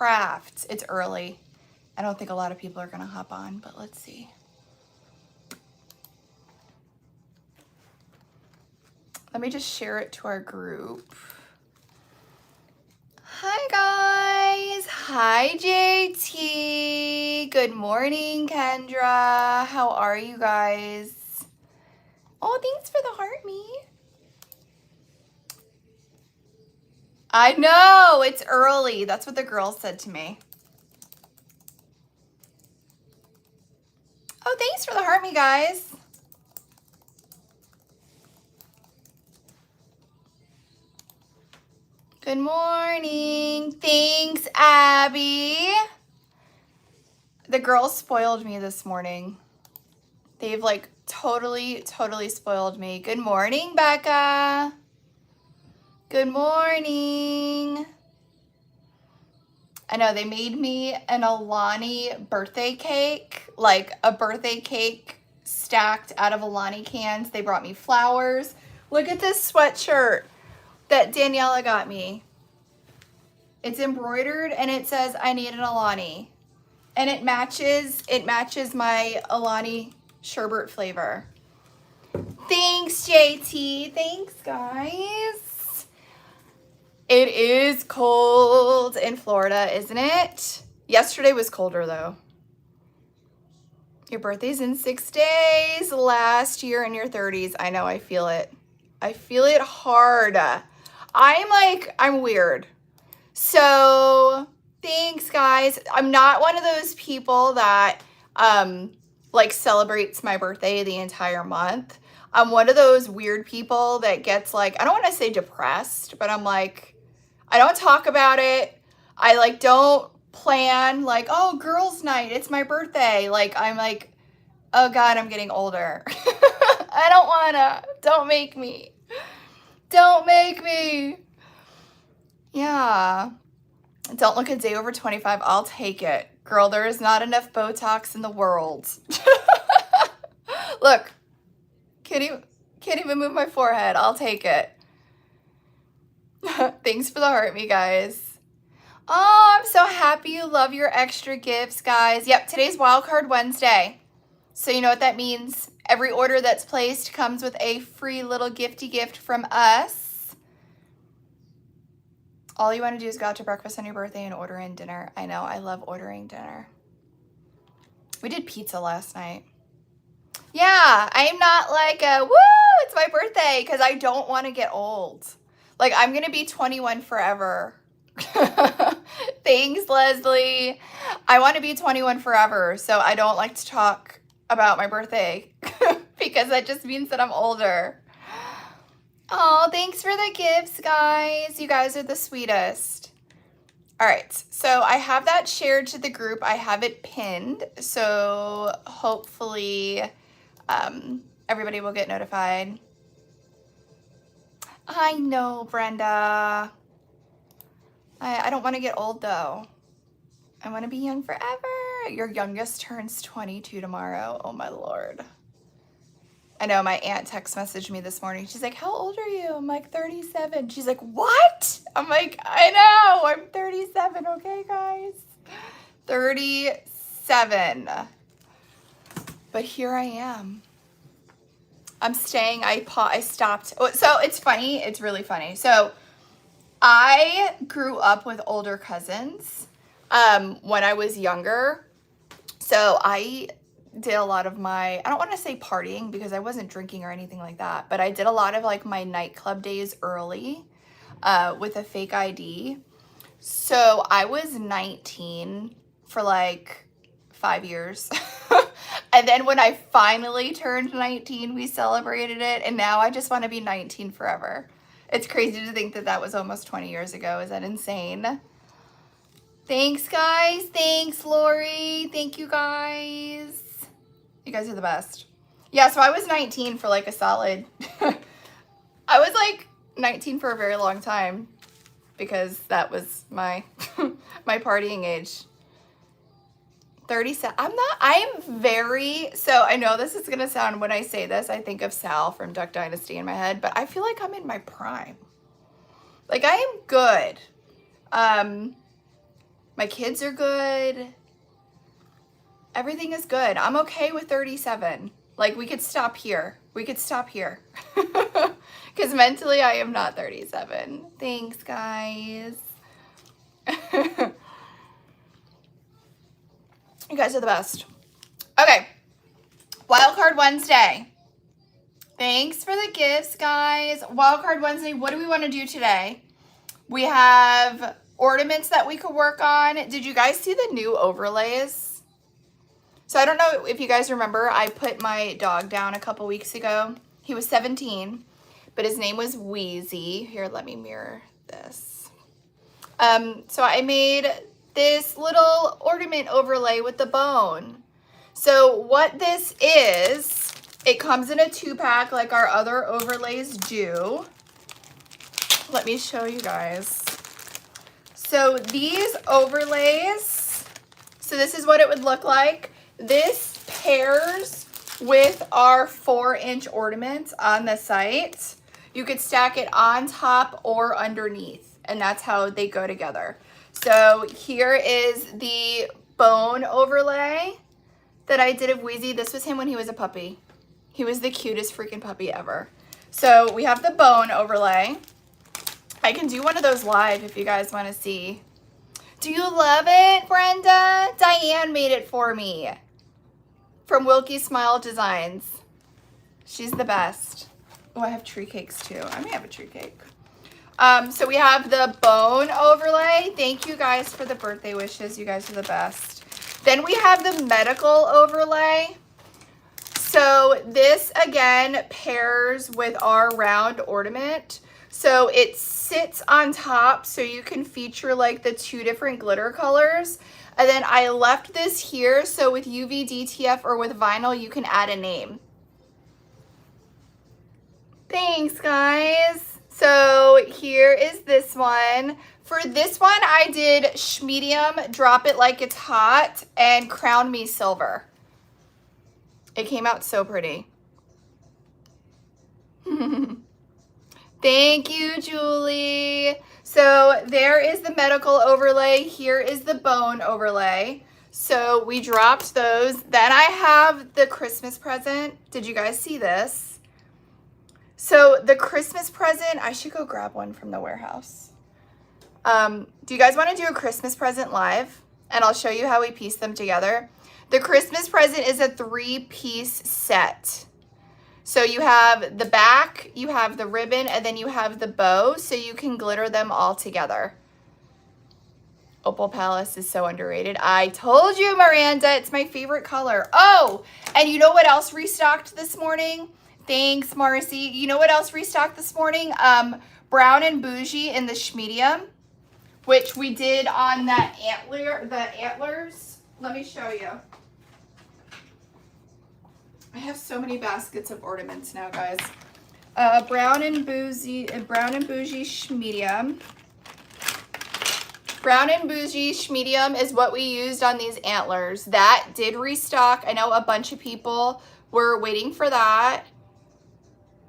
Crafts. It's early. I don't think a lot of people are going to hop on, but let's see. Let me just share it to our group. Hi guys. Hi JT. Good morning, Kendra. How are you guys? Oh, thanks for the heart, me. I know, it's early. That's what the girls said to me. Oh, thanks for the heart, me, guys. Good morning. Thanks, Abby. The girls spoiled me this morning. They've like totally spoiled me. Good morning, Becca. Good morning. I know they made me an Alani birthday cake, like a birthday cake stacked out of Alani cans. They brought me flowers. Look at this sweatshirt that Daniela got me. It's embroidered and it says I need an Alani. And it matches my Alani sherbet flavor. Thanks, JT. Thanks, guys. It is cold in Florida, isn't it? Yesterday was colder, though. Your birthday's in 6 days. Last year in your 30s. I know, I feel it. I feel it hard. I'm weird. So, thanks, guys. I'm not one of those people that, like, celebrates my birthday the entire month. I'm one of those weird people that gets, like, I don't want to say depressed, but I'm like, I don't talk about it. I like don't plan like, oh, girls' night, it's my birthday. Like, I'm like, oh God, I'm getting older. I don't wanna. Don't make me. Don't make me. Yeah. Don't look a day over 25. I'll take it. Girl, there is not enough Botox in the world. Look, can't even move my forehead. I'll take it. Thanks for the heart, me guys. Oh, I'm so happy you love your extra gifts, guys. Yep, today's Wildcard Wednesday. So you know what that means. Every order that's placed comes with a free little gifty gift from us. All you want to do is go out to breakfast on your birthday and order in dinner. I know, I love ordering dinner. We did pizza last night. Yeah, I'm not like a, woo, it's my birthday, because I don't want to get old. Like, I'm going to be 21 forever. Thanks, Leslie. I want to be 21 forever, so I don't like to talk about my birthday because that just means that I'm older. Oh, thanks for the gifts, guys. You guys are the sweetest. All right, so I have that shared to the group. I have it pinned, so hopefully everybody will get notified. I know, Brenda. I don't want to get old, though. I want to be young forever. Your youngest turns 22 tomorrow. Oh, my Lord. I know, my aunt text messaged me this morning. She's like, how old are you? I'm like, 37. She's like, what? I'm like, I know. I'm 37. Okay, guys? 37. But here I am. I'm staying. I stopped. So it's funny. It's really funny. So I grew up with older cousins when I was younger. So I did a lot of my, I don't want to say partying because I wasn't drinking or anything like that, but I did a lot of like my nightclub days early with a fake ID. So I was 19 for like 5 years. And then when I finally turned 19, we celebrated it. And now I just want to be 19 forever. It's crazy to think that that was almost 20 years ago. Is that insane? Thanks, guys. Thanks, Lori. Thank you, guys. You guys are the best. Yeah, so I was 19 for like a solid... I was like 19 for a very long time because that was my my partying age. 37. I am very, so I know this is going to sound, when I say this, I think of Sal from Duck Dynasty in my head, but I feel like I'm in my prime. Like, I am good. My kids are good. Everything is good. I'm okay with 37. Like, we could stop here. We could stop here. Because mentally, I am not 37. Thanks, guys. You guys are the best. Okay. Wildcard Wednesday. Thanks for the gifts, guys. Wildcard Wednesday, what do we want to do today? We have ornaments that we could work on. Did you guys see the new overlays? So I don't know if you guys remember, I put my dog down a couple weeks ago. He was 17, but his name was Wheezy. Here, let me mirror this. So I made this little ornament overlay with the bone. So what this is, it comes in a 2-pack like our other overlays do. Let me show you guys. So these overlays, so this is what it would look like. This pairs with our 4-inch ornaments on the site. You could stack it on top or underneath, and that's how they go together. So here is the bone overlay that I did of Wheezy. This was him when he was a puppy. He was the cutest freaking puppy ever. So we have the bone overlay. I can do one of those live if you guys want to see. Do you love it, Brenda? Diane made it for me from Wilkie Smile Designs. She's the best. Oh, I have tree cakes too. I may have a tree cake. So we have the bone overlay. Thank you guys for the birthday wishes. You guys are the best. Then we have the medical overlay. So this again pairs with our round ornament. So it sits on top so you can feature like the 2 different glitter colors. And then I left this here so with UV DTF or with vinyl you can add a name. Thanks, guys. So here is this one. For this one, I did medium, drop it like it's hot, and crown me silver. It came out so pretty. Thank you, Julie. So there is the medical overlay. Here is the bone overlay. So we dropped those. Then I have the Christmas present. Did you guys see this? So the Christmas present, I should go grab one from the warehouse. Do you guys want to do a Christmas present live? And I'll show you how we piece them together. The Christmas present is a 3-piece set. So you have the back, you have the ribbon, and then you have the bow, so you can glitter them all together. Opal Palace is so underrated. I told you, Miranda, it's my favorite color. Oh, and you know what else restocked this morning? Thanks, Marcy. You know what else restocked this morning? Brown and Bougie in the medium, which we did on that antlers. Let me show you. I have so many baskets of ornaments now, guys. Brown and Bougie medium. Brown and Bougie medium is what we used on these antlers. That did restock. I know a bunch of people were waiting for that.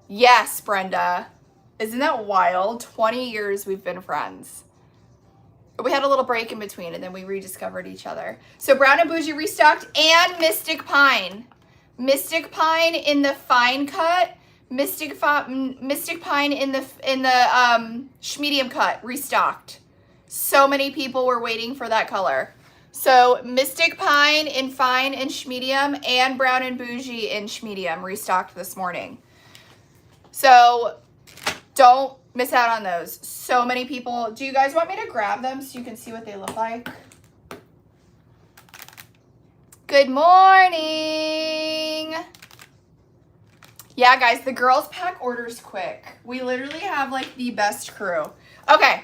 Yes, Brenda. Isn't that wild? 20 years we've been friends. We had a little break in between and then we rediscovered each other. So Brown and Bougie restocked, and Mystic Pine. Mystic Pine in the fine cut, Mystic Pine in the medium cut restocked. So many people were waiting for that color. So Mystic Pine in fine and medium, and Brown and Bougie in medium restocked this morning. So don't miss out on those. So many people. Do you guys want me to grab them so you can see what they look like? Good morning. Yeah, guys, the girls pack orders quick. We literally have like the best crew. Okay,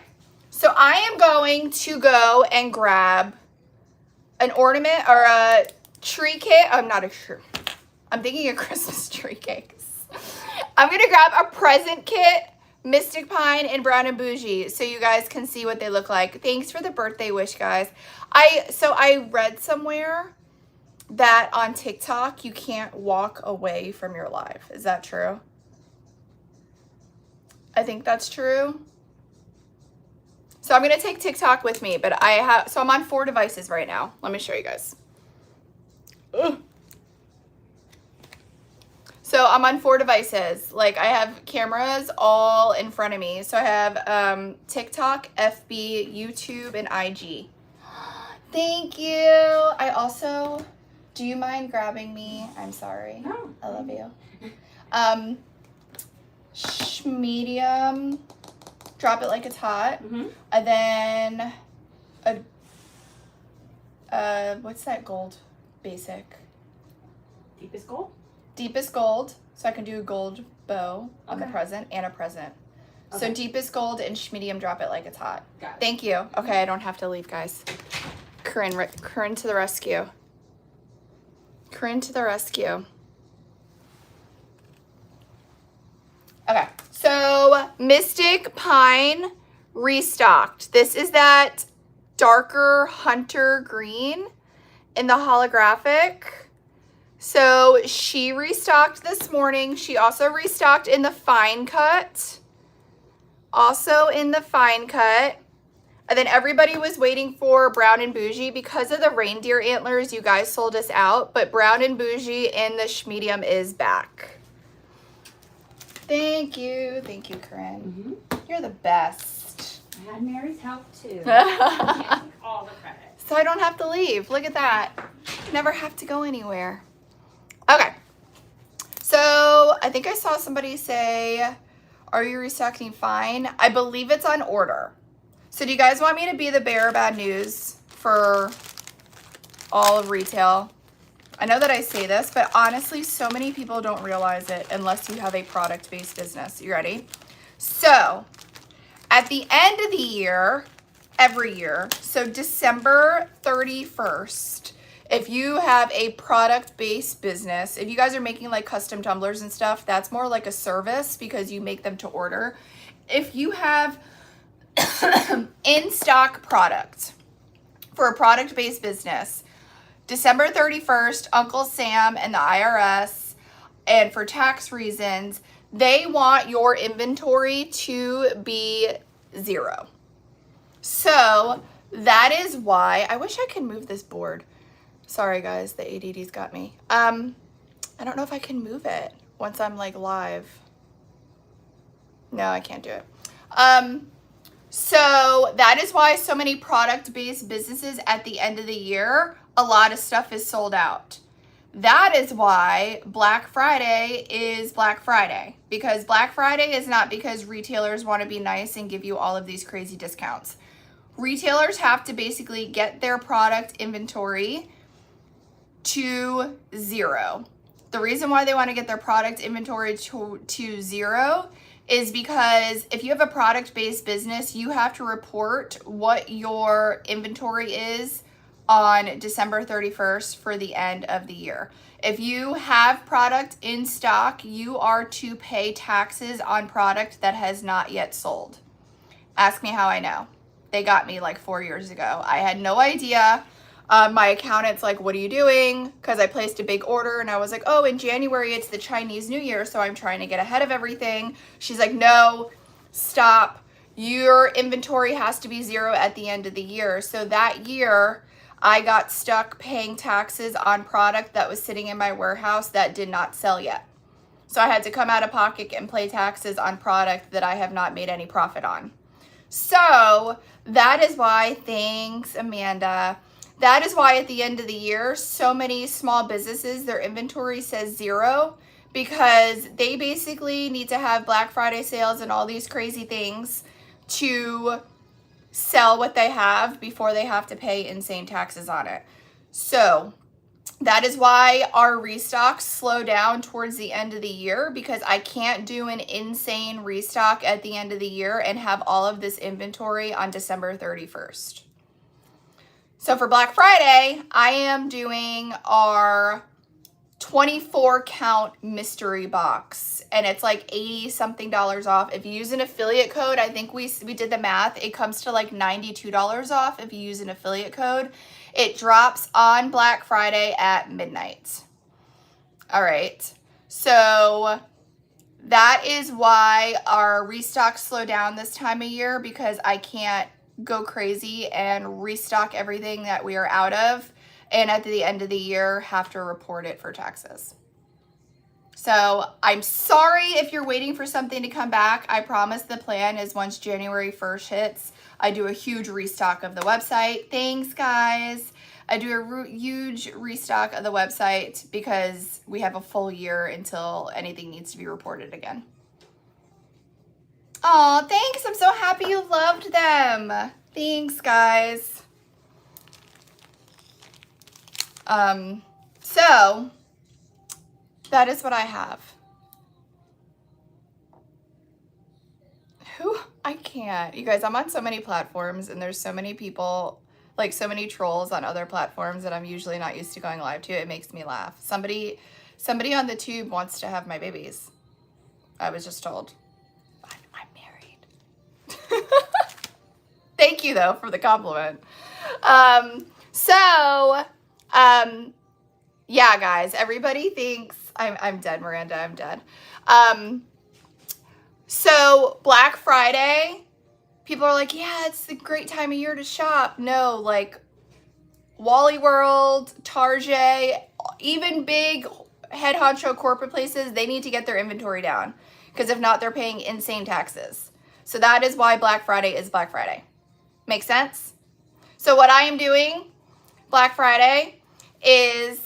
so I am going to go and grab an ornament or a tree kit. I'm not a tree. I'm thinking of Christmas tree cakes. I'm gonna grab a present kit, Mystic Pine and Brown and Bougie, so you guys can see what they look like. Thanks for the birthday wish, guys. I read somewhere that on TikTok you can't walk away from your live. Is that true? I think that's true. So I'm going to take TikTok with me, but so I'm on 4 devices right now. Let me show you guys. Ugh. So I'm on 4 devices. Like I have cameras all in front of me. So I have TikTok, FB, YouTube, and IG. Thank you. I also, do you mind grabbing me? I'm sorry. No. I love you. Medium, drop it like it's hot. Mm-hmm. And then what's that gold? Basic. Deepest gold? Deepest gold, so I can do a gold bow on the Okay. present and a present. Okay. So deepest gold and medium, drop it like it's hot. Got it. Thank you. Okay, I don't have to leave, guys. Corinne to the rescue. Corinne to the rescue. Okay, so Mystic Pine restocked. This is that darker hunter green in the holographic. So she restocked this morning. She also restocked in the fine cut. Also in the fine cut. And then everybody was waiting for Brown and Bougie. Because of the reindeer antlers, you guys sold us out. But Brown and Bougie in the medium is back. Thank you. Thank you, Corinne. Mm-hmm. You're the best. I had Mary's help too. I can't take all the credit. So I don't have to leave. Look at that. Never have to go anywhere. Okay. So I think I saw somebody say, are you restocking fine? I believe it's on order. So do you guys want me to be the bearer of bad news for all of retail? I know that I say this, but honestly, so many people don't realize it unless you have a product-based business. You ready? So at the end of the year, every year, so December 31st, if you have a product-based business, if you guys are making like custom tumblers and stuff, that's more like a service because you make them to order. If you have in-stock product for a product-based business, December 31st, Uncle Sam and the IRS, and for tax reasons, they want your inventory to be 0. So that is why, I wish I could move this board. Sorry guys, the ADD's got me. I don't know if I can move it once I'm like live. No, I can't do it. So that is why so many product-based businesses at the end of the year, a lot of stuff is sold out. That is why Black Friday is Black Friday, because Black Friday is not because retailers want to be nice and give you all of these crazy discounts. Retailers have to basically get their product inventory to 0. The reason why they want to get their product inventory to 0 is because if you have a product-based business, you have to report what your inventory is on December 31st for the end of the year. If you have product in stock, you are to pay taxes on product that has not yet sold. Ask me how I know. They got me like 4 years ago. I had no idea. My accountant's like, what are you doing? Because I placed a big order and I was like, oh, in January, it's the Chinese New Year, so I'm trying to get ahead of everything. She's like, no, stop. Your inventory has to be 0 at the end of the year. So that year, I got stuck paying taxes on product that was sitting in my warehouse that did not sell yet. So I had to come out of pocket and pay taxes on product that I have not made any profit on. So that is why, thanks, Amanda. That is why at the end of the year, so many small businesses, their inventory says 0 because they basically need to have Black Friday sales and all these crazy things to sell what they have before they have to pay insane taxes on it. So that is why our restocks slow down towards the end of the year, because I can't do an insane restock at the end of the year and have all of this inventory on December 31st. So for Black Friday, I am doing our 24 count mystery box, and it's like 80 something dollars off. If you use an affiliate code, I think we did the math, it comes to like $92 off if you use an affiliate code. It drops on Black Friday at midnight. All right, so that is why our restocks slow down this time of year, because I can't go crazy and restock everything that we are out of, and at the end of the year have to report it for taxes. So I'm sorry if you're waiting for something to come back. I promise the plan is once January 1st hits, I do a huge restock of the website. Thanks, guys. I do a huge restock of the website because we have a full year until anything needs to be reported again. Oh, thanks. I'm so happy you loved them. Thanks, guys. So that is what I have. I can't. You guys, I'm on so many platforms and there's so many people, like so many trolls on other platforms that I'm usually not used to going live to. It makes me laugh. Somebody on the tube wants to have my babies. I was just told. I'm married. Thank you though for the compliment. Yeah, guys, everybody thinks I'm dead, Miranda. I'm dead. So Black Friday, people are like, yeah, it's a great time of year to shop. No, like Wally World, Target, even big head honcho corporate places, they need to get their inventory down because if not, they're paying insane taxes. So that is why Black Friday is Black Friday. Make sense? So what I am doing Black Friday is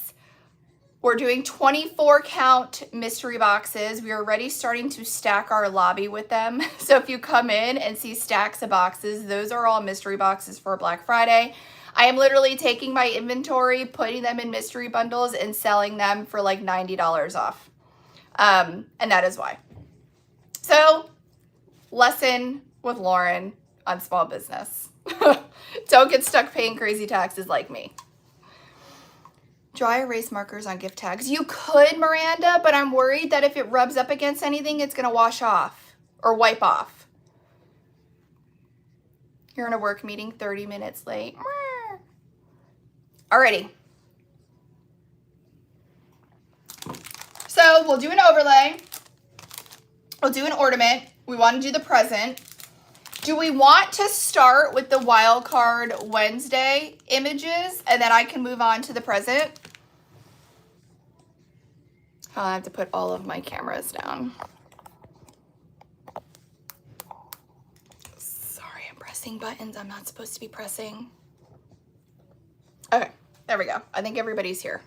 we're doing 24 count mystery boxes. We are already starting to stack our lobby with them. So if you come in and see stacks of boxes, those are all mystery boxes for Black Friday. I am literally taking my inventory, putting them in mystery bundles and selling them for like $90 off. And that is why. So lesson with Lauren on small business. Don't get stuck paying crazy taxes like me. Dry erase markers on gift tags. You could, Miranda, but I'm worried that if it rubs up against anything, it's going to wash off or wipe off. You're in a work meeting 30 minutes late. Alrighty. So we'll do an overlay. We'll do an ornament. We want to do the present. Do we want to start with the wild card Wednesday images and then I can move on to the present? I'll have to put all of my cameras down. Sorry, I'm pressing buttons I'm not supposed to be pressing. Okay, there we go. I think everybody's here.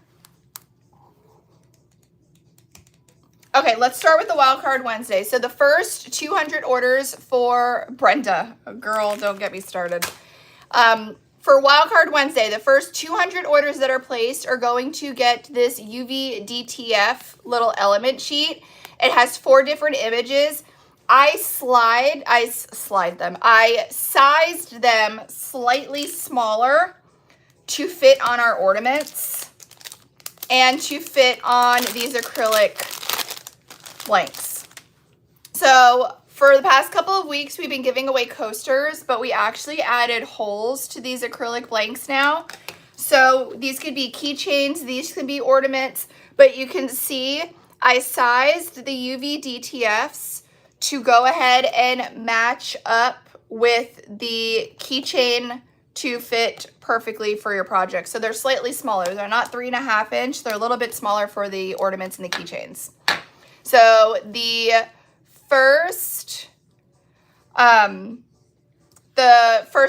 Okay, let's start with the wild card Wednesday. So the first 200 orders for Brenda. Oh, girl, don't get me started. For wild card Wednesday, the first 200 orders that are placed are going to get this UV DTF little element sheet. It has 4 different images. I sized them slightly smaller to fit on our ornaments and to fit on these acrylic blanks. So for the past couple of weeks, we've been giving away coasters, but we actually added holes to these acrylic blanks now. So these could be keychains, these could be ornaments, but you can see I sized the UV DTFs to go ahead and match up with the keychain to fit perfectly for your project. So they're slightly smaller. They're not 3.5 inch. They're a little bit smaller for the ornaments and the keychains. So the first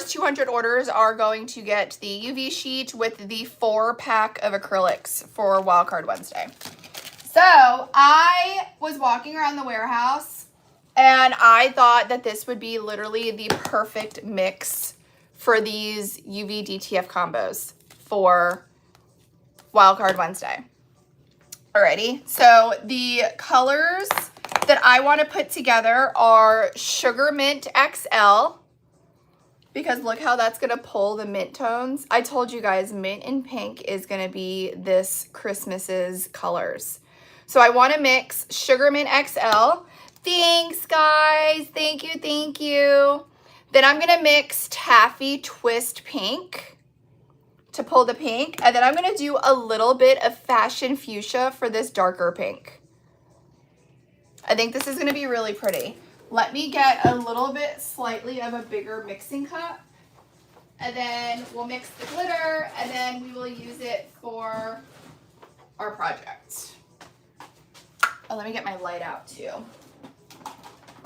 200 orders are going to get the UV sheet with the 4-pack of acrylics for Wildcard Wednesday. So I was walking around the warehouse and I thought that this would be literally the perfect mix for these UV DTF combos for Wildcard Wednesday. Alrighty, so the colors that I want to put together are Sugar Mint XL, because look how that's going to pull the mint tones. I told you guys mint and pink is going to be this Christmas's colors. So I want to mix Sugar Mint XL. Thanks, guys. Thank you, thank you. Then I'm going to mix Taffy Twist Pink to pull the pink. And then I'm going to do a little bit of Fashion Fuchsia for this darker pink. I think this is going to be really pretty. Let me get a little bit slightly of a bigger mixing cup and then we'll mix the glitter, and then we will use it for our project. Oh, let me get my light out too.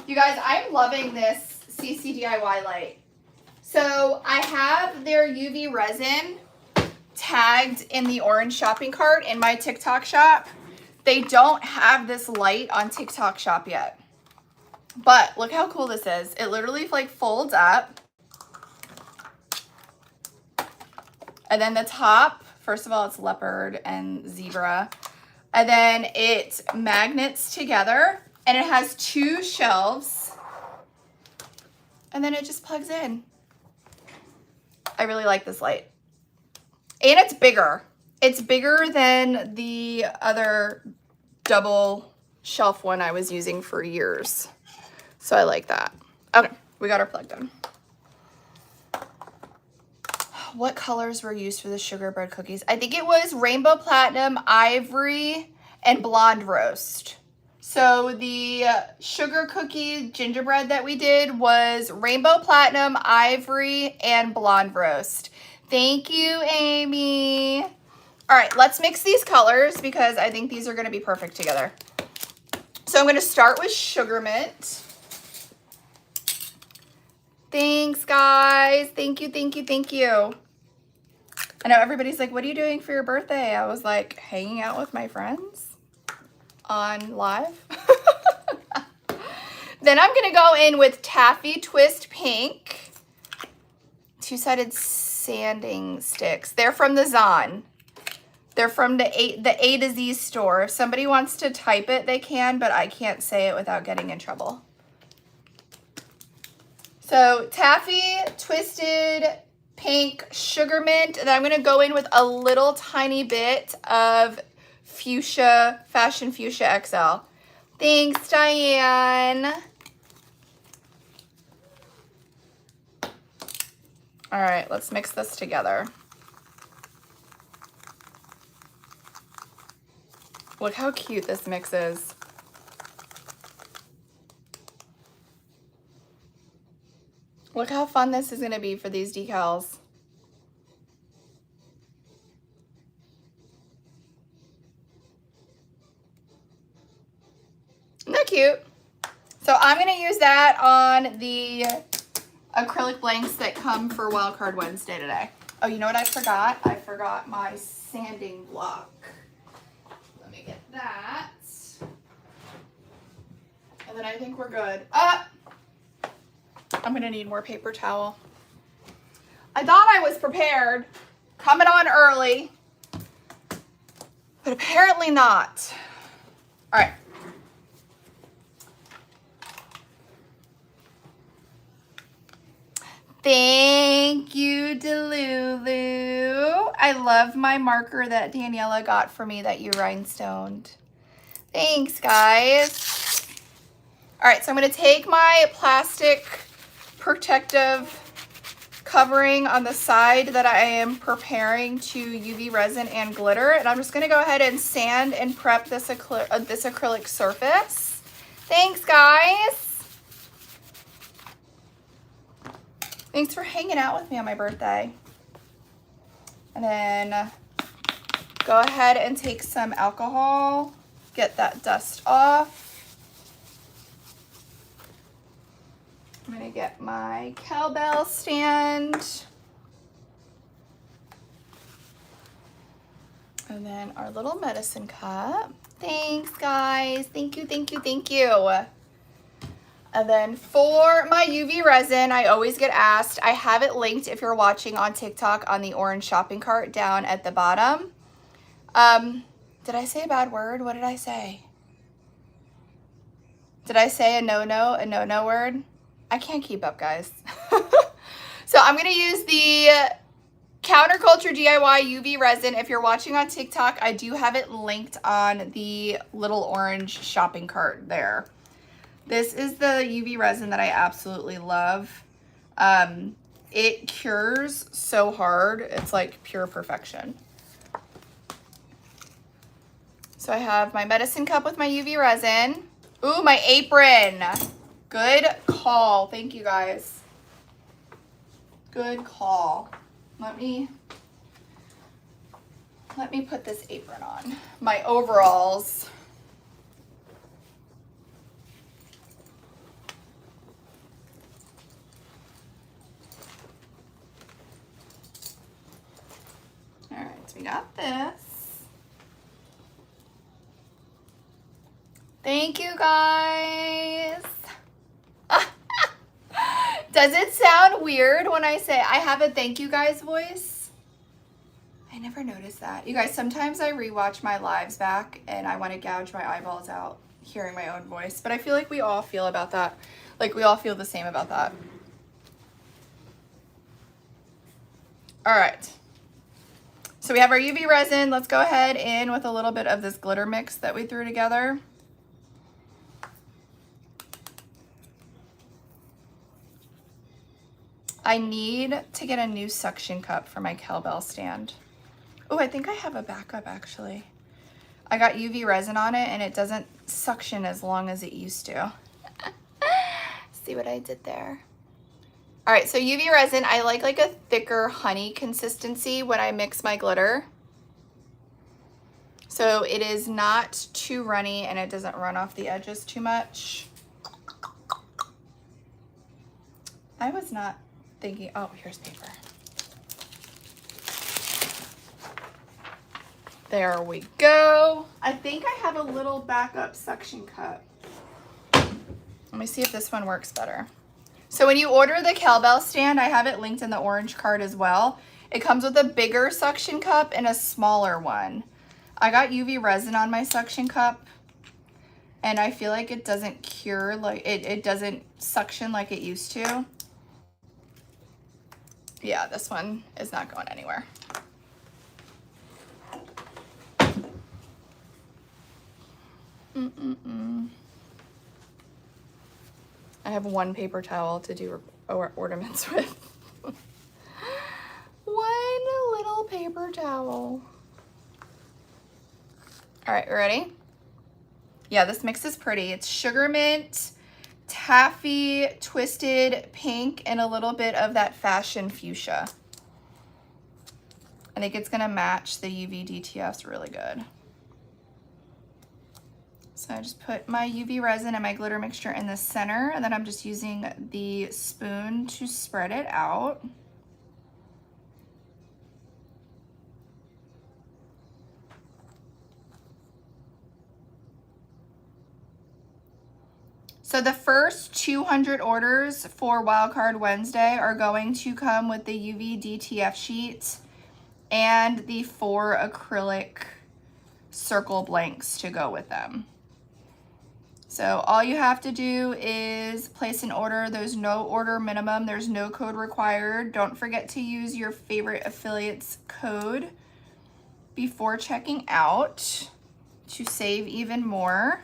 You guys, I'm loving this CC DIY light. So I have their UV resin tagged in the orange shopping cart in my TikTok shop. They don't have this light on TikTok shop yet. But look how cool this is. It literally like folds up. And then the top, first of all, it's leopard and zebra. And then it magnets together and it has 2 shelves. And then it just plugs in. I really like this light. And it's bigger. It's bigger than the other double shelf one I was using for years. So I like that. Okay, we got her plugged in. What colors were used for the sugar bread cookies? I think it was rainbow platinum, ivory, and blonde roast. So the sugar cookie gingerbread that we did was rainbow platinum, ivory, and blonde roast. Thank you, Amy. All right, let's mix these colors because I think these are gonna be perfect together. So I'm gonna start with sugar mint. Thanks, guys. Thank you, thank you, thank you. I know everybody's like, what are you doing for your birthday? I was like, hanging out with my friends on live. Then I'm gonna go in with Taffy Twist Pink. 2-sided sanding sticks. They're from the Zon. They're from the A to Z store. If somebody wants to type it, they can, but I can't say it without getting in trouble. So Taffy Twisted Pink Sugar Mint. And then I'm gonna go in with a little tiny bit of Fuchsia, Fashion Fuchsia XL. Thanks, Diane. All right, let's mix this together. Look how cute this mix is. Look how fun this is gonna be for these decals. Isn't that cute? So I'm gonna use that on the acrylic blanks that come for Wildcard Wednesday today. Oh, you know what I forgot? I forgot my sanding block. Let me get that. And then I think we're good. I'm gonna need more paper towel. I thought I was prepared, coming on early, but apparently not. All right. Thank you, Delulu. I love my marker that Daniela got for me that you rhinestoned. Thanks, guys. All right, so I'm gonna take my plastic protective covering on the side that I am preparing to UV resin and glitter, and I'm just gonna go ahead and sand and prep this acrylic surface. Thanks, guys. Thanks for hanging out with me on my birthday. And then go ahead and take some alcohol, get that dust off. I'm gonna get my cowbell stand. And then our little medicine cup. Thanks, guys. Thank you, thank you, thank you. And then for my UV resin, I always get asked, I have it linked if you're watching on TikTok on the orange shopping cart down at the bottom. Did I say a bad word? What did I say? Did I say a no-no word? I can't keep up, guys. So I'm gonna use the Counterculture DIY UV resin. If you're watching on TikTok, I do have it linked on the little orange shopping cart there. This is the UV resin that I absolutely love. It cures so hard. It's like pure perfection. So I have my medicine cup with my UV resin. Ooh, my apron. Good call. Thank you, guys. Good call. Let me put this apron on. My overalls. All right, so we got this. Thank you guys. Does it sound weird when I say I have a thank you guys voice? I never noticed that. You guys, sometimes I rewatch my lives back and I want to gouge my eyeballs out hearing my own voice, but I feel like we all feel about that. Like we all feel the same about that. All right. So we have our UV resin. Let's go ahead in with a little bit of this glitter mix that we threw together. I need to get a new suction cup for my cowbell stand. Oh, I think I have a backup actually. I got UV resin on it and it doesn't suction as long as it used to. See what I did there? All right, so UV resin, I like a thicker honey consistency when I mix my glitter. So it is not too runny and it doesn't run off the edges too much. I was not thinking, oh, here's paper. There we go. I think I have a little backup suction cup. Let me see if this one works better. So when you order the cowbell stand, I have it linked in the orange card as well. It comes with a bigger suction cup and a smaller one. I got UV resin on my suction cup and I feel like it doesn't cure, like it doesn't suction like it used to. Yeah, this one is not going anywhere. I have one paper towel to do ornaments with. One little paper towel. All right, ready? Yeah, this mix is pretty. It's sugar mint, taffy, twisted pink, and a little bit of that fashion fuchsia. I think it's gonna match the UV DTFs really good. So I just put my UV resin and my glitter mixture in the center, and then I'm just using the spoon to spread it out. So the first 200 orders for Wildcard Wednesday are going to come with the UV DTF sheet and the 4 acrylic circle blanks to go with them. So all you have to do is place an order. There's no order minimum. There's no code required. Don't forget to use your favorite affiliate's code before checking out to save even more.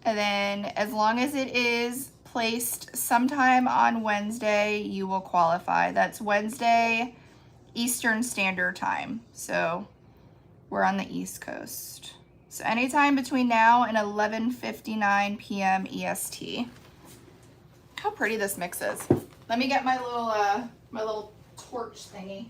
And then as long as it is placed sometime on Wednesday, you will qualify. That's Wednesday Eastern Standard Time. So we're on the East Coast. So anytime between now and 11:59 p.m. EST. How pretty this mix is. Let me get my little torch thingy.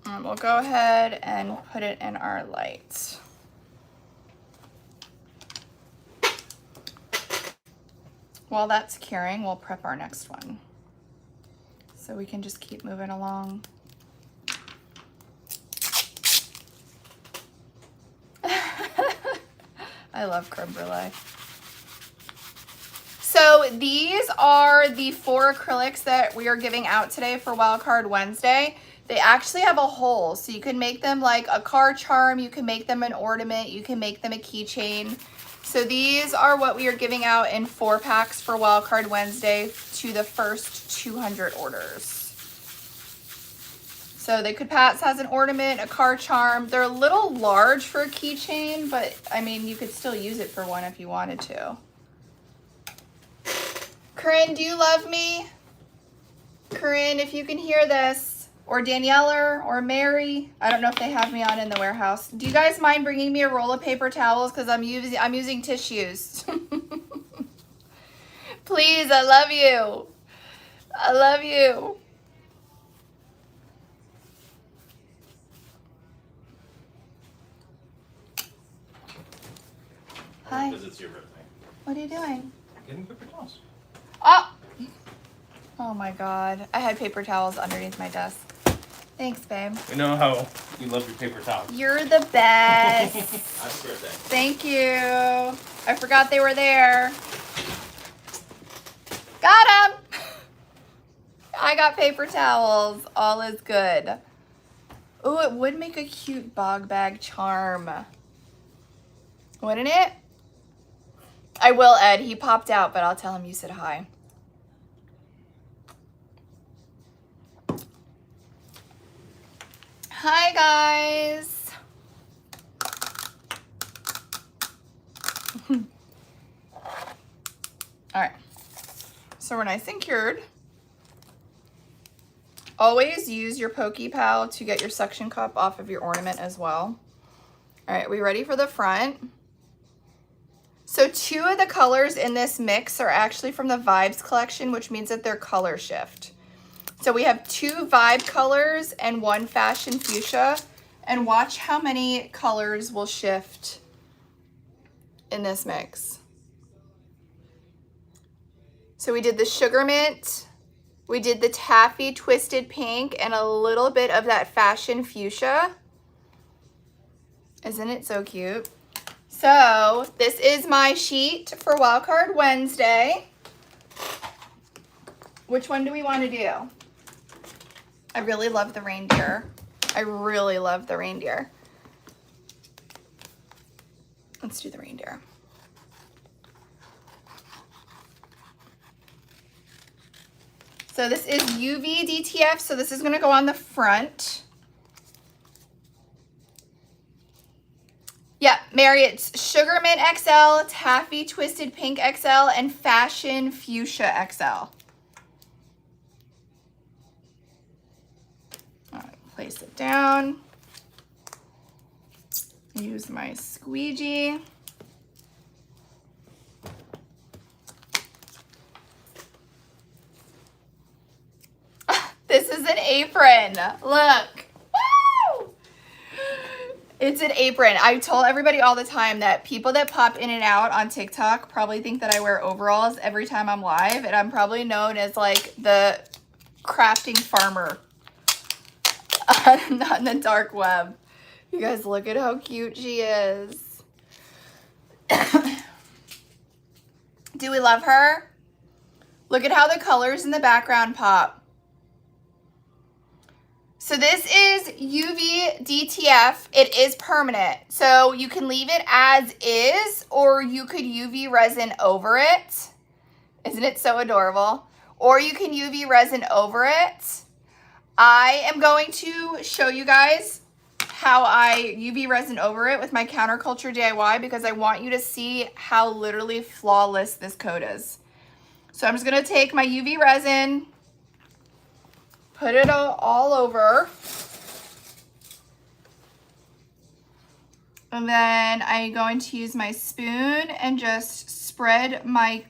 And we'll go ahead and put it in our light. While that's curing, we'll prep our next one. So we can just keep moving along. I love creme brulee. So these are the 4 acrylics that we are giving out today for Wildcard Wednesday. They actually have a hole, so you can make them like a car charm, you can make them an ornament, you can make them a keychain. So these are what we are giving out in 4 packs for Wildcard Wednesday to the first 200 orders. So they could pass as an ornament, a car charm. They're a little large for a keychain, but I mean, you could still use it for one if you wanted to. Corinne, do you love me? Corinne, if you can hear this, or Daniela, or Mary, I don't know if they have me on in the warehouse. Do you guys mind bringing me a roll of paper towels? Because I'm using tissues. Please, I love you. I love you. Hi. Because it's your birthday. What are you doing? Getting paper towels. Oh! Oh my god. I had paper towels underneath my desk. Thanks, babe. We know how you love your paper towels. You're the best. Happy birthday. Thank you. I forgot they were there. Got them. I got paper towels. All is good. Oh, it would make a cute bog bag charm. Wouldn't it? I will, Ed. He popped out, but I'll tell him you said hi. Hi, guys. All right. So we're nice and cured. Always use your Pokey Pal to get your suction cup off of your ornament as well. All right, we ready for the front? So 2 of the colors in this mix are actually from the Vibes collection, which means that they're color shift. So we have 2 Vibe colors and 1 Fashion Fuchsia. And watch how many colors will shift in this mix. So we did the Sugar Mint, we did the Taffy Twisted Pink, and a little bit of that Fashion Fuchsia. Isn't it so cute? So this is my sheet for Wildcard Wednesday. Which one do we want to do? I really love the reindeer. I really love the reindeer. Let's do the reindeer. So this is UV DTF, so this is going to go on the front. Yeah, Mary, it's Sugar Mint XL, Taffy Twisted Pink XL, and Fashion Fuchsia XL. All right, place it down. Use my squeegee. This is an apron. Look. Woo! It's an apron. I told everybody all the time that people that pop in and out on TikTok probably think that I wear overalls every time I'm live, and I'm probably known as like the crafting farmer on the dark web. You guys, look at how cute she is. Do we love her? Look at how the colors in the background pop. So this is UV DTF. It is permanent. So you can leave it as is, or you could UV resin over it. Isn't it so adorable? Or you can UV resin over it. I am going to show you guys how I UV resin over it with my Counterculture DIY because I want you to see how literally flawless this coat is. So I'm just gonna take my UV resin, put it all over. And then I'm going to use my spoon and just spread my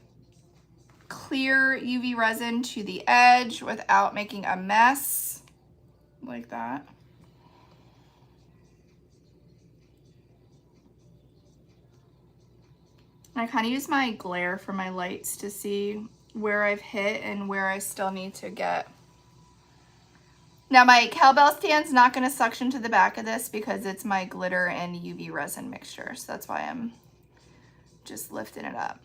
clear UV resin to the edge without making a mess, like that. I kind of use my glare for my lights to see where I've hit and where I still need to get. Now my cowbell stand's not going to suction to the back of this because it's my glitter and UV resin mixture. So that's why I'm just lifting it up.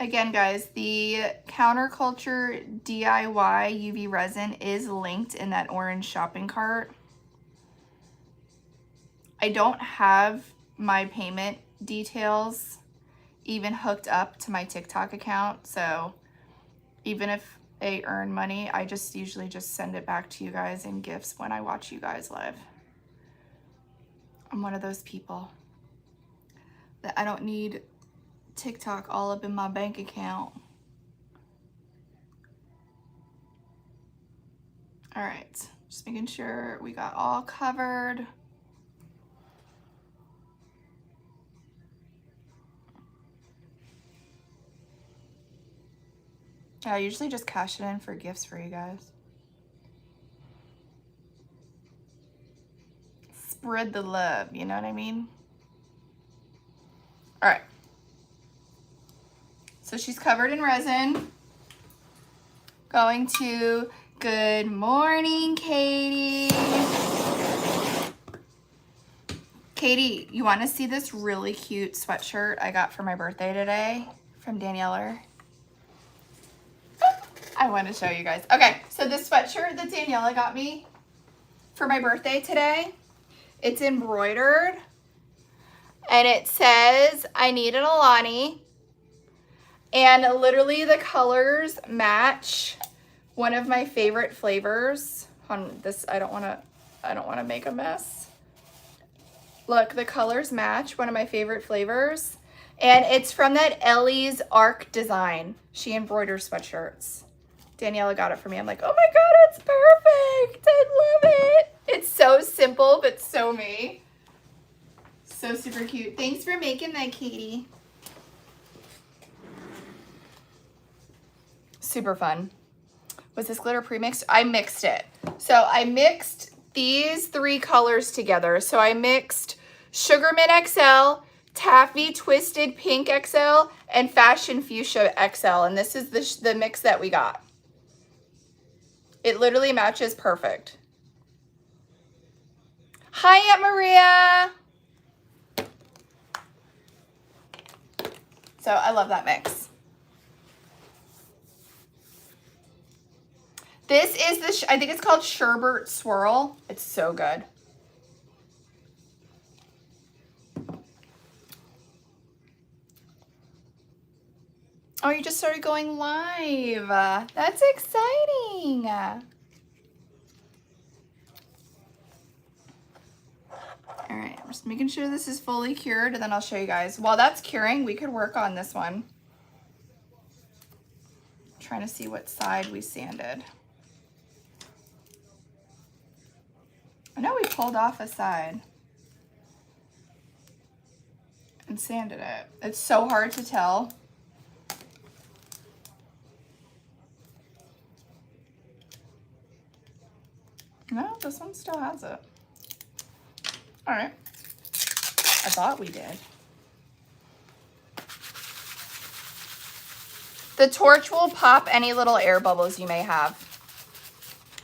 Again, guys, the Counterculture DIY UV resin is linked in that orange shopping cart. I don't have my payment details even hooked up to my TikTok account. So even if I earn money, I just usually just send it back to you guys in gifts when I watch you guys live. I'm one of those people that I don't need TikTok all up in my bank account. All right, just making sure we got all covered. I usually just cash it in for gifts for you guys. Spread the love, you know what I mean? All right. So she's covered in resin. Going to, good morning, Katie. Katie, you want to see this really cute sweatshirt I got for my birthday today from Daniela? I want to show you guys. Okay, so this sweatshirt that Daniela got me for my birthday today, it's embroidered and it says, I need an Alani. And literally the colors match one of my favorite flavors. On this, I don't want to make a mess. Look, the colors match one of my favorite flavors. And it's from that Ellie's Arc design. She embroiders sweatshirts. Daniela got it for me. I'm like, oh my God, it's perfect. I love it. It's so simple, but so me. So super cute. Thanks for making that, Katie. Super fun. Was this glitter pre-mixed? I mixed it. So I mixed these 3 colors together. So I mixed Sugar Mint XL, Taffy Twisted Pink XL, and Fashion Fuchsia XL. And this is the mix that we got. It literally matches perfect. Hi, Aunt Maria. So I love that mix. This is I think it's called Sherbet Swirl. It's so good. Oh, you just started going live. That's exciting. All right, I'm just making sure this is fully cured and then I'll show you guys. While that's curing, we could work on this one. I'm trying to see what side we sanded. I know we pulled off a side and sanded it. It's so hard to tell. No, this one still has it. All right. I thought we did. The torch will pop any little air bubbles you may have.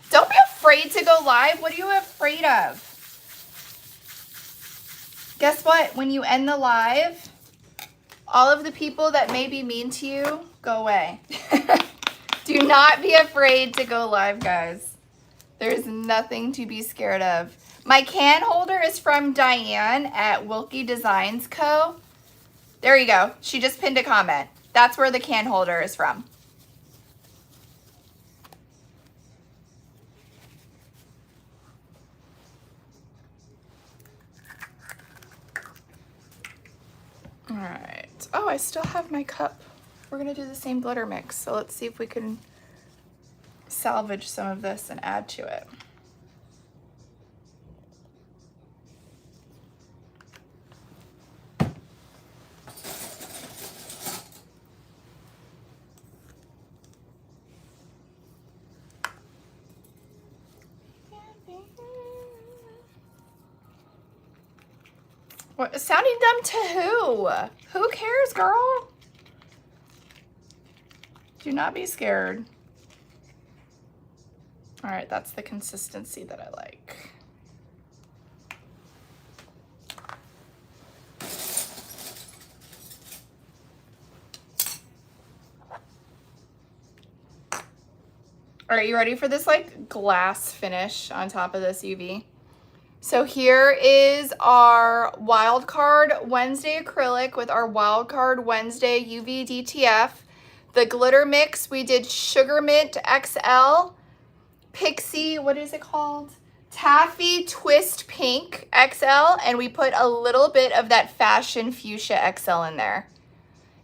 Don't be afraid to go live. What are you afraid of? Guess what? When you end the live, all of the people that may be mean to you, go away. Do not be afraid to go live, guys. There's nothing to be scared of. My can holder is from Diane at Wilkie Designs Co. There you go. She just pinned a comment. That's where the can holder is from. All right. Oh, I still have my cup. We're going to do the same glitter mix. So let's see if we can salvage some of this and add to it. What, sounding dumb to who? Who cares, girl? Do not be scared. All right, that's the consistency that I like. All right, you ready for this like glass finish on top of this UV? So here is our Wild Card Wednesday acrylic with our Wild Card Wednesday UV DTF. The glitter mix, we did Sugar Mint XL, Pixie, what is it called? Taffy Twist Pink XL, and we put a little bit of that Fashion Fuchsia XL in there.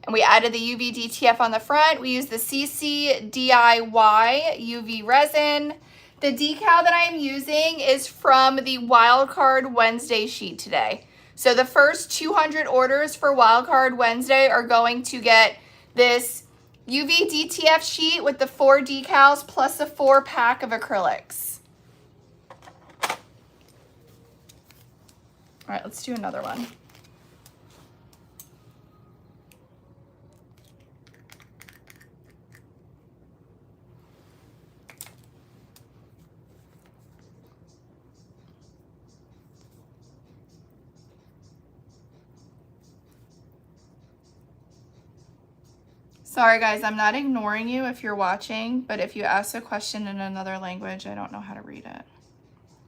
And we added the UV DTF on the front. We used the CC DIY UV resin. The decal that I am using is from the Wildcard Wednesday sheet today. So the first 200 orders for Wildcard Wednesday are going to get this UV DTF sheet with the 4 decals plus a 4-pack of acrylics. All right, let's do another one. Sorry guys, I'm not ignoring you if you're watching, but if you ask a question in another language, I don't know how to read it.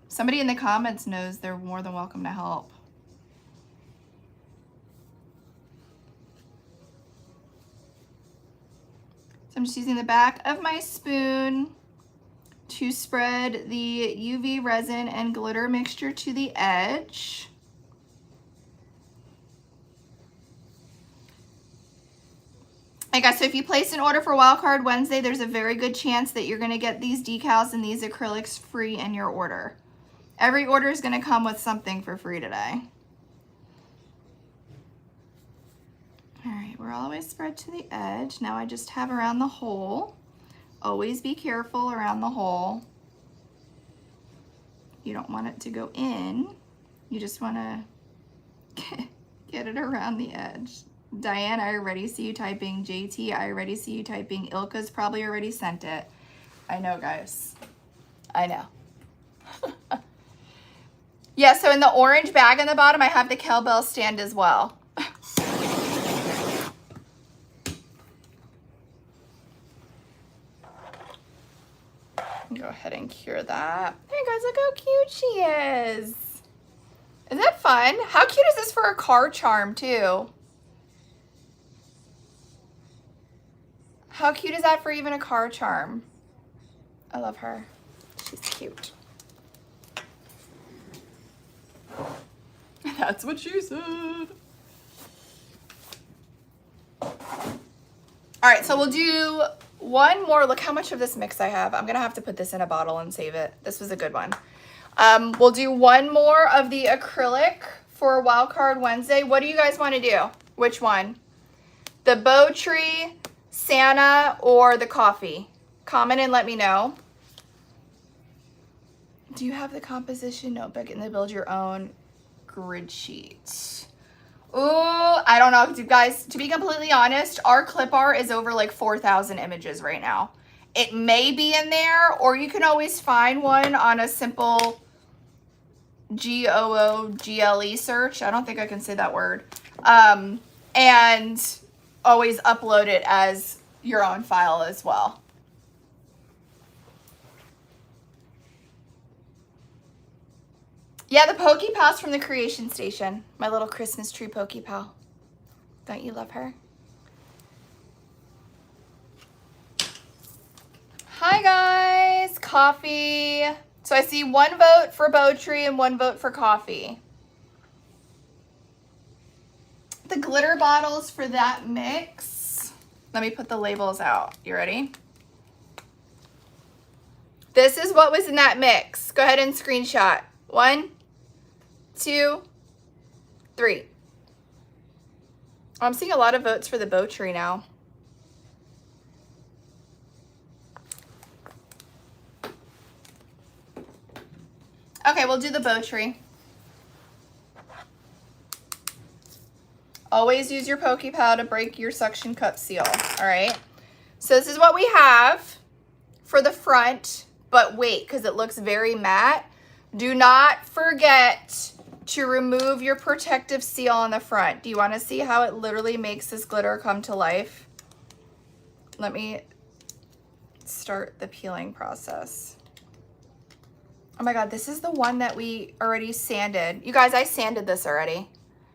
Somebody in the comments knows, they're more than welcome to help. So I'm just using the back of my spoon to spread the UV resin and glitter mixture to the edge. Hey guys, so if you place an order for Wildcard Wednesday, there's a very good chance that you're gonna get these decals and these acrylics free in your order. Every order is gonna come with something for free today. All right, we're all the way spread to the edge. Now I just have around the hole. Always be careful around the hole. You don't want it to go in. You just wanna get it around the edge. Diane, I already see you typing. JT, I already see you typing. Ilka's probably already sent it. I know, guys. I know. Yeah, so in the orange bag on the bottom, I have the cowbell stand as well. Go ahead and cure that. Hey guys, look how cute she is. Isn't that fun? How cute is this for a car charm too? How cute is that for even a car charm? I love her. She's cute. That's what she said. All right, so we'll do one more. Look how much of this mix I have. I'm gonna have to put this in a bottle and save it. This was a good one. We'll do one more of the acrylic for Wildcard Wednesday. What do you guys want to do? Which one? The bow tree, Santa, or the coffee? Comment and let me know. Do you have the composition notebook and they build your own grid sheet? Ooh, I don't know, guys. To be completely honest, our clip art is over like 4,000 images right now. It may be in there, or you can always find one on a simple Google search. I don't think I can say that word. And always upload it as your own file as well. Yeah, the Pokey Pal's from the Creation Station. My little Christmas tree Pokey Pal. Don't you love her? Hi guys, coffee. So I see one vote for bow tree and one vote for coffee. The glitter bottles for that mix. Let me put the labels out. You ready? This is what was in that mix. Go ahead and screenshot. 1, 2, 3. Oh, I'm seeing a lot of votes for the bow tree now. Okay, we'll do the bow tree. Always use your Pokey Pal to break your suction cup seal, all right? So this is what we have for the front, but wait, because it looks very matte. Do not forget to remove your protective seal on the front. Do you want to see how it literally makes this glitter come to life? Let me start the peeling process. Oh my God, this is the one that we already sanded. You guys, I sanded this already.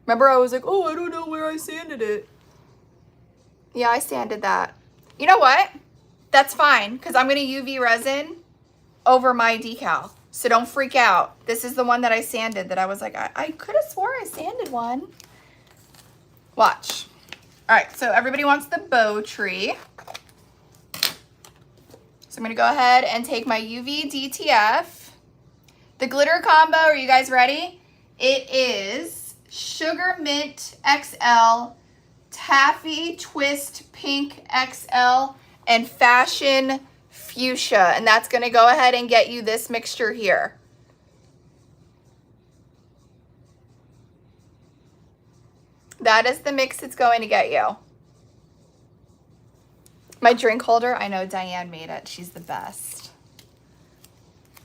Remember I was like, oh, I don't know where I sanded it. Yeah, I sanded that. You know what? That's fine, because I'm going to UV resin over my decal. So don't freak out. This is the one that I sanded that I was like, I could have swore I sanded one. Watch. All right, so everybody wants the bow tree. So I'm going to go ahead and take my UV DTF. The glitter combo, are you guys ready? It is Sugar Mint XL, Taffy Twist Pink XL, and Fashion Fuchsia. And that's going to go ahead and get you this mixture here. That is the mix it's going to get you. My drink holder, I know Diane made it. She's the best.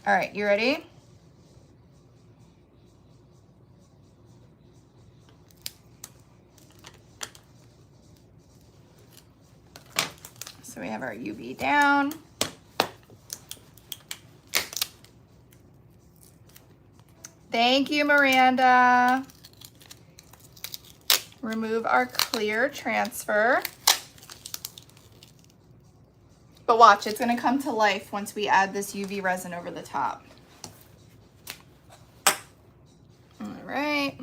All right, you ready? So we have our UV down. Thank you, Miranda. Remove our clear transfer. But watch, it's gonna come to life once we add this UV resin over the top. All right.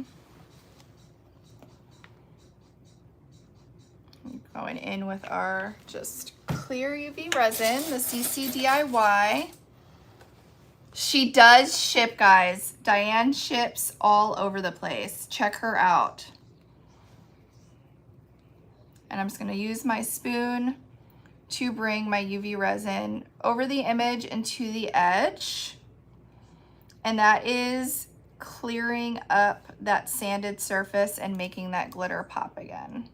Going in with our just clear UV resin, the CC DIY. She does ship, guys. Diane ships all over the place. Check her out. And I'm just gonna use my spoon to bring my UV resin over the image and to the edge. And that is clearing up that sanded surface and making that glitter pop again.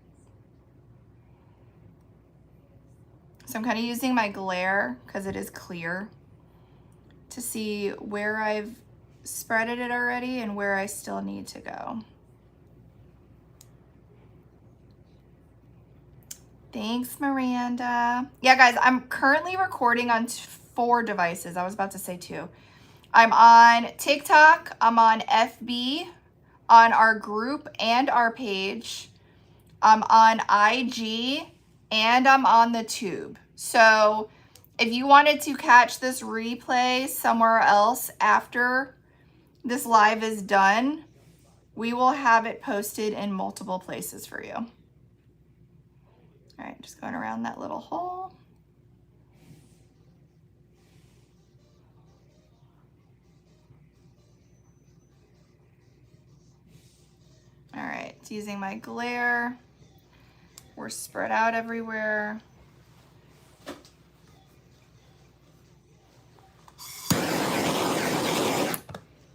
So I'm kind of using my glare, because it is clear, to see where I've spreaded it already and where I still need to go. Thanks, Miranda. Yeah, guys, I'm currently recording on 4 devices. I was about to say 2. I'm on TikTok, I'm on FB, on our group and our page. I'm on IG, and I'm on the tube. So if you wanted to catch this replay somewhere else after this live is done, we will have it posted in multiple places for you. All right, just going around that little hole. All right, it's using my glare. We're spread out everywhere.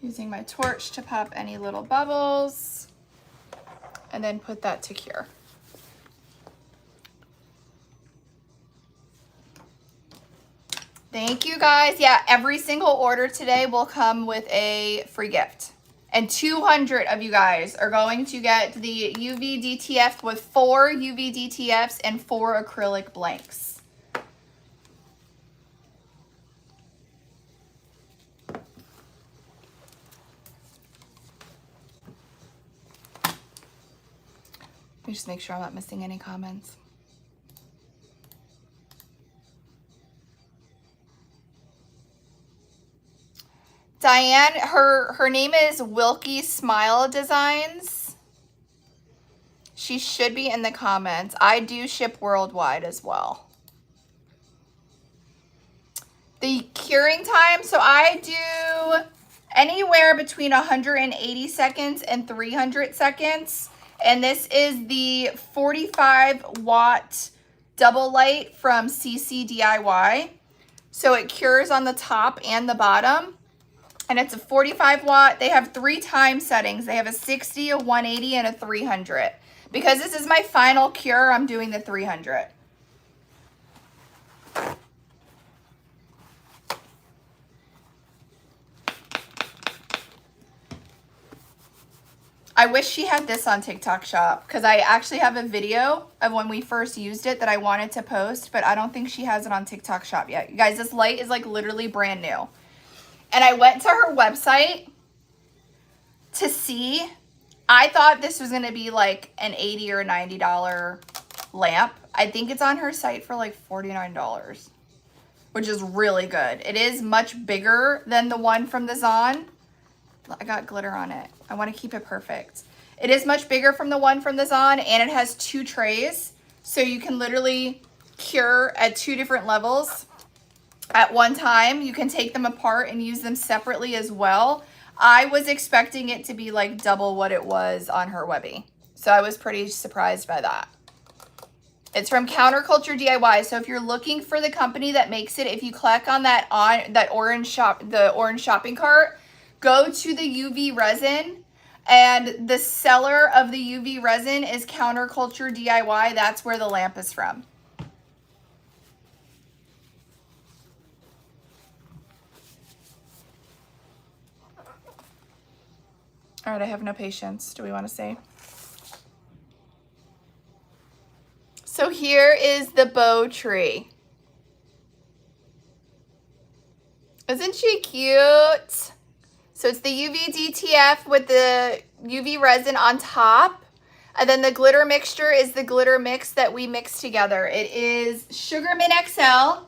Using my torch to pop any little bubbles, and then put that to cure. Thank you, guys. Yeah, every single order today will come with a free gift. And 200 of you guys are going to get the UV DTF with 4 UV DTFs and 4 acrylic blanks. Let me just make sure I'm not missing any comments. Diane, her name is Wilkie Smile Designs. She should be in the comments. I do ship worldwide as well. The curing time, so I do anywhere between 180 seconds and 300 seconds. And this is the 45 watt double light from CC DIY. So it cures on the top and the bottom. And it's a 45 watt. They have 3 time settings. They have a 60, a 180, and a 300. Because this is my final cure, I'm doing the 300. I wish she had this on TikTok Shop, because I actually have a video of when we first used it that I wanted to post, but I don't think she has it on TikTok Shop yet. You guys, this light is like literally brand new. and I went to her website to see. I thought this was going to be like an $80 or $90 lamp. I think it's on her site for like $49, which is really good. It is much bigger than the one from the Zon. I got glitter on it. I want to keep it perfect. It is much bigger from the one from the Zon, and it has 2 trays. So you can literally cure at 2 different levels at one time. You can take them apart and use them separately as well. I was expecting it to be like double what it was on her Webby. So I was pretty surprised by that. It's from Counterculture DIY. So if you're looking for the company that makes it, if you click on that orange shopping cart, go to the UV resin, and the seller of the UV resin is Counterculture DIY. That's where the lamp is from. All right, I have no patience. Do we want to say? So here is the bow tree. Isn't she cute? So it's the UV DTF with the UV resin on top. And then the glitter mixture is the glitter mix that we mix together. It is Sugar Mint XL,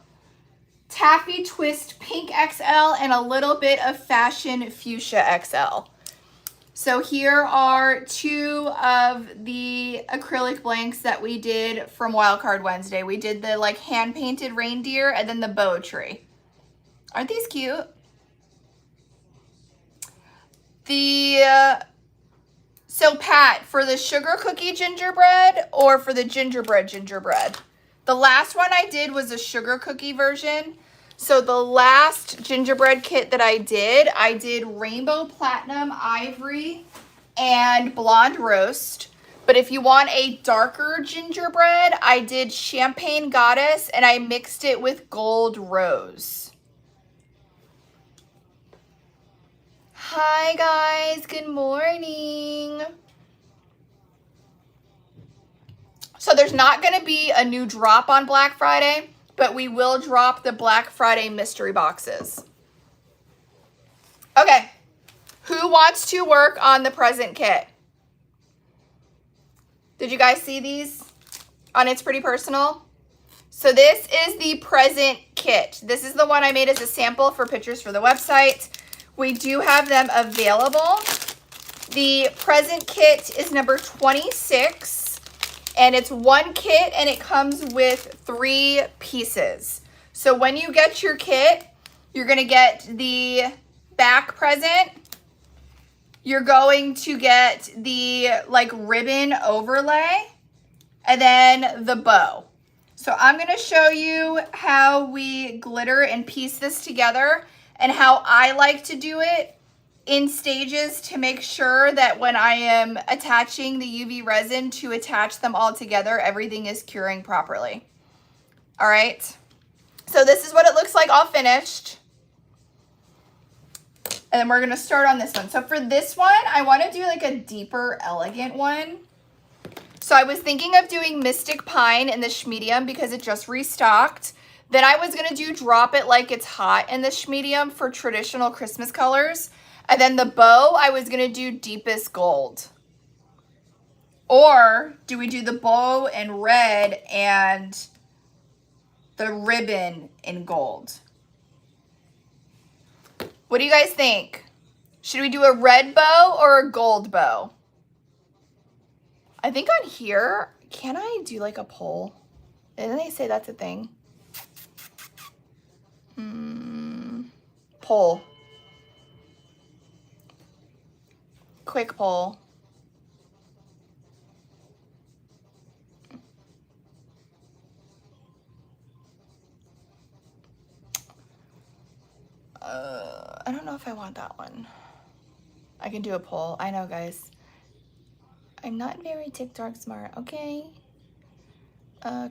Taffy Twist Pink XL, and a little bit of Fashion Fuchsia XL. So here are 2 of the acrylic blanks that we did from Wildcard Wednesday. We did the like hand-painted reindeer and then the bow tree. Aren't these cute? So Pat, for the sugar cookie gingerbread or for the gingerbread? The last one I did was a sugar cookie version. So the last gingerbread kit that I did rainbow platinum, ivory, and blonde roast. But if you want a darker gingerbread, I did champagne goddess and I mixed it with gold rose. Hi guys, good morning. So there's not going to be a new drop on Black Friday, but we will drop the Black Friday mystery boxes. Okay, who wants to work on the present kit? Did you guys see these on It's Pretty Personal? So this is the present kit. This is the one I made as a sample for pictures for the website. We do have them available. The present kit is number 26, and it's 1 kit, and it comes with 3 pieces. So when you get your kit, you're gonna get the back present. You're going to get the like ribbon overlay, and then the bow. So I'm gonna show you how we glitter and piece this together, and how I like to do it in stages to make sure that when I am attaching the UV resin to attach them all together, everything is curing properly. All right, so this is what it looks like all finished. And then we're gonna start on this one. So for this one, I wanna do like a deeper, elegant one. So I was thinking of doing Mystic Pine in the Schmedium because it just restocked. Then I was gonna do Drop It Like It's Hot in the Schmedium for traditional Christmas colors. And then the bow, I was gonna do Deepest Gold. Or do we do the bow in red and the ribbon in gold? What do you guys think? Should we do a red bow or a gold bow? I think on here, can I do like a poll? Didn't they say that's a thing? Poll. Quick poll. I don't know if I want that one. I can do a poll. I know, guys. I'm not very TikTok smart. Okay.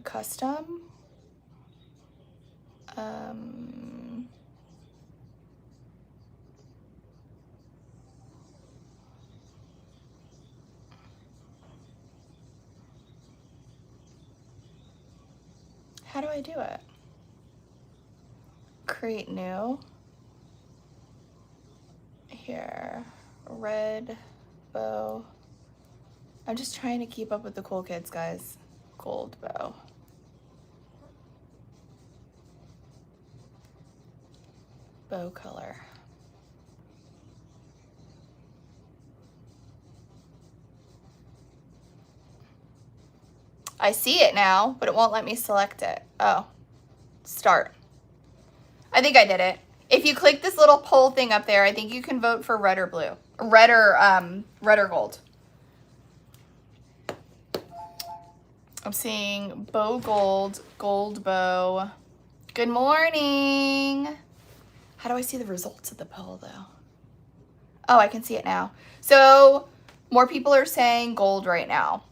Custom. How do I do it? Create new. here? Red bow. I'm just trying to keep up with the cool kids, guys. Gold bow. Bow color. I see it now, but it won't let me select it. Oh, start. I think I did it. If you click this little poll thing up there, I think you can vote for red or blue. Red or gold. I'm seeing bow gold, gold bow. Good morning. How do I see the results of the poll though? Oh, I can see it now. So more people are saying gold right now.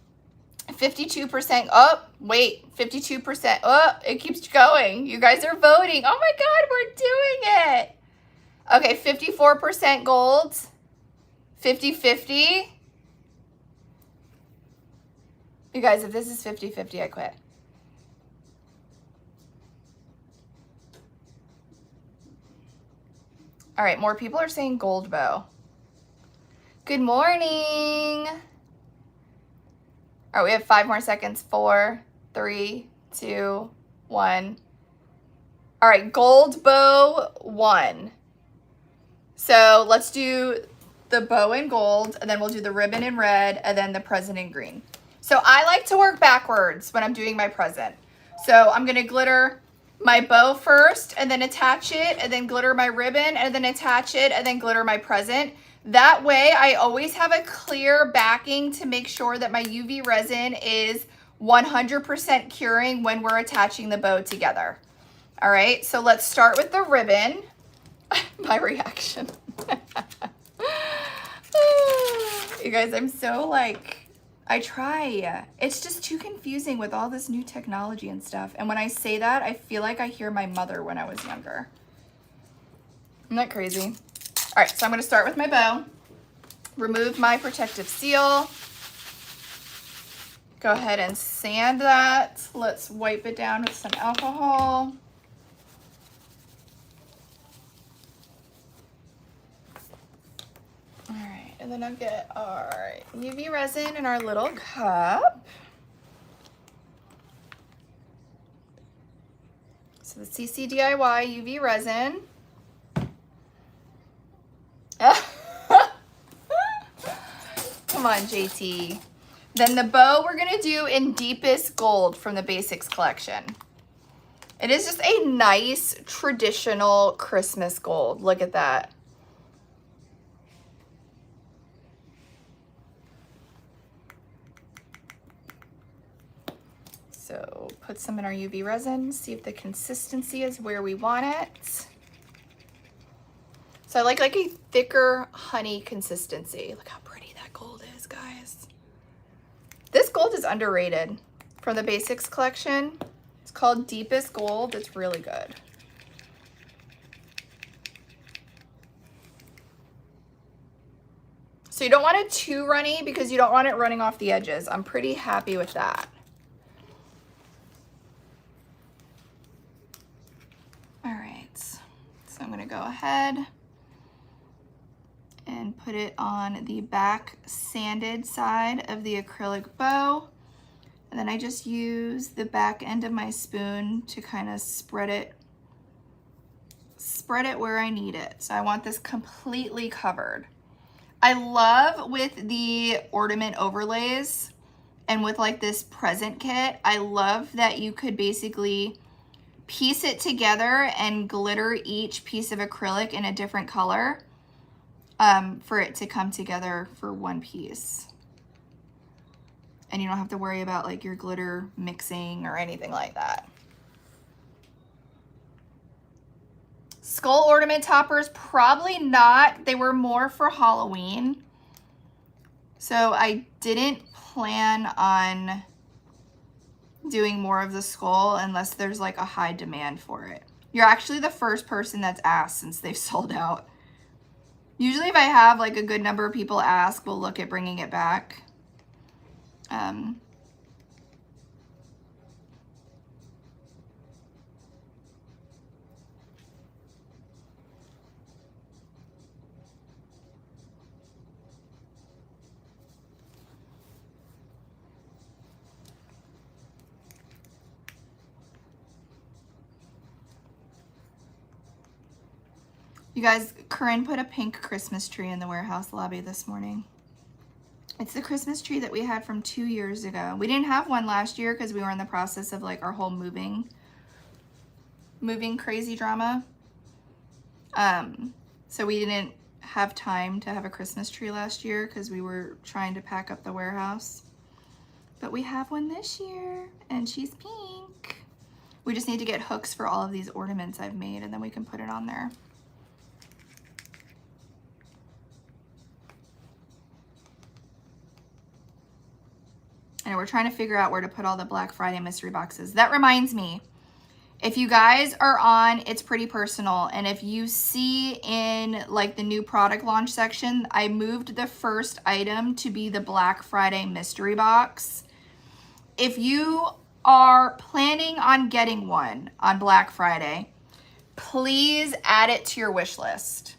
52%. Oh, wait, 52%. Oh, it keeps going. You guys are voting. Oh my God, we're doing it. Okay, 54% gold. 50-50. You guys, if this is 50-50, I quit. All right, more people are saying gold bow. Good morning. All right, we have 5 more seconds. 4, 3, 2, 1. All right, gold bow 1. So let's do the bow in gold, and then we'll do the ribbon in red, and then the present in green. So I like to work backwards when I'm doing my present. So I'm gonna glitter my bow first, and then attach it, and then glitter my ribbon, and then attach it, and then glitter my present. That way I always have a clear backing to make sure that my UV resin is 100% curing when we're attaching the bow together. All right, so let's start with the ribbon. My reaction. You guys, I'm so like, I try. It's just too confusing with all this new technology and stuff. And when I say that, I feel like I hear my mother when I was younger. Isn't that crazy? All right, so I'm gonna start with my bow. Remove my protective seal. Go ahead and sand that. Let's wipe it down with some alcohol. All right, and then I'll get our UV resin in our little cup. So the CC DIY UV resin. Come on, JT. Then the bow we're gonna do in deepest gold from the Basics collection. It is just a nice traditional Christmas gold. Look at that. So put some in our UV resin, see if the consistency is where we want it. So I like a thicker honey consistency. Look how pretty that gold is, guys. This gold is underrated from the Basics collection. It's called Deepest Gold. It's really good. So you don't want it too runny because you don't want it running off the edges. I'm pretty happy with that. All right, so I'm gonna go ahead and put it on the back sanded side of the acrylic bow. And then I just use the back end of my spoon to kind of spread it where I need it. So I want this completely covered. I love with the ornament overlays and with like this present kit, I love that you could basically piece it together and glitter each piece of acrylic in a different color for it to come together for one piece. And you don't have to worry about like your glitter mixing or anything like that. Skull ornament toppers, probably not. They were more for Halloween. So I didn't plan on doing more of the skull unless there's like a high demand for it. You're actually the first person that's asked since they've sold out. Usually if I have like a good number of people ask, we'll look at bringing it back. You guys, Corinne put a pink Christmas tree in the warehouse lobby this morning. It's the Christmas tree that we had from 2 years ago. We didn't have one last year because we were in the process of like our whole moving crazy drama. So we didn't have time to have a Christmas tree last year because we were trying to pack up the warehouse. But we have one this year and she's pink. We just need to get hooks for all of these ornaments I've made and then we can put it on there. And we're trying to figure out where to put all the Black Friday mystery boxes. That reminds me, if you guys are on It's Pretty Personal, and if you see in like the new product launch section, I moved the first item to be the Black Friday mystery box. If you are planning on getting one on Black Friday, please add it to your wish list.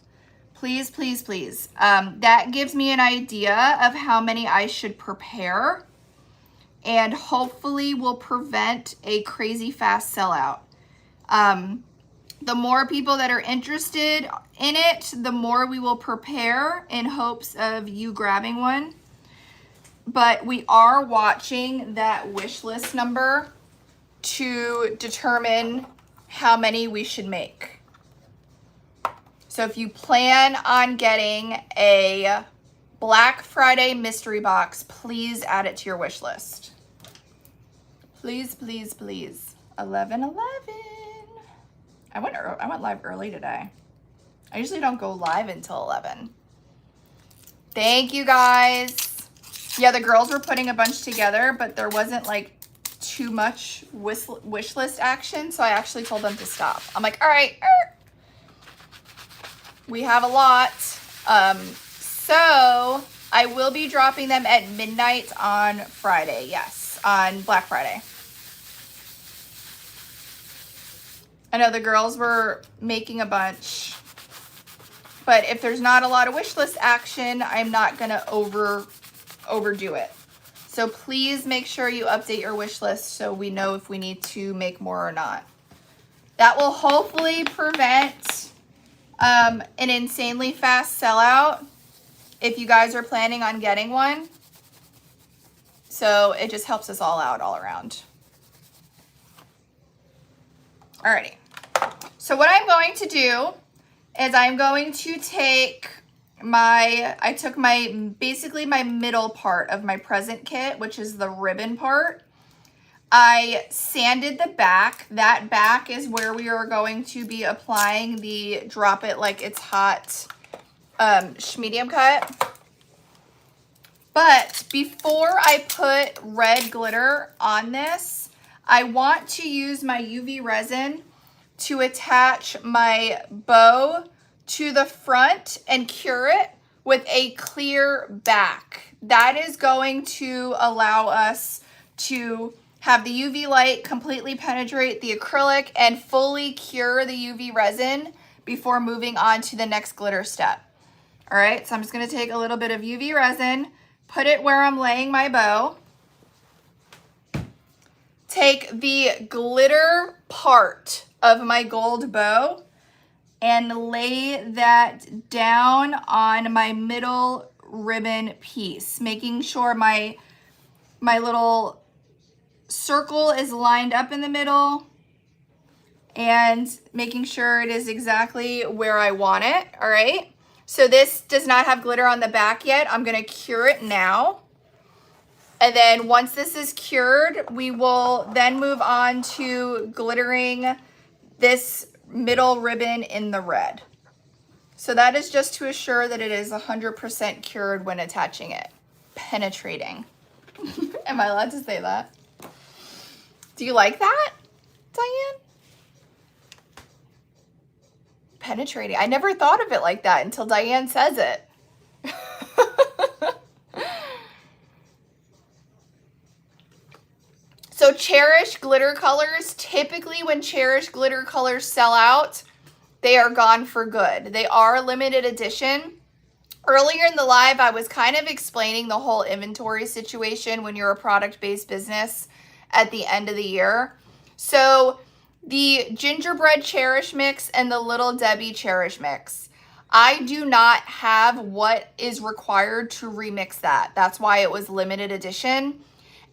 Please, please, please. That gives me an idea of how many I should prepare and hopefully will prevent a crazy fast sellout. The more people that are interested in it, the more we will prepare in hopes of you grabbing one. But we are watching that wish list number to determine how many we should make. So if you plan on getting a Black Friday mystery box, please add it to your wish list. Please, please, please. 11:11. I went live early today. I usually don't go live until 11. Thank you guys. Yeah, the girls were putting a bunch together, but there wasn't like too much wish list action, so I actually told them to stop. I'm like, all right, we have a lot. So I will be dropping them at midnight on Friday. Yes, on Black Friday. I know the girls were making a bunch, but if there's not a lot of wish list action, I'm not gonna overdo it. So please make sure you update your wish list so we know if we need to make more or not. That will hopefully prevent an insanely fast sellout if you guys are planning on getting one. So it just helps us all out all around. Alrighty. So what I'm going to do is I'm going to take basically my middle part of my present kit, which is the ribbon part. I sanded the back. That back is where we are going to be applying the drop it like it's hot medium cut. But before I put red glitter on this, I want to use my UV resin to attach my bow to the front and cure it with a clear back. That is going to allow us to have the UV light completely penetrate the acrylic and fully cure the UV resin before moving on to the next glitter step. All right, so I'm just gonna take a little bit of UV resin, put it where I'm laying my bow, take the glitter part of my gold bow and lay that down on my middle ribbon piece, making sure my little circle is lined up in the middle and making sure it is exactly where I want it. All right, so this does not have glitter on the back yet. I'm gonna cure it now. And then once this is cured, we will then move on to glittering this middle ribbon in the red. So that is just to assure that it is 100% cured when attaching it. Penetrating. Am I allowed to say that? Do you like that, Diane? Penetrating. I never thought of it like that until Diane says it. So Cherish glitter colors, typically when Cherish glitter colors sell out, they are gone for good. They are limited edition. Earlier in the live, I was kind of explaining the whole inventory situation when you're a product-based business at the end of the year. So the gingerbread Cherish mix and the Little Debbie Cherish mix. I do not have what is required to remix that. That's why it was limited edition.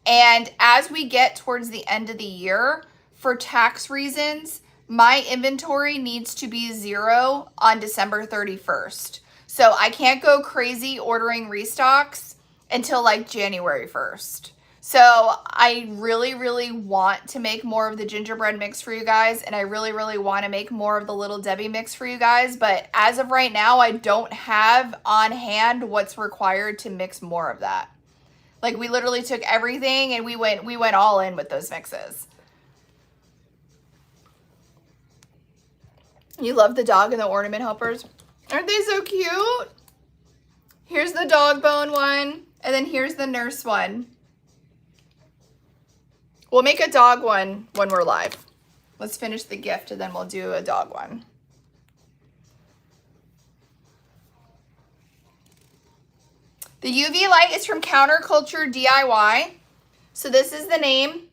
And as we get towards the end of the year, for tax reasons, my inventory needs to be 0 on December 31st. So I can't go crazy ordering restocks until like January 1st. So I really, really want to make more of the gingerbread mix for you guys. And I really, really want to make more of the Little Debbie mix for you guys. But as of right now, I don't have on hand what's required to mix more of that. Like we literally took everything and we went all in with those mixes. You love the dog and the ornament helpers. Aren't they so cute? Here's the dog bone one. And then here's the nurse one. We'll make a dog one when we're live. Let's finish the gift and then we'll do a dog one. The UV light is from Counterculture DIY. So this is the name,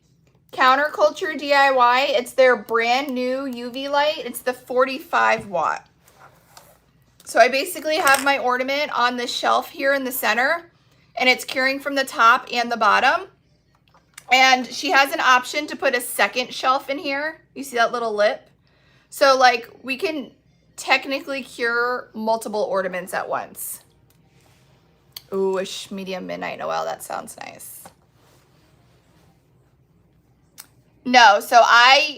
Counterculture DIY. It's their brand new UV light. It's the 45 watt. So I basically have my ornament on the shelf here in the center, and it's curing from the top and the bottom. And she has an option to put a second shelf in here. You see that little lip? So like we can technically cure multiple ornaments at once. Ooh, a medium midnight Noel. That sounds nice. No, so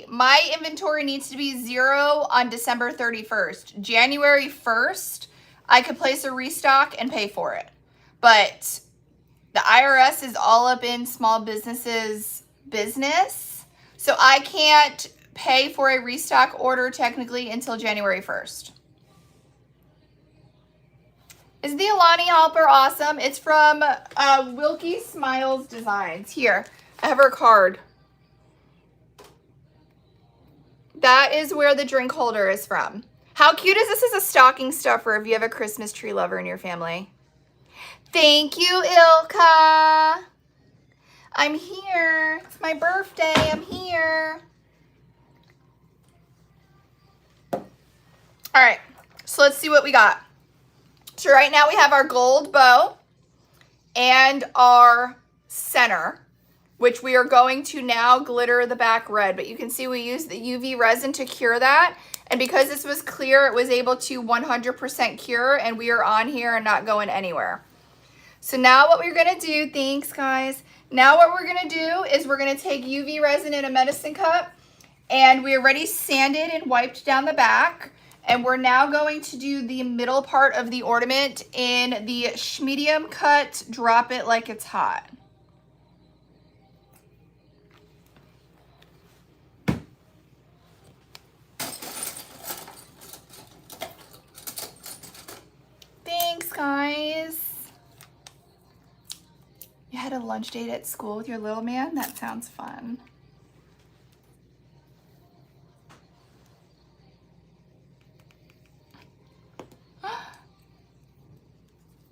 my inventory needs to be 0 on December 31st. January 1st, I could place a restock and pay for it. But the IRS is all up in small businesses' business. So I can't pay for a restock order technically until January 1st. Is the Alani helper awesome? It's from Wilkie Smiles Designs. Here, I have her card. That is where the drink holder is from. How cute is this as a stocking stuffer if you have a Christmas tree lover in your family? Thank you, Ilka. I'm here. It's my birthday. I'm here. All right, so let's see what we got. So right now we have our gold bow and our center, which we are going to now glitter the back red. But you can see we used the UV resin to cure that. And because this was clear, it was able to 100% cure, and we are on here and not going anywhere. So now what we're gonna do, thanks guys. Now what we're gonna do is we're gonna take UV resin in a medicine cup, and we already sanded and wiped down the back. And we're now going to do the middle part of the ornament in the medium cut, drop it like it's hot. Thanks, guys. You had a lunch date at school with your little man? That sounds fun.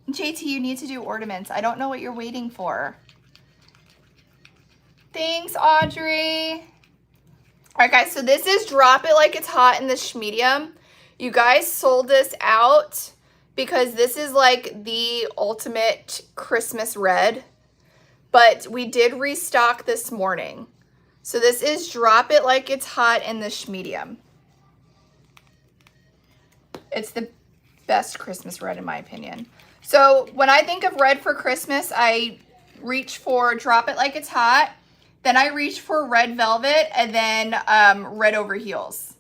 JT, you need to do ornaments. I don't know what you're waiting for. Thanks, Audrey. All right, guys, so this is drop it like it's hot in the medium. You guys sold this out because this is like the ultimate Christmas red, but we did restock this morning. So this is drop it like it's hot in the medium. It's the best Christmas red in my opinion. So when I think of red for Christmas, I reach for drop it like it's hot. Then I reach for red velvet, and then red over heels.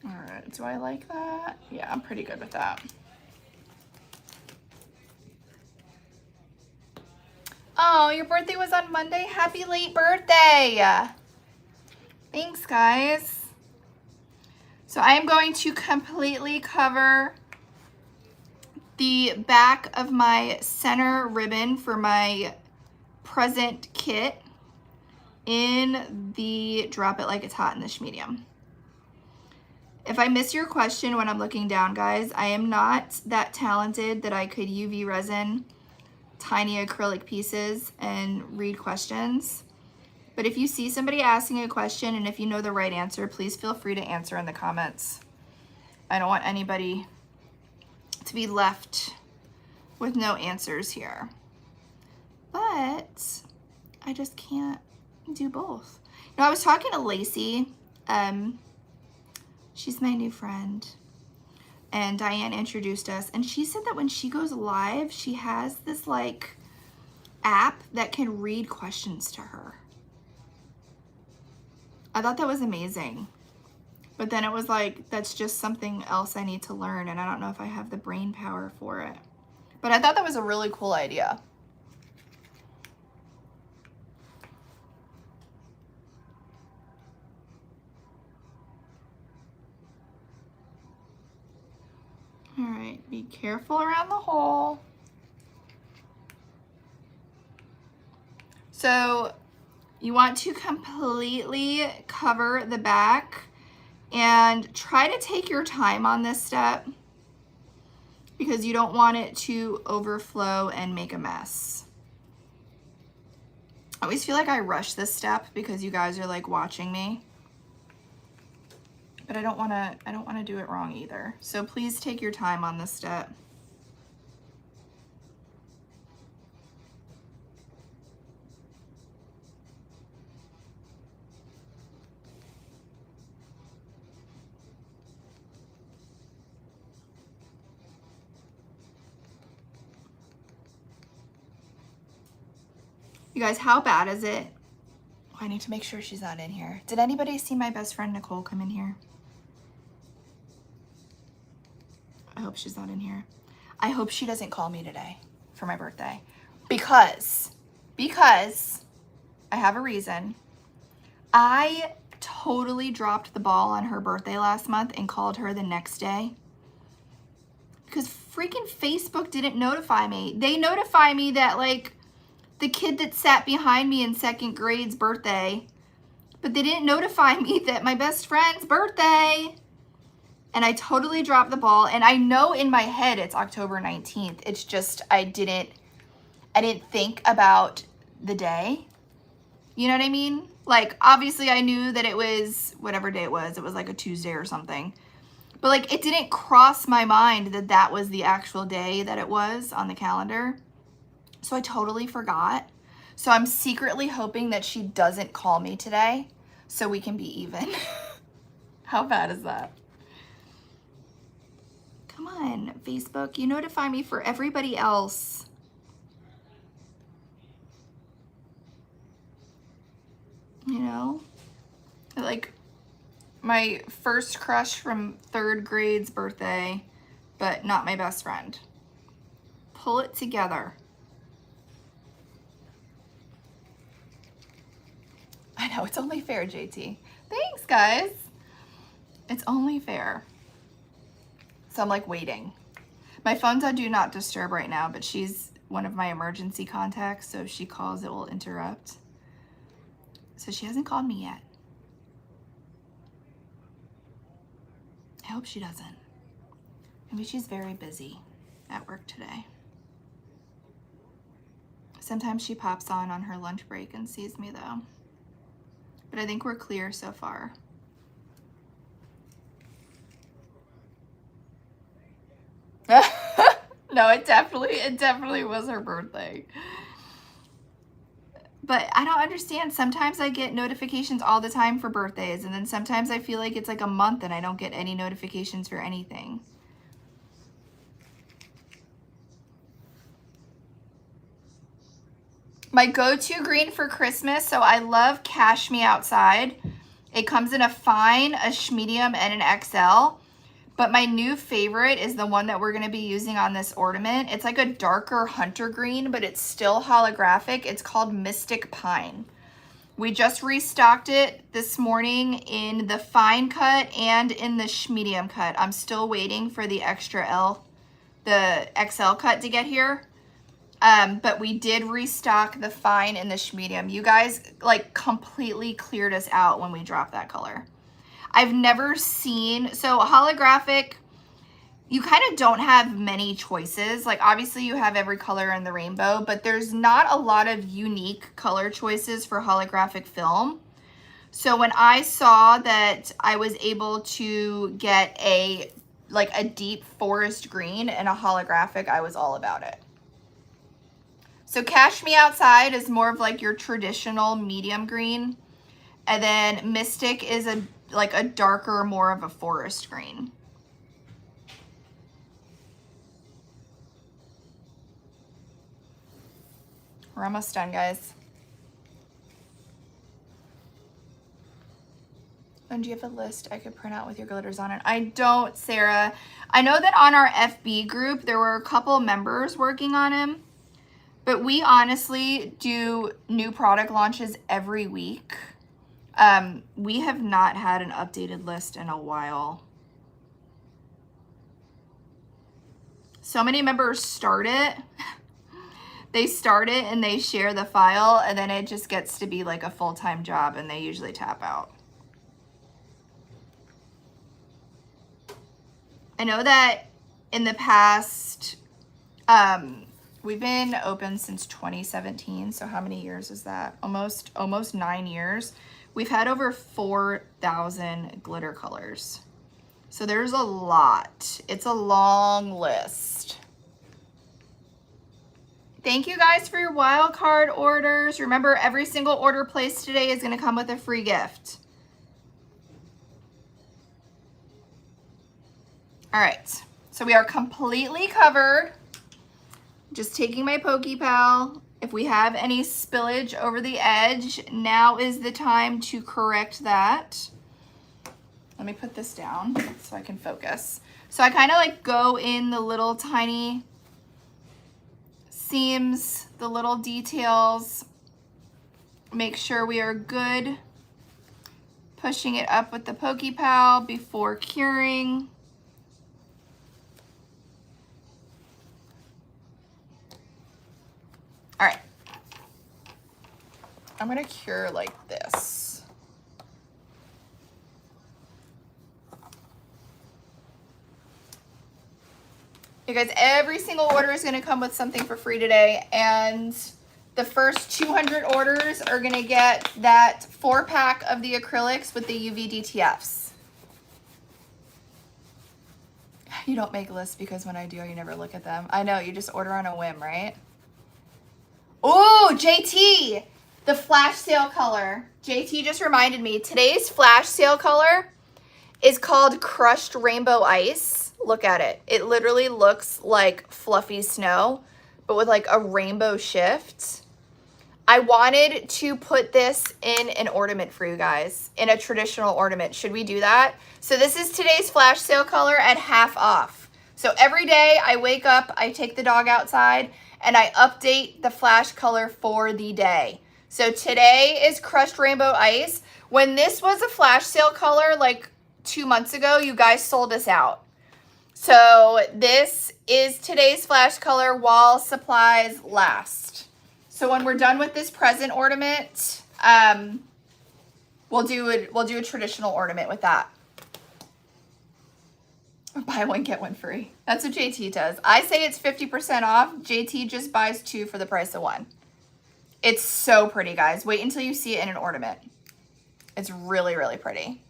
All right, do I like that? Yeah, I'm pretty good with that. Oh, your birthday was on Monday? Happy late birthday. Thanks, guys. So I am going to completely cover the back of my center ribbon for my present kit in the drop it like it's hot in this medium. If I miss your question when I'm looking down, guys, I am not that talented that I could UV resin tiny acrylic pieces and read questions. But if you see somebody asking a question and if you know the right answer, please feel free to answer in the comments. I don't want anybody to be left with no answers here. But I just can't do both. You know, I was talking to Lacey. She's my new friend. And Diane introduced us. And she said that when she goes live, she has this like app that can read questions to her. I thought that was amazing. But then it was like, that's just something else I need to learn. And I don't know if I have the brain power for it. But I thought that was a really cool idea. All right, be careful around the hole. So you want to completely cover the back and try to take your time on this step because you don't want it to overflow and make a mess. I always feel like I rush this step because you guys are like watching me. But I don't want to do it wrong either. So please take your time on this step. You guys, how bad is it? Oh, I need to make sure she's not in here. Did anybody see my best friend Nicole come in here? I hope she's not in here. I hope she doesn't call me today for my birthday because I have a reason. I totally dropped the ball on her birthday last month and called her the next day because freaking Facebook didn't notify me. They notify me that like the kid that sat behind me in second grade's birthday, but they didn't notify me that my best friend's birthday. And I totally dropped the ball. And I know in my head it's October 19th. It's just I didn't think about the day. You know what I mean? Like, obviously I knew that it was whatever day it was. It was like a Tuesday or something. But like, it didn't cross my mind that that was the actual day that it was on the calendar. So I totally forgot. So I'm secretly hoping that she doesn't call me today so we can be even. How bad is that? Come on, Facebook. You notify me for everybody else. You know? Like my first crush from third grade's birthday, but not my best friend. Pull it together. I know, it's only fair, JT. Thanks, guys. It's only fair. So I'm like waiting. My phone's on do not disturb right now, but she's one of my emergency contacts, so if she calls, it will interrupt. So she hasn't called me yet. I hope she doesn't. Maybe she's very busy at work today. Sometimes she pops on her lunch break and sees me though. But I think we're clear so far. No, it definitely was her birthday. But I don't understand. Sometimes I get notifications all the time for birthdays, and then sometimes I feel like it's like a month and I don't get any notifications for anything. My go-to green for Christmas, so I love Cash Me Outside. It comes in a fine, a medium, and an XL. But my new favorite is the one that we're going to be using on this ornament. It's like a darker hunter green, but it's still holographic. It's called Mystic Pine. We just restocked it this morning in the fine cut and in the medium cut. I'm still waiting for the the XL cut to get here. But we did restock the fine and the medium. You guys like completely cleared us out when we dropped that color. I've never seen, so holographic, you kind of don't have many choices. Like obviously you have every color in the rainbow, but there's not a lot of unique color choices for holographic film. So when I saw that I was able to get a deep forest green and a holographic, I was all about it. So Cash Me Outside is more of like your traditional medium green. And then Mystic is a darker, more of a forest green. We're almost done, guys. And do you have a list I could print out with your glitters on it? I don't, Sarah. I know that on our FB group, there were a couple members working on them, but we honestly do new product launches every week. We have not had an updated list in a while. So many members start it. They start it and they share the file, and then it just gets to be like a full-time job and they usually tap out. I know that in the past, we've been open since 2017. So how many years is that? Almost 9 years. We've had over 4,000 glitter colors. So there's a lot. It's a long list. Thank you guys for your wild card orders. Remember, every single order placed today is going to come with a free gift. All right, so we are completely covered. Just taking my Pokepal. If we have any spillage over the edge, now is the time to correct that. Let me put this down so I can focus. So I kind of like go in the little tiny seams, the little details, make sure we are good. Pushing it up with the Pokepal before curing. All right, I'm gonna cure like this. You guys, every single order is gonna come with something for free today, and the first 200 orders are gonna get that 4-pack of the acrylics with the UV DTFs. You don't make lists because when I do, you never look at them. I know, you just order on a whim, right? Oh, JT, the flash sale color. JT just reminded me, today's flash sale color is called Crushed Rainbow Ice. Look at it. It literally looks like fluffy snow, but with like a rainbow shift. I wanted to put this in an ornament for you guys, in a traditional ornament. Should we do that? So this is today's flash sale color at half off. So every day I wake up, I take the dog outside, and I update the flash color for the day. So today is Crushed Rainbow Ice. When this was a flash sale color like 2 months ago, you guys sold us out. So this is today's flash color while supplies last. So when we're done with this present ornament, we'll do a traditional ornament with that. Buy one, get one free. That's what JT does. I say it's 50% off. JT just buys 2 for the price of 1. It's so pretty, guys. Wait until you see it in an ornament. It's really, really pretty.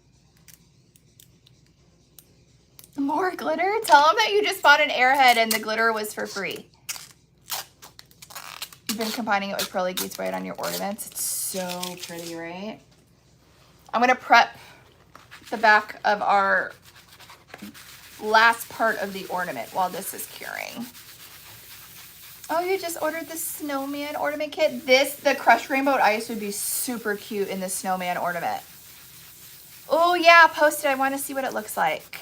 More glitter? Tell them that you just bought an airhead and the glitter was for free. You've been combining it with Pearly Gates right on your ornaments. It's so pretty, right? I'm going to prep the back of our last part of the ornament while this is curing. Oh, you just ordered the snowman ornament kit. The Crushed Rainbow Ice would be super cute in the snowman ornament. Oh yeah, post it. I want to see what it looks like.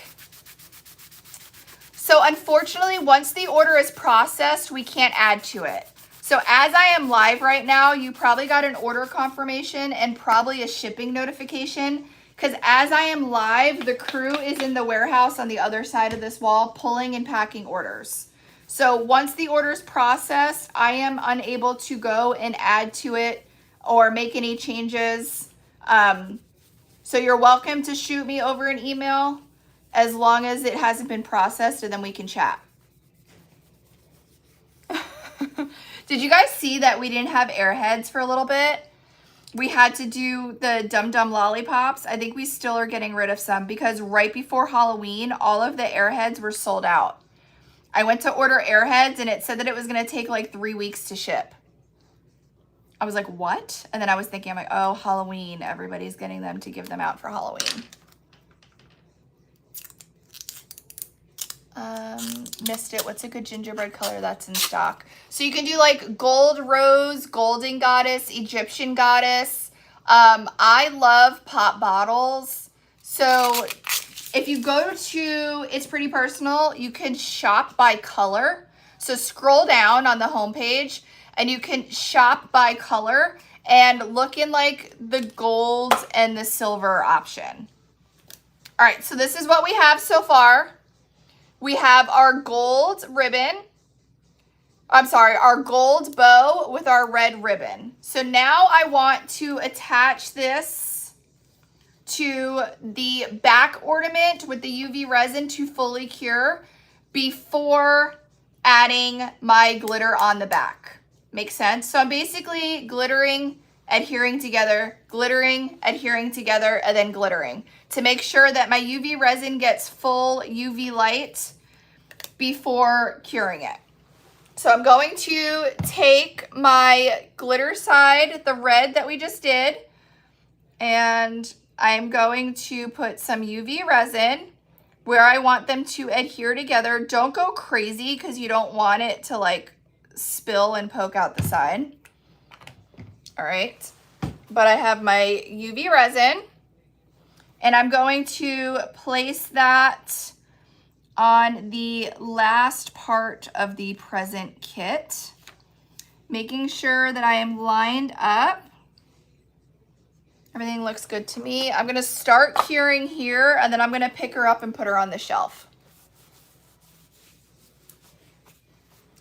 So unfortunately, once the order is processed, we can't add to it. So as I am live right now, you probably got an order confirmation and probably a shipping notification. Because as I am live, the crew is in the warehouse on the other side of this wall pulling and packing orders. So once the order is processed, I am unable to go and add to it or make any changes. So you're welcome to shoot me over an email as long as it hasn't been processed, and then we can chat. Did you guys see that we didn't have airheads for a little bit? We had to do the Dum Dum lollipops. I think we still are getting rid of some because right before Halloween, all of the airheads were sold out. I went to order airheads and it said that it was going to take like 3 weeks to ship. I was like, what? And then I was thinking, I'm like, oh, Halloween. Everybody's getting them to give them out for Halloween. Missed it. What's a good gingerbread color that's in stock? So you can do like gold rose, golden goddess, Egyptian goddess. I love pop bottles. So if you go to It's Pretty Personal, you can shop by color. So scroll down on the homepage and you can shop by color and look in like the gold and the silver option. All right, so this is what we have so far. We have our gold ribbon. I'm sorry, our gold bow with our red ribbon. So now I want to attach this to the back ornament with the UV resin to fully cure before adding my glitter on the back. Makes sense? So I'm basically glittering, adhering together, glittering, adhering together, and then glittering to make sure that my UV resin gets full UV light before curing it. So I'm going to take my glitter side, the red that we just did, and I'm going to put some UV resin where I want them to adhere together. Don't go crazy because you don't want it to like spill and poke out the side. All right. But I have my UV resin and I'm going to place that on the last part of the present kit, making sure that I am lined up. Everything looks good to me. I'm gonna start curing here and then I'm gonna pick her up and put her on the shelf.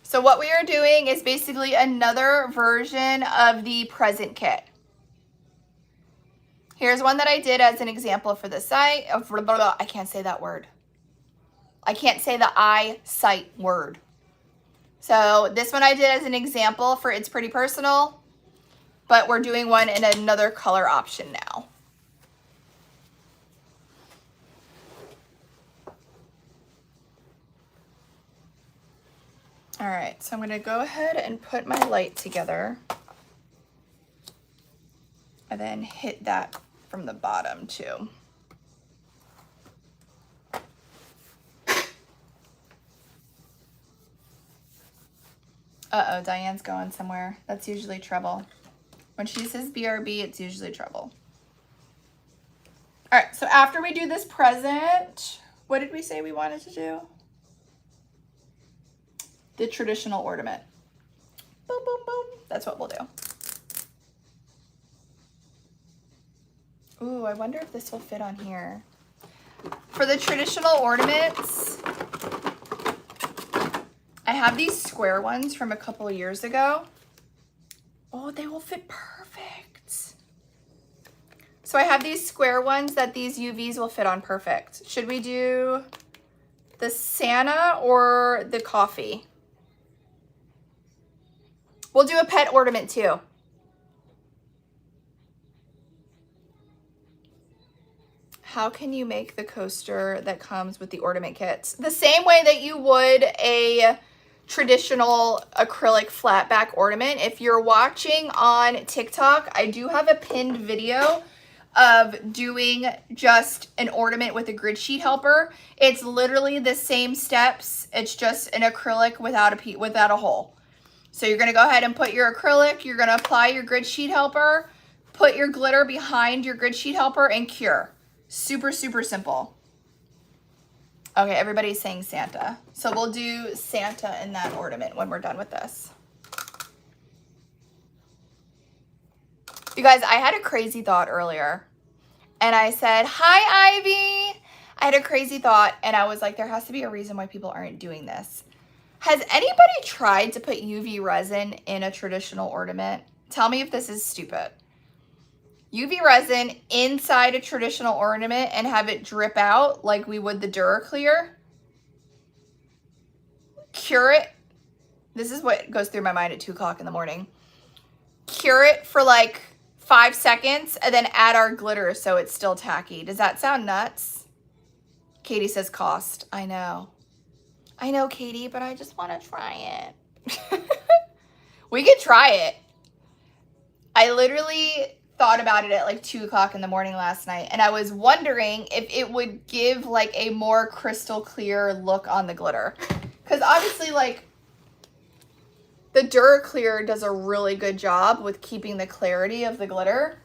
So what we are doing is basically another version of the present kit. Here's one that I did as an example for the site. I can't say that word. I can't say the I-sight word. So this one I did as an example for It's Pretty Personal, but we're doing one in another color option now. All right, so I'm gonna go ahead and put my light together and then hit that from the bottom too. Uh-oh, Diane's going somewhere. That's usually trouble. When she says BRB, it's usually trouble. All right, so after we do this present, what did we say we wanted to do? The traditional ornament. Boom, boom, boom. That's what we'll do. Ooh, I wonder if this will fit on here. For the traditional ornaments, I have these square ones from a couple of years ago. Oh, they will fit perfect. So I have these square ones that these UVs will fit on perfect. Should we do the Santa or the coffee? We'll do a pet ornament too. How can you make the coaster that comes with the ornament kits? The same way that you would a traditional acrylic flat back ornament. If you're watching on TikTok, I do have a pinned video of doing just an ornament with a grid sheet helper. It's literally the same steps. It's just an acrylic without a hole. So you're gonna go ahead and put your acrylic, you're gonna apply your grid sheet helper, put your glitter behind your grid sheet helper and cure. Super, super simple. Okay, everybody's saying Santa. So we'll do Santa in that ornament when we're done with this. You guys, I had a crazy thought earlier. And I said, hi, Ivy. I had a crazy thought and I was like, there has to be a reason why people aren't doing this. Has anybody tried to put UV resin in a traditional ornament? Tell me if this is stupid. UV resin inside a traditional ornament and have it drip out like we would the Duraclear. Cure it. This is what goes through my mind at 2 o'clock in the morning. Cure it for like 5 seconds and then add our glitter so it's still tacky. Does that sound nuts? Katie says cost. I know, Katie, but I just want to try it. We could try it. I literally thought about it at like 2 o'clock in the morning last night, and I was wondering if it would give like a more crystal clear look on the glitter. Because obviously, like, the Duraclear does a really good job with keeping the clarity of the glitter.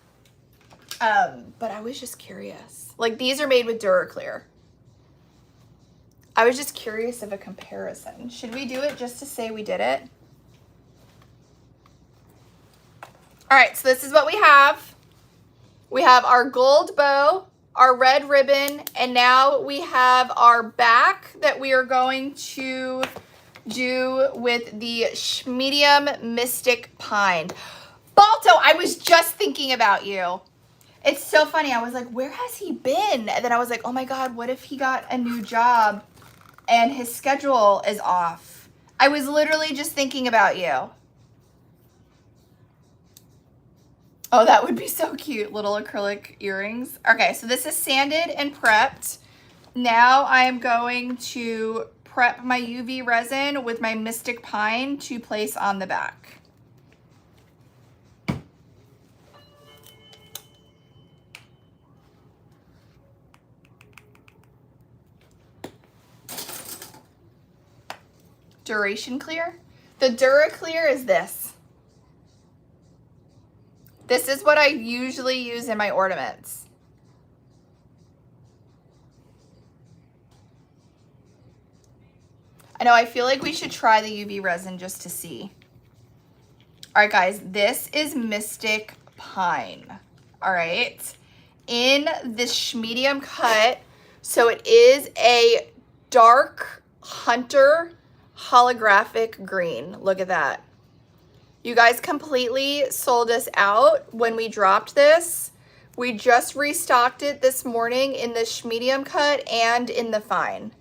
But I was just curious. Like, these are made with Duraclear. I was just curious of a comparison. Should we do it just to say we did it? All right, so this is what we have. We have our gold bow, our red ribbon, and now we have our back that we are going to do with the medium Mystic Pine. Balto, I was just thinking about you. It's so funny. I was like, where has he been? And then I was like, oh my God, what if he got a new job and his schedule is off? I was literally just thinking about you. Oh, that would be so cute. Little acrylic earrings. Okay, so this is sanded and prepped. Now I am going to prep my UV resin with my Mystic Pine to place on the back. Duration clear. The Duraclear is this. This is what I usually use in my ornaments. I know, I feel like we should try the UV resin just to see. All right, guys, this is Mystic Pine. All right, in this medium cut. So it is a dark hunter holographic green. Look at that. You guys completely sold us out when we dropped this. We just restocked it this morning in the medium cut and in the fine.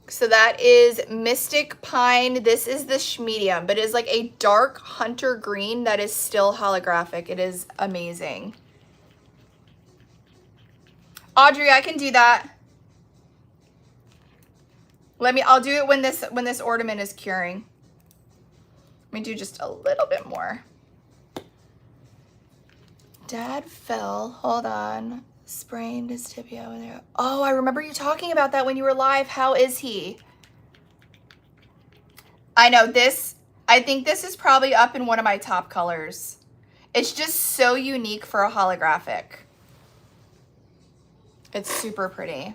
So that is Mystic Pine. This is the medium, but it is like a dark hunter green that is still holographic. It is amazing. Audrey, I can do that. I'll do it when this ornament is curing. Let me do just a little bit more. Dad fell. Hold on. Sprained his tibia over there. Oh, I remember you talking about that when you were live. How is he? I know this. I think this is probably up in one of my top colors. It's just so unique for a holographic. It's super pretty.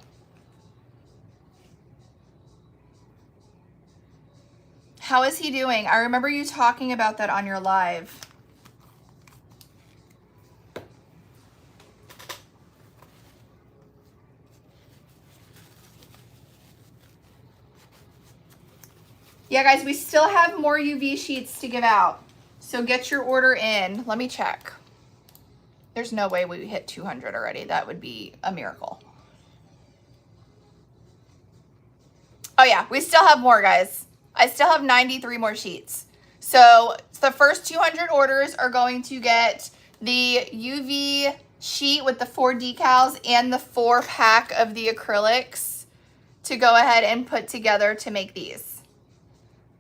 How is he doing? I remember you talking about that on your live. Yeah, guys, we still have more UV sheets to give out. So get your order in. Let me check. There's no way we hit 200 already. That would be a miracle. Oh yeah, we still have more, guys. I still have 93 more sheets. So the first 200 orders are going to get the UV sheet with the 4 decals and the 4-pack of the acrylics to go ahead and put together to make these.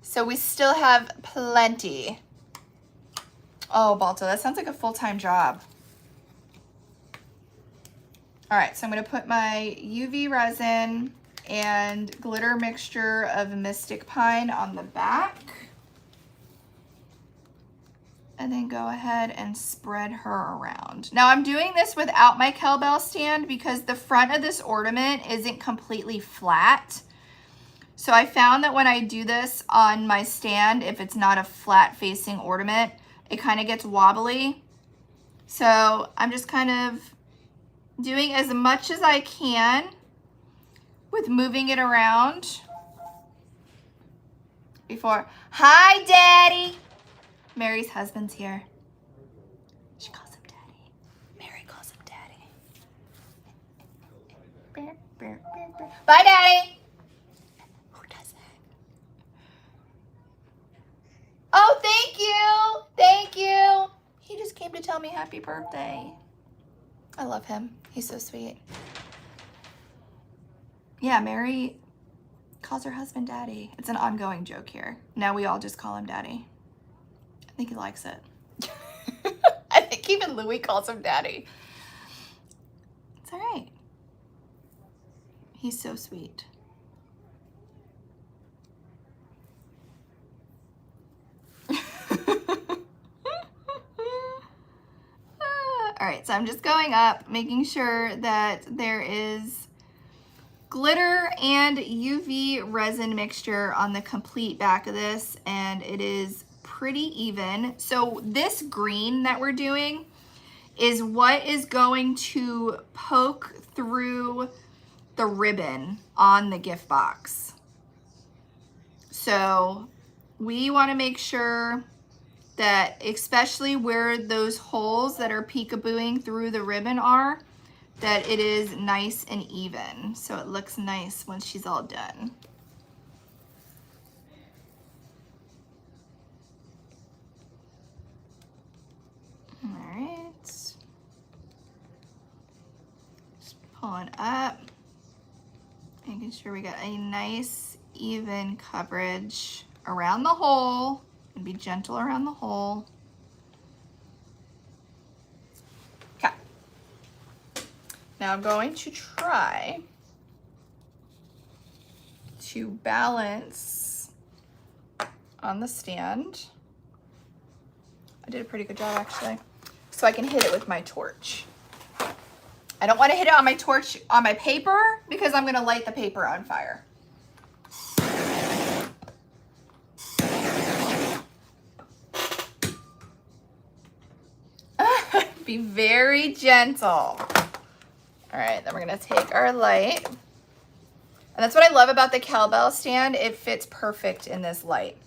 So we still have plenty. Oh, Balto, that sounds like a full-time job. All right, so I'm going to put my UV resin and glitter mixture of Mystic Pine on the back. And then go ahead and spread her around. Now I'm doing this without my cowbell stand because the front of this ornament isn't completely flat. So I found that when I do this on my stand, if it's not a flat facing ornament, it kind of gets wobbly. So I'm just kind of doing as much as I can with moving it around before. Hi, Daddy. Mary's husband's here. She calls him Bye, Daddy. Who does that? Oh, thank you. Thank you. He just came to tell me happy birthday. I love him. He's so sweet. Yeah, Mary calls her husband Daddy. It's an ongoing joke here. Now we all just call him Daddy. I think he likes it. I think even Louis calls him Daddy. It's all right. He's so sweet. All right, so I'm just going up, making sure that there is glitter and UV resin mixture on the complete back of this, and it is pretty even. So this green that we're doing is what is going to poke through the ribbon on the gift box. So we want to make sure that, especially where those holes that are peekabooing through the ribbon are, that it is nice and even, so it looks nice when she's all done. All right, just pulling up, making sure we got a nice even coverage around the hole, and be gentle around the hole. Okay. Now I'm going to try to balance on the stand. I did a pretty good job actually. So I can hit it with my torch. I don't want to hit it on my torch on my paper because I'm going to light the paper on fire. Be very gentle. All right, then we're gonna take our light. And that's what I love about the cowbell stand. It fits perfect in this light,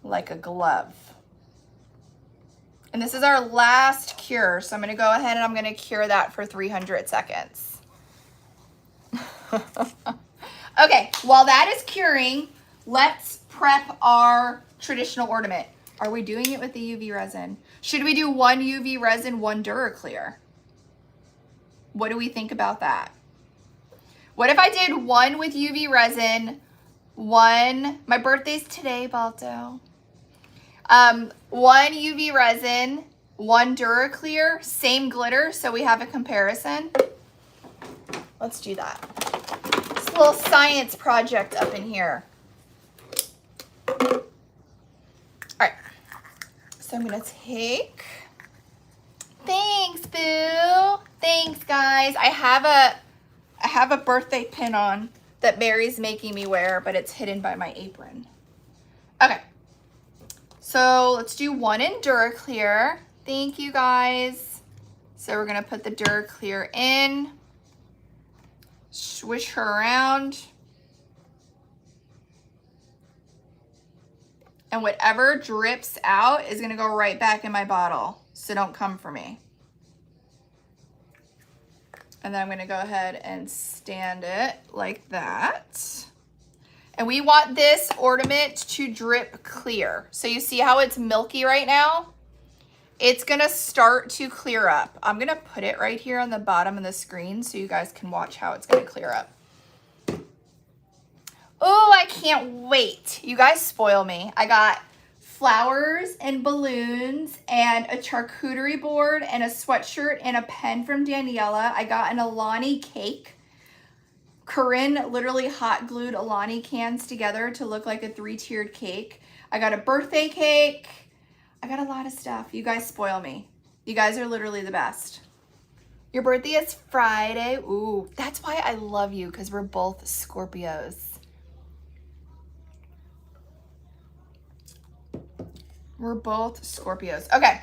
like a glove. And this is our last cure. So I'm gonna go ahead and I'm gonna cure that for 300 seconds. Okay, while that is curing, let's prep our traditional ornament. Are we doing it with the UV resin? Should we do one UV resin, one Duraclear? What do we think about that? What if I did one with UV resin, one, my birthday's today, Balto. One UV resin, one Duraclear, same glitter, so we have a comparison. Let's do that. It's a little science project up in here. All right, so I'm gonna take, thanks, Boo. Thanks, guys. I have a birthday pin on that Mary's making me wear, but it's hidden by my apron. Okay, so let's do one in Duraclear. Thank you, guys. So we're gonna put the Duraclear in, swish her around. And whatever drips out is gonna go right back in my bottle. So don't come for me. And then I'm gonna go ahead and stand it like that. And we want this ornament to drip clear. So you see how it's milky right now? It's gonna start to clear up. I'm gonna put it right here on the bottom of the screen so you guys can watch how it's gonna clear up. Oh, I can't wait. You guys spoil me. I got flowers and balloons and a charcuterie board and a sweatshirt and a pen from Daniela. I got an Alani cake. Corinne literally hot glued Alani cans together to look like a 3-tiered cake. I got a birthday cake. I got a lot of stuff. You guys spoil me. You guys are literally the best. Your birthday is Friday. Ooh, that's why I love you, because we're both Scorpios. We're both Scorpios. Okay,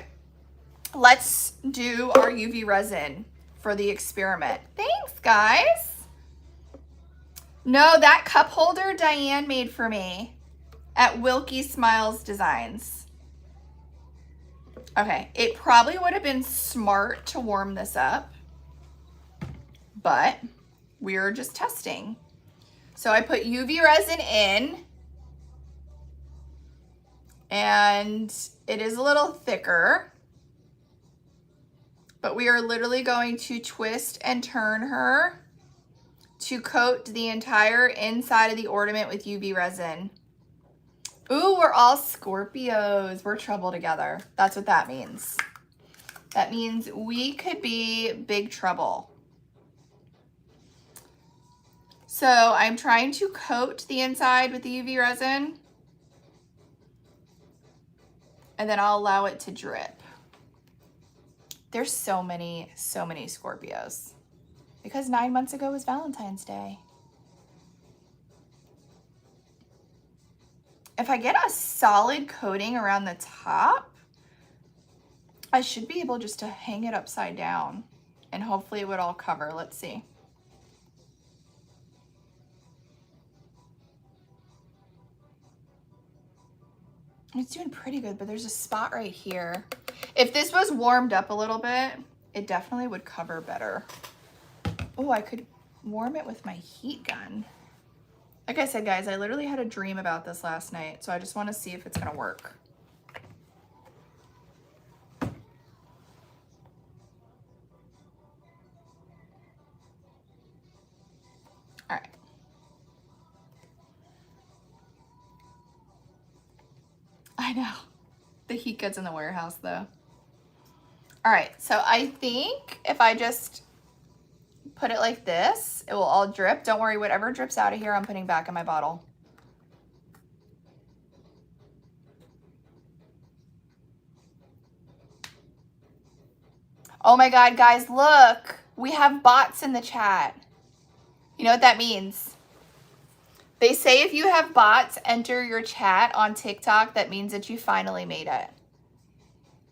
let's do our UV resin for the experiment. Thanks, guys. No, that cup holder Diane made for me at Wilkie Smiles Designs. Okay, it probably would have been smart to warm this up, but we're just testing. So I put UV resin in, and it is a little thicker, but we are literally going to twist and turn her to coat the entire inside of the ornament with UV resin. Ooh, we're all Scorpios. We're trouble together. That's what that means. That means we could be big trouble. So I'm trying to coat the inside with the UV resin, and then I'll allow it to drip. There's so many Scorpios because 9 months ago was Valentine's Day. If I get a solid coating around the top, I should be able just to hang it upside down and hopefully it would all cover. Let's see. It's doing pretty good, but there's a spot right here. If this was warmed up a little bit, it definitely would cover better. Oh, I could warm it with my heat gun. Like I said, guys, I literally had a dream about this last night, so I just want to see if it's gonna work. All right. I know. The heat gets in the warehouse though. All right, so I think if I just put it like this, it will all drip. Don't worry, whatever drips out of here, I'm putting back in my bottle. Oh my God, guys, look. We have bots in the chat. You know what that means? They say if you have bots enter your chat on TikTok, that means that you finally made it.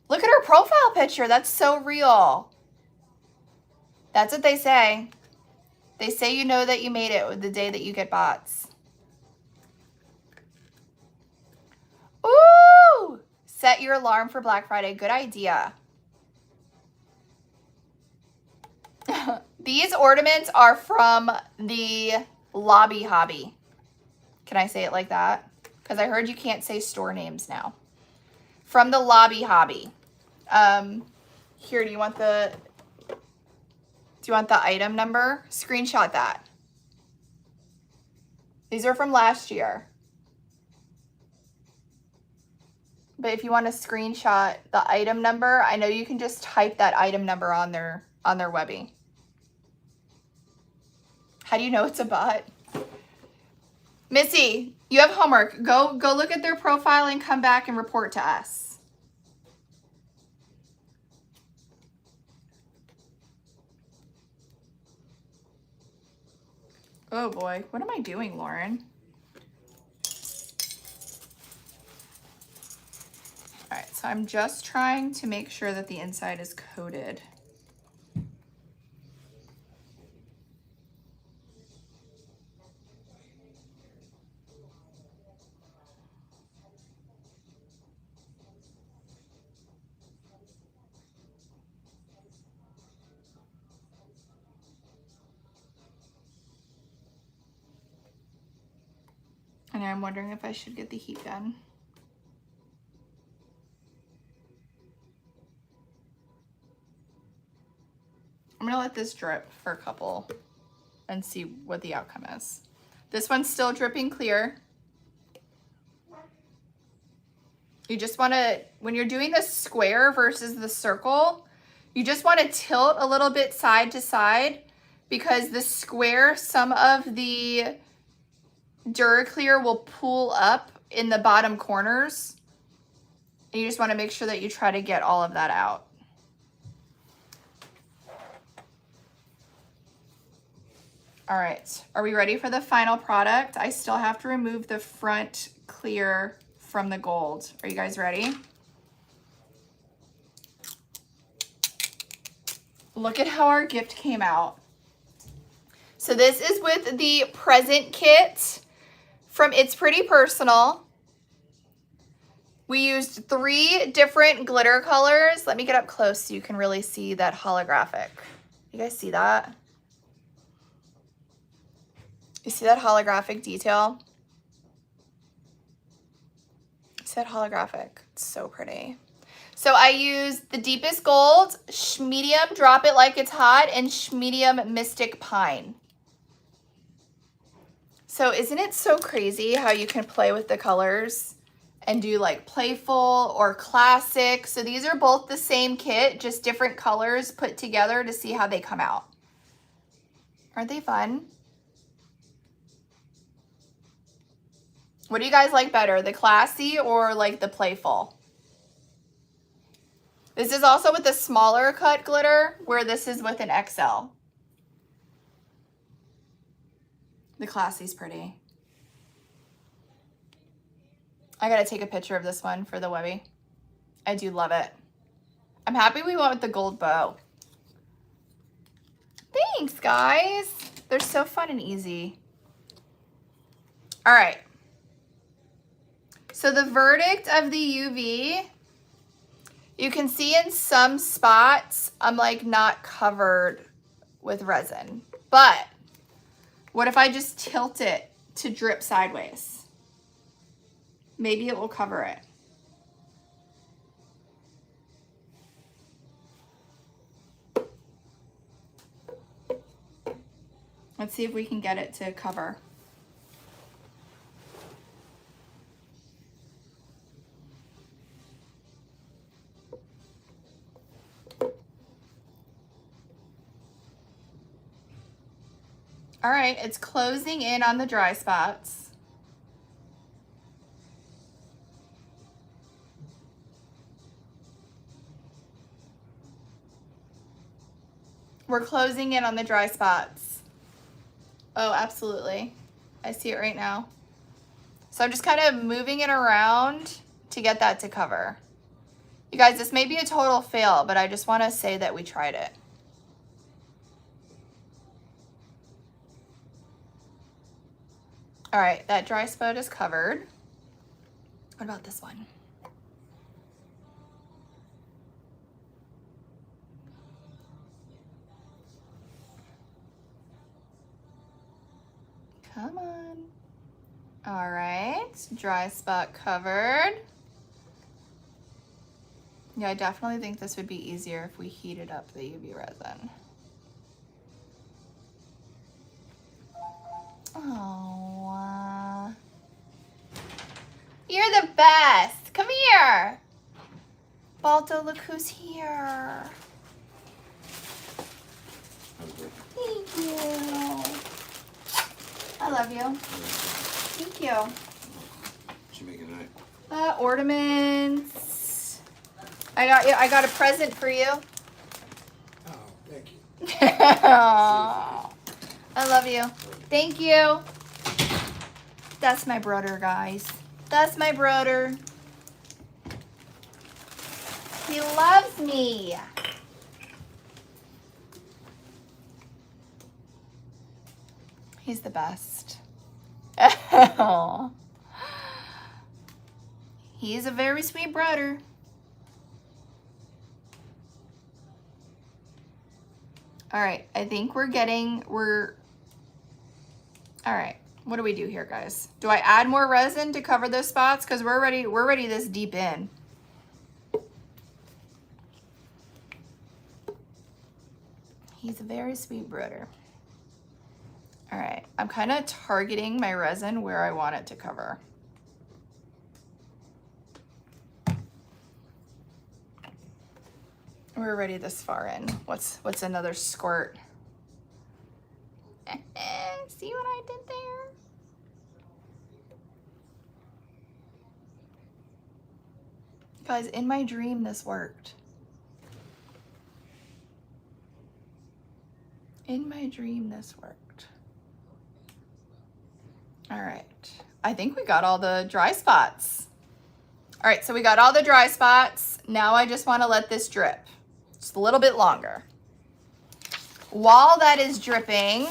Look at her profile picture. That's so real. That's what they say. They say you know that you made it the day that you get bots. Ooh! Set your alarm for Black Friday. Good idea. These ornaments are from the Lobby Hobby. Can I say it like that? Because I heard you can't say store names now. From the Lobby Hobby. Here, do you want the item number? Screenshot that. These are from last year. But if you want to screenshot the item number, I know you can just type that item number on their Webby. How do you know it's a bot? Missy, you have homework. Go look at their profile and come back and report to us. Oh boy, what am I doing, Lauren? All right, so I'm just trying to make sure that the inside is coated. And I'm wondering if I should get the heat gun. I'm gonna let this drip for a couple and see what the outcome is. This one's still dripping clear. You just wanna, when you're doing the square versus the circle, you just wanna tilt a little bit side to side because the square, some of the Duraclear will pull up in the bottom corners. And you just wanna make sure that you try to get all of that out. All right, are we ready for the final product? I still have to remove the front clear from the gold. Are you guys ready? Look at how our gift came out. So this is with the present kit from It's Pretty Personal. We used 3 different glitter colors. Let me get up close so you can really see that holographic. You guys see that? You see that holographic detail? See that holographic? It's so pretty. So I use the deepest gold, medium drop it like it's hot, and medium mystic pine. So isn't it so crazy how you can play with the colors and do like playful or classic? So these are both the same kit, just different colors put together to see how they come out. Aren't they fun? What do you guys like better, the classy or like the playful? This is also with the smaller cut glitter, where this is with an XL. The classy's pretty. I gotta take a picture of this one for the Webby. I do love it. I'm happy we went with the gold bow. Thanks, guys. They're so fun and easy. All right. So the verdict of the UV, you can see in some spots, I'm like not covered with resin. But what if I just tilt it to drip sideways? Maybe it will cover it. Let's see if we can get it to cover. All right, it's closing in on the dry spots. We're closing in on the dry spots. Oh, absolutely. I see it right now. So I'm just kind of moving it around to get that to cover. You guys, this may be a total fail, but I just want to say that we tried it. All right, that dry spot is covered. What about this one? Come on. All right, dry spot covered. Yeah, I definitely think this would be easier if we heated up the UV resin. Oh, you're the best. Come here. Balto, look who's here. Thank you. I love you. Thank you. What you making tonight? Ornaments. I got a present for you. Oh, thank you. I love you. Thank you. That's my brother, guys. That's my brother. He loves me. He's the best. He's a very sweet brother. All right, I think all right, what do we do here, guys? Do I add more resin to cover those spots? Because we're already this deep in. He's a very sweet brother. All right, I'm kind of targeting my resin where I want it to cover. We're already this far in. What's another squirt? See what I did there? Guys, in my dream, this worked. In my dream, this worked. All right. I think we got all the dry spots. All right, so we got all the dry spots. Now I just want to let this drip just a little bit longer. While that is dripping,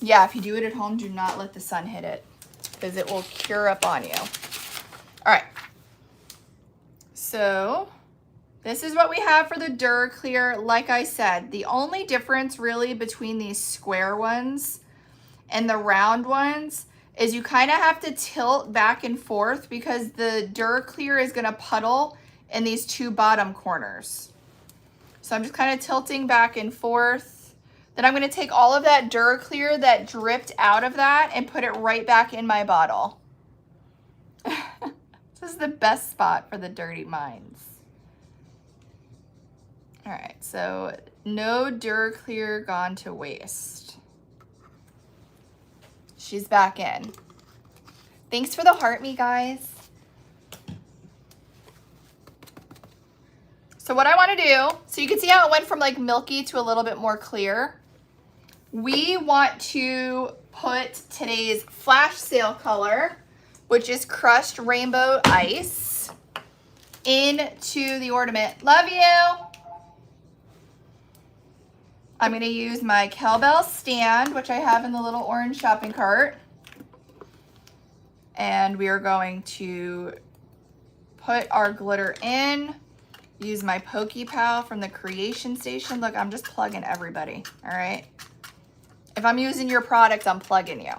yeah, if you do it at home, do not let the sun hit it because it will cure up on you. All right. So This is what we have for the Duraclear. Like I said, the only difference really between these square ones and the round ones is you kind of have to tilt back and forth because the Duraclear is going to puddle in these two bottom corners. So I'm just kind of tilting back and forth. Then I'm going to take all of that Duraclear that dripped out of that and put it right back in my bottle. This is the best spot for the dirty minds. All right, so no Duraclear gone to waste. She's back in. Thanks for the heart, me guys. So what I want to do, so you can see how it went from like milky to a little bit more clear. We want to put today's flash sale color, which is crushed rainbow ice, into the ornament. Love you. I'm going to use my cowbell stand, which I have in the little orange shopping cart. And we are going to put our glitter in. Use my Pokey Pal from the Creation Station. Look, I'm just plugging everybody, all right? If I'm using your product, I'm plugging you.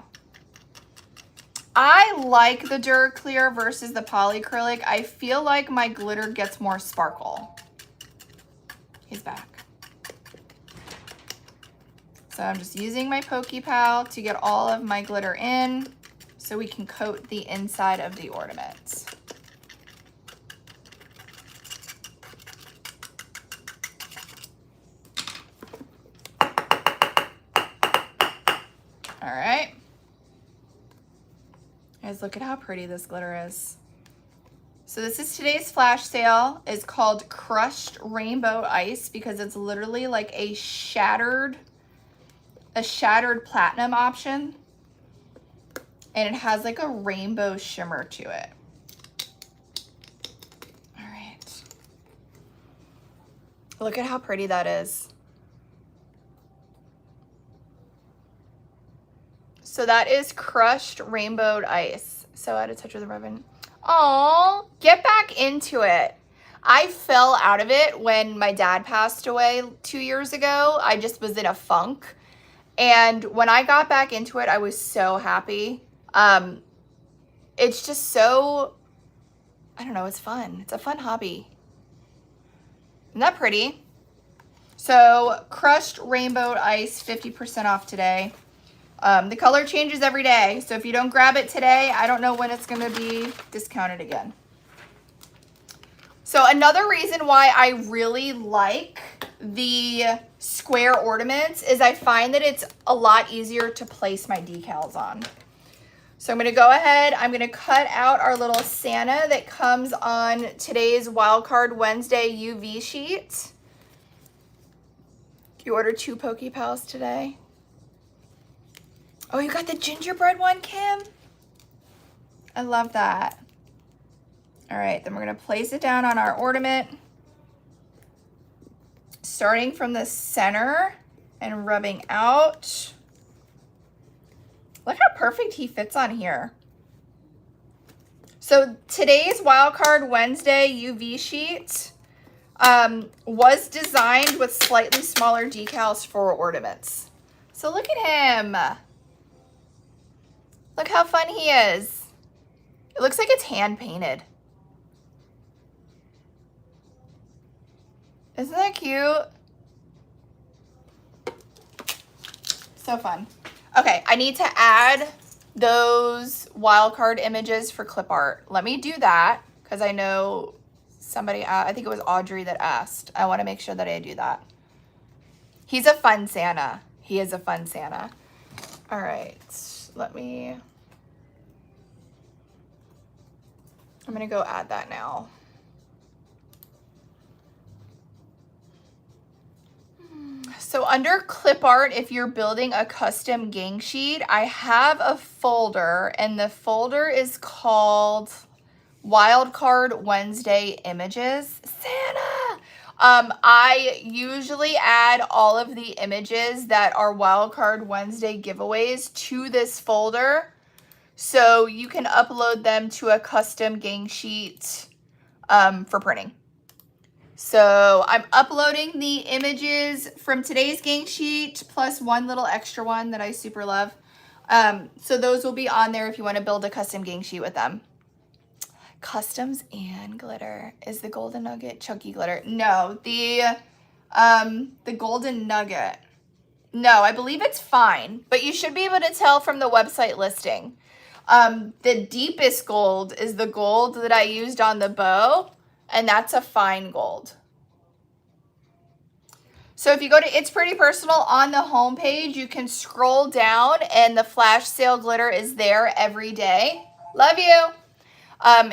I like the Duraclear versus the polyacrylic. I feel like my glitter gets more sparkle. He's back. So I'm just using my Pokey Pal to get all of my glitter in so we can coat the inside of the ornament. All right. Guys, look at how pretty this glitter is. So this is today's flash sale. It's called Crushed Rainbow Ice because it's literally like a shattered platinum option. And it has like a rainbow shimmer to it. All right. Look at how pretty that is. So that is crushed rainbowed ice. So out of touch with the ribbon. Aw, get back into it. I fell out of it when my dad passed away 2 years ago. I just was in a funk. And when I got back into it, I was so happy. It's just so, I don't know, it's fun. It's a fun hobby. Isn't that pretty? So crushed rainbowed ice, 50% off today. The color changes every day, so if you don't grab it today, I don't know when it's going to be discounted again. So another reason why I really like the square ornaments is I find that it's a lot easier to place my decals on. So I'm going to go ahead, I'm going to cut out our little Santa that comes on today's Wildcard Wednesday UV sheet. You ordered 2 Pokey Pals today? Oh, you got the gingerbread one, Kim? I love that. All right, then we're gonna place it down on our ornament, starting from the center and rubbing out. Look how perfect he fits on here. So today's Wildcard Wednesday UV sheet was designed with slightly smaller decals for ornaments. So look at him. Look how fun he is. It looks like it's hand painted. Isn't that cute? So fun. Okay, I need to add those wildcard images for clip art. Let me do that because I know somebody, I think it was Audrey that asked. I want to make sure that I do that. He's a fun Santa. He is a fun Santa. All right, let me, I'm going to go add that now. So under clip art, if you're building a custom gang sheet, I have a folder, and the folder is called Wildcard Wednesday Images. Santa! I usually add all of the images that are Wildcard Wednesday giveaways to this folder, so you can upload them to a custom gang sheet for printing. So I'm uploading the images from today's gang sheet plus one little extra one that I super love. So those will be on there if you want to build a custom gang sheet with them. Customs and glitter. Is the golden nugget chunky glitter? No, the golden nugget. No, I believe it's fine, but you should be able to tell from the website listing. The deepest gold is the gold that I used on the bow, and that's a fine gold. So if you go to It's Pretty Personal on the homepage, you can scroll down and the flash sale glitter is there every day. Love you.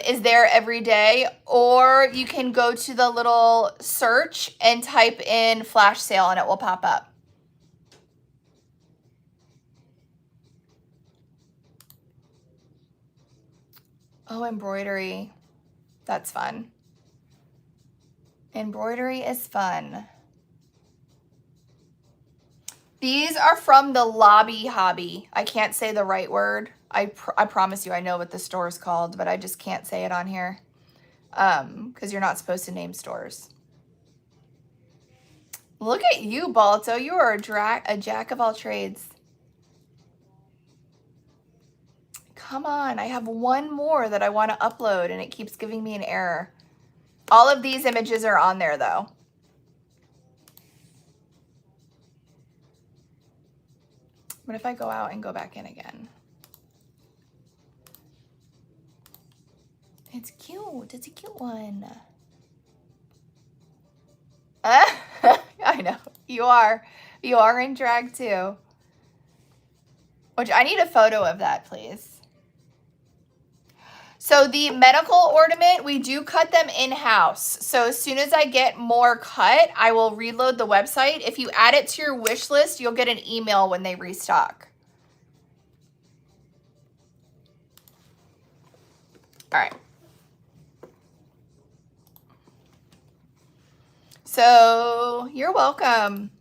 Is there every day, or you can go to the little search and type in flash sale and it will pop up. Oh, embroidery. That's fun. Embroidery is fun. These are from the Lobby Hobby. I can't say the right word. I promise you I know what the store is called, but I just can't say it on here because you're not supposed to name stores. Look at you, Balto. You are a jack of all trades. Come on. I have one more that I want to upload, and it keeps giving me an error. All of these images are on there, though. What if I go out and go back in again? It's cute. It's a cute one. I know. You are in drag too. Which I need a photo of that, please. So the medical ornament, we do cut them in-house. So as soon as I get more cut, I will reload the website. If you add it to your wish list, you'll get an email when they restock. All right. So you're welcome.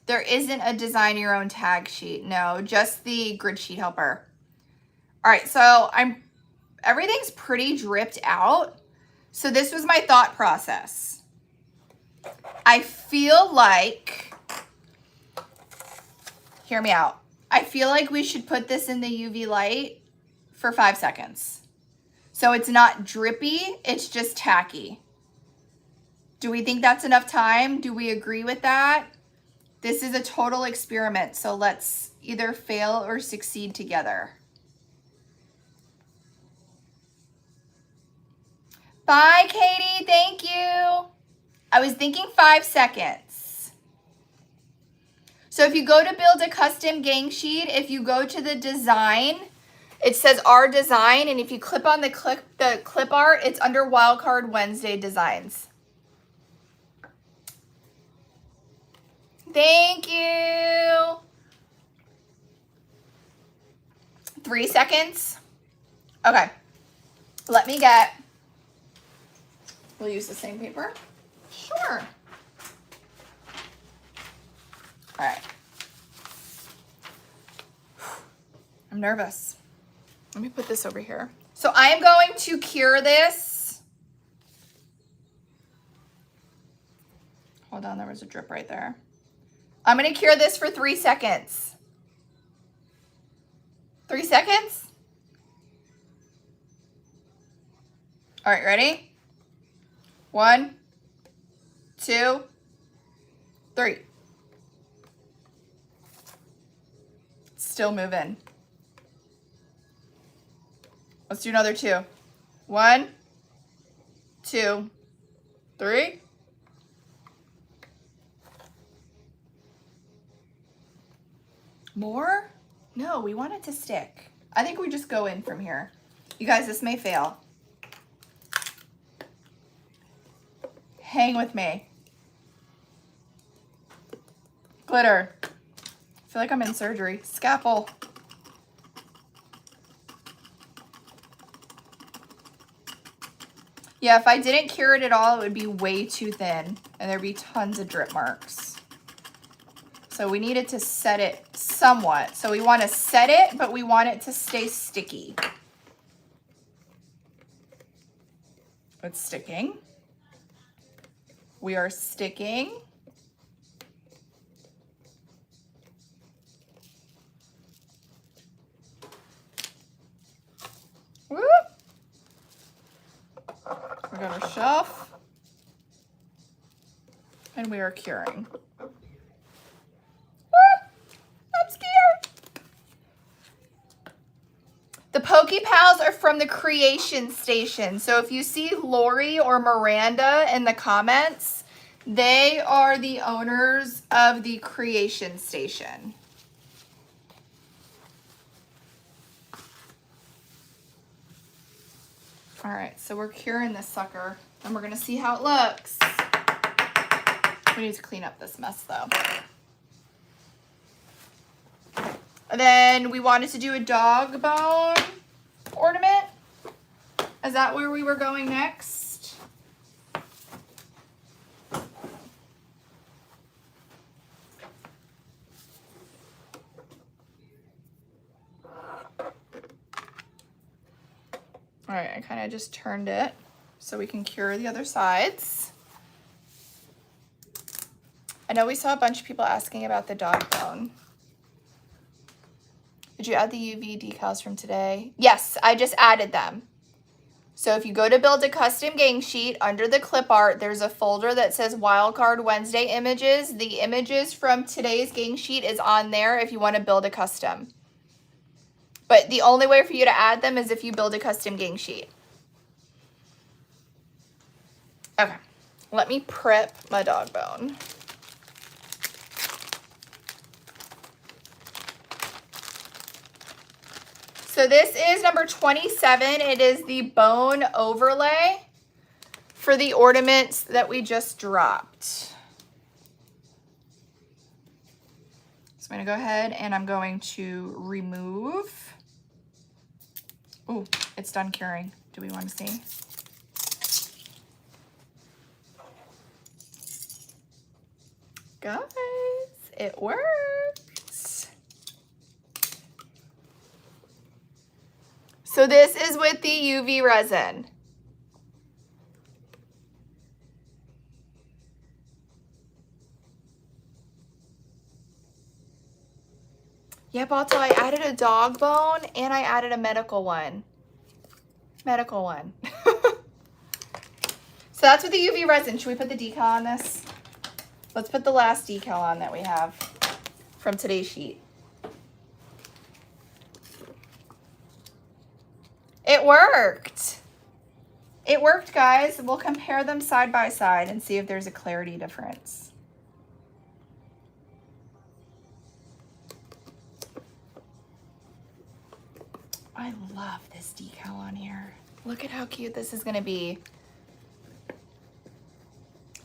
There isn't a design your own tag sheet. No, just the grid sheet helper. All right, so everything's pretty dripped out. So this was my thought process. I feel like, hear me out. I feel like we should put this in the UV light for 5 seconds. So it's not drippy, it's just tacky. Do we think that's enough time? Do we agree with that? This is a total experiment, so let's either fail or succeed together. Bye, Katie, thank you. I was thinking 5 seconds. So if you go to build a custom gang sheet, if you go to the design, it says our design, and if you clip on the clip art, it's under Wildcard Wednesday designs. Thank you. 3 seconds. Okay. Let me get, we'll use the same paper. Sure. All right. I'm nervous. Let me put this over here. So I am going to cure this. Hold on, there was a drip right there. I'm going to cure this for 3 seconds. 3 seconds? All right, ready? 1, 2, 3. Still moving. Let's do another 2. 1, 2, 3. More? No, we want it to stick. I think we just go in from here. You guys, this may fail. Hang with me. Glitter. I feel like I'm in surgery. Scalpel. Yeah, if I didn't cure it at all, it would be way too thin and there'd be tons of drip marks. So we needed to set it somewhat. So we want to set it, but we want it to stay sticky. It's sticking. We are sticking. Whoop. We got our shelf. And we are curing. I'm scared. The Poke Pals are from the Creation Station. So if you see Lori or Miranda in the comments, they are the owners of the Creation Station. All right, so we're curing this sucker and we're gonna see how it looks. We need to clean up this mess though. And then we wanted to do a dog bone ornament. Is that where we were going next? All right, I kind of just turned it so we can cure the other sides. I know we saw a bunch of people asking about the dog bone. Did you add the UV decals from today? Yes, I just added them. So if you go to build a custom gang sheet, under the clip art, there's a folder that says Wildcard Wednesday images. The images from today's gang sheet is on there if you want to build a custom. But the only way for you to add them is if you build a custom gang sheet. Okay, let me prep my dog bone. So this is number 27. It is the bone overlay for the ornaments that we just dropped. So I'm gonna go ahead and I'm going to remove. Oh, it's done curing. Do we want to see? Guys, it works. So this is with the UV resin. Yeah, Balto, I added a dog bone and I added a medical one. Medical one. So that's with the UV resin. Should we put the decal on this? Let's put the last decal on that we have from today's sheet. It worked. It worked, guys. We'll compare them side by side and see if there's a clarity difference. I love this decal on here. Look at how cute this is going to be.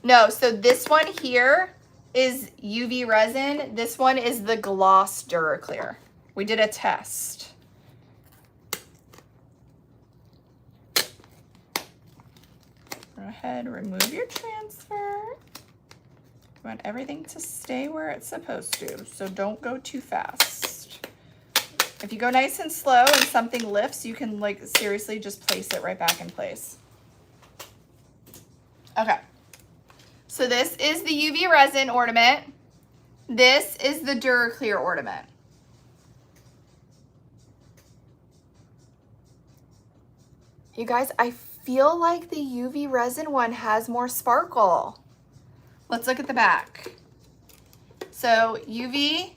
No, so this one here is UV resin. This one is the gloss Duraclear. We did a test. Go ahead, remove your transfer. You want everything to stay where it's supposed to, so don't go too fast. If you go nice and slow and something lifts, you can like seriously just place it right back in place. Okay. So this is the UV resin ornament. This is the Duraclear ornament. You guys, I feel like the UV resin one has more sparkle. Let's look at the back. So UV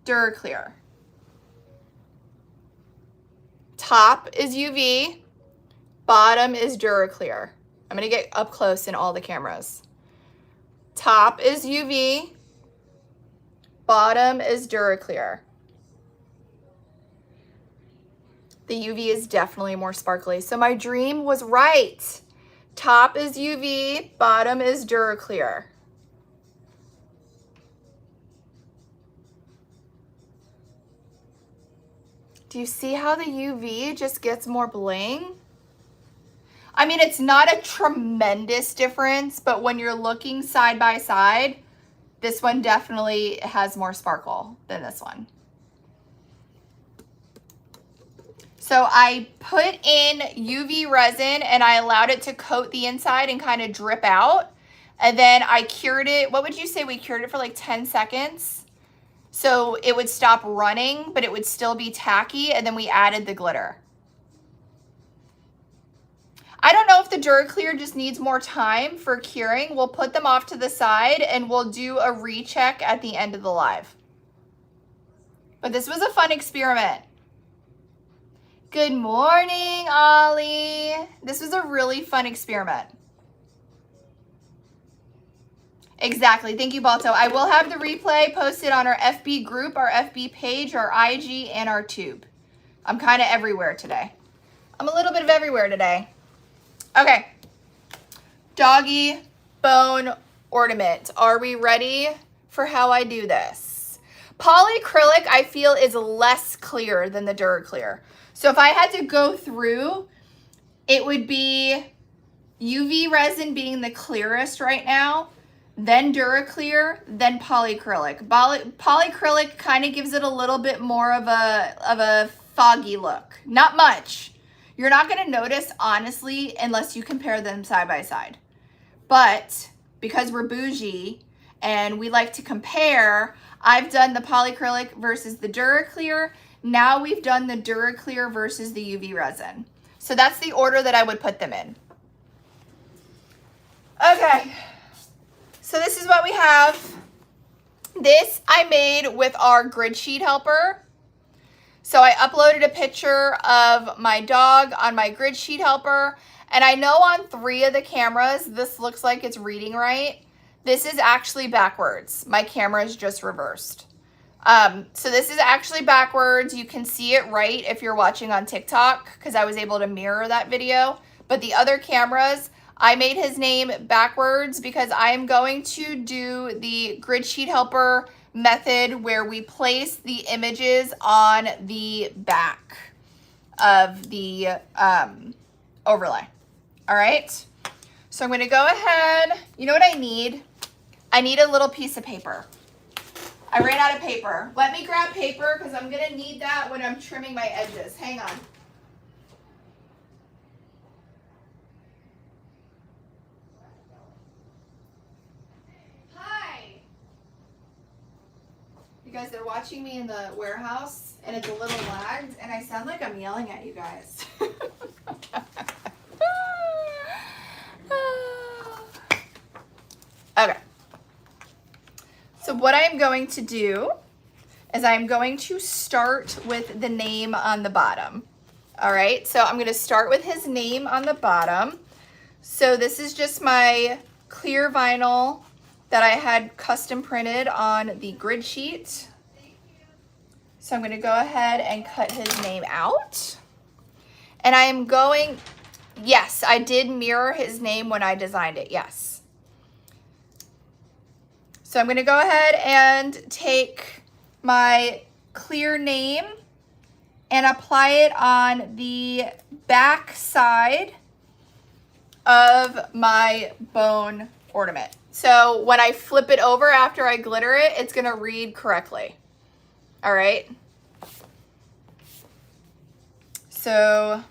Duraclear. Top is UV, bottom is Duraclear. I'm gonna get up close in all the cameras. Top is UV, bottom is Duraclear. The UV is definitely more sparkly. So my dream was right. Top is UV, bottom is Duraclear. Do you see how the UV just gets more bling? I mean, it's not a tremendous difference, but when you're looking side by side, this one definitely has more sparkle than this one. So I put in UV resin and I allowed it to coat the inside and kind of drip out. And then I cured it. What would you say we cured it for, like 10 seconds? So it would stop running, but it would still be tacky. And then we added the glitter. I don't know if the DuraClear just needs more time for curing. We'll put them off to the side and we'll do a recheck at the end of the live. But this was a fun experiment. Good morning, Ollie. This was a really fun experiment. Exactly. Thank you, Balto. I will have the replay posted on our FB group, our FB page, our IG, and our tube. I'm kind of everywhere today. I'm a little bit of everywhere today. Okay. Doggy bone ornament. Are we ready for how I do this? Polyacrylic, I feel, is less clear than the DuraClear. So if I had to go through, it would be UV resin being the clearest right now, then DuraClear, then polyacrylic. Polyacrylic kind of gives it a little bit more of a foggy look. Not much. You're not going to notice, honestly, unless you compare them side by side. But because we're bougie and we like to compare, I've done the polyacrylic versus the DuraClear. Now we've done the DuraClear versus the UV resin. So that's the order that I would put them in. Okay. So this is what we have. This I made with our grid sheet helper. So I uploaded a picture of my dog on my grid sheet helper. And I know on 3 of the cameras, this looks like it's reading right. This is actually backwards. My camera is just reversed. So this is actually backwards. You can see it right if you're watching on TikTok because I was able to mirror that video. But the other cameras, I made his name backwards because I am going to do the grid sheet helper method where we place the images on the back of the overlay. All right. So I'm going to go ahead. You know what I need? I need a little piece of paper. I ran out of paper. Let me grab paper because I'm going to need that when I'm trimming my edges. Hang on. Hi. You guys, they're watching me in the warehouse and it's a little lagged and I sound like I'm yelling at you guys. Okay. So what I'm going to do is I'm going to start with the name on the bottom. All right, so I'm going to start with his name on the bottom. So this is just my clear vinyl that I had custom printed on the grid sheet. So I'm going to go ahead and cut his name out. And I am going, yes, I did mirror his name when I designed it, yes. So I'm going to go ahead and take my clear name and apply it on the back side of my bone ornament. So when I flip it over after I glitter it, it's going to read correctly. All right. So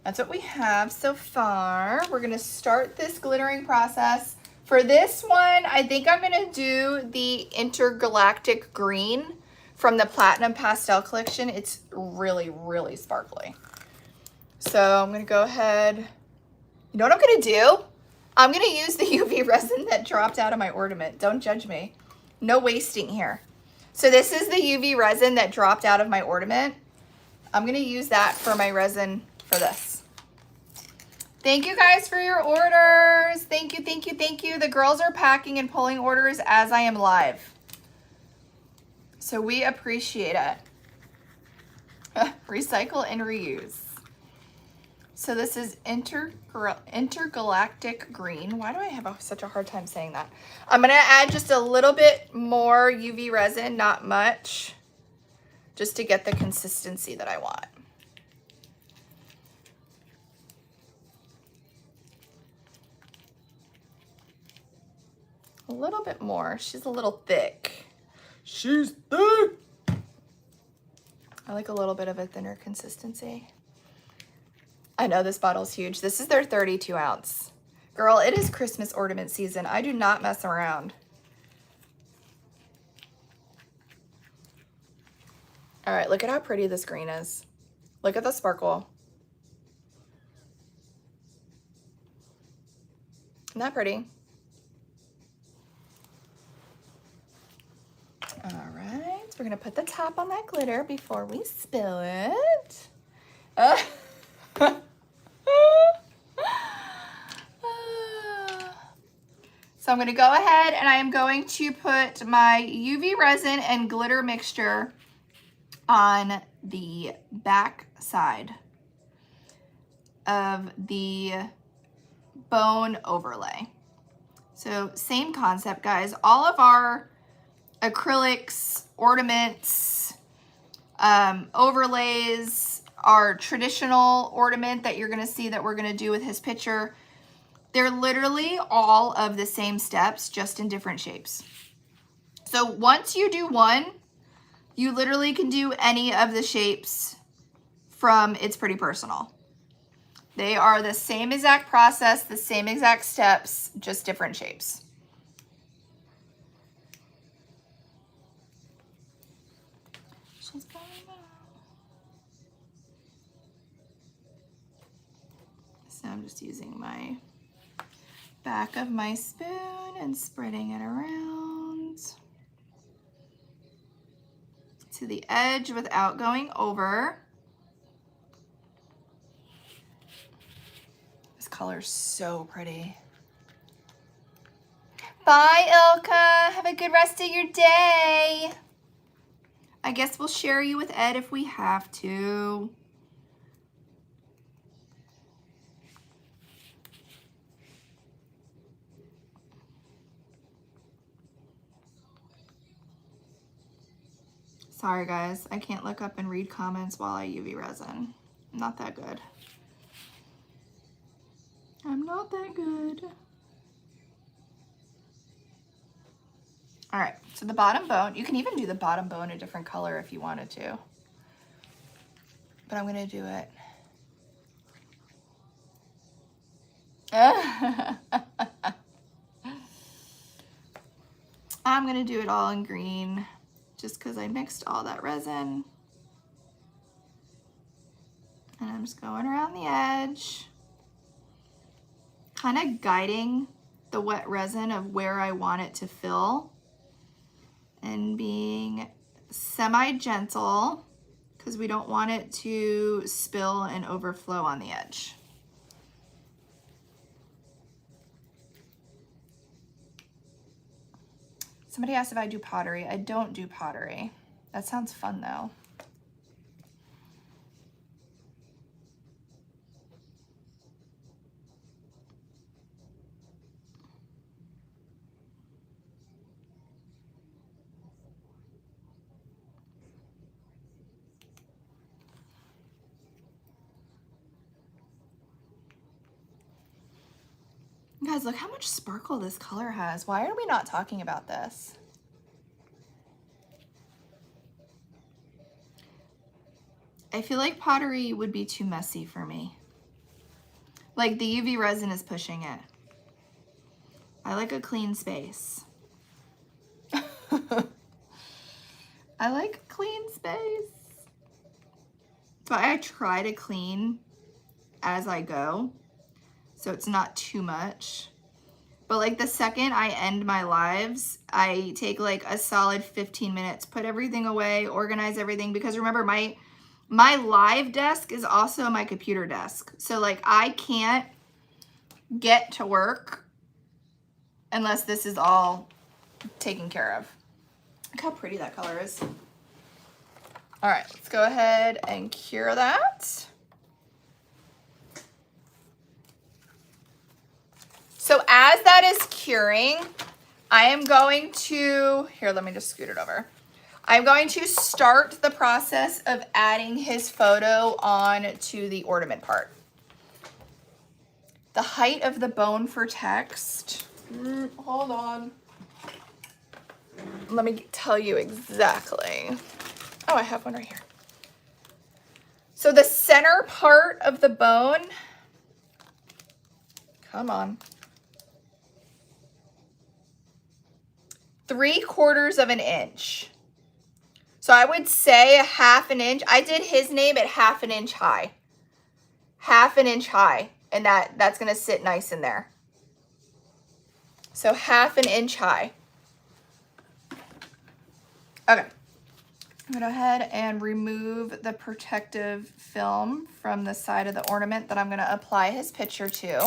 that's what we have so far. We're going to start this glittering process. For this one, I think I'm going to do the intergalactic green from the Platinum Pastel Collection. It's really, really sparkly. So I'm going to go ahead. You know what I'm going to do? I'm going to use the UV resin that dropped out of my ornament. Don't judge me. No wasting here. So this is the UV resin that dropped out of my ornament. I'm going to use that for my resin for this. Thank you guys for your orders. Thank you, thank you, thank you. The girls are packing and pulling orders as I am live. So we appreciate it. Recycle and reuse. So this is intergalactic green. Why do I have such a hard time saying that? I'm going to add just a little bit more UV resin, not much, just to get the consistency that I want. A little bit more. She's a little thick. She's thick. I like a little bit of a thinner consistency. I know this bottle's huge. This is their 32 ounce. Girl, it is Christmas ornament season. I do not mess around. All right, look at how pretty this green is. Look at the sparkle. Isn't that pretty? All right, so we're gonna put the top on that glitter before we spill it. So I'm gonna go ahead and I am going to put my UV resin and glitter mixture on the back side of the bone overlay. So same concept, guys. All of our acrylics, ornaments, overlays, our traditional ornament that you're gonna see that we're gonna do with his picture, they're literally all of the same steps, just in different shapes. So once you do one, you literally can do any of the shapes from It's Pretty Personal. They are the same exact process, the same exact steps, just different shapes. She's going out. So I'm just using my back of my spoon and spreading it around to the edge without going over. This color's so pretty. Bye, Ilka. Have a good rest of your day. I guess we'll share you with Ed if we have to. Sorry guys, I can't look up and read comments while I UV resin. I'm not that good. I'm not that good. All right, so the bottom bone, you can even do the bottom bone a different color if you wanted to. But I'm gonna do it. I'm gonna do it all in green just because I mixed all that resin. And I'm just going around the edge, kind of guiding the wet resin of where I want it to fill and being semi-gentle because we don't want it to spill and overflow on the edge. Somebody asked if I do pottery. I don't do pottery. That sounds fun though. Guys, look how much sparkle this color has. Why are we not talking about this? I feel like pottery would be too messy for me. Like the UV resin is pushing it. I like a clean space. I like clean space. So I try to clean as I go, so it's not too much. But like the second I end my lives, I take like a solid 15 minutes, put everything away, organize everything, because remember my live desk is also my computer desk. So like I can't get to work unless this is all taken care of. Look how pretty that color is. All right, let's go ahead and cure that. So as that is curing, I am going to, here, let me just scoot it over. I'm going to start the process of adding his photo on to the ornament part. The height of the bone for text. Hold on. Let me tell you exactly. Oh, I have one right here. So the center part of the bone, come on, 3/4 of an inch. So I would say a 1/2 inch. I did his name at 1/2 inch high. 1/2 inch high. And that's gonna sit nice in there. So 1/2 inch high. Okay. I'm gonna go ahead and remove the protective film from the side of the ornament that I'm gonna apply his picture to.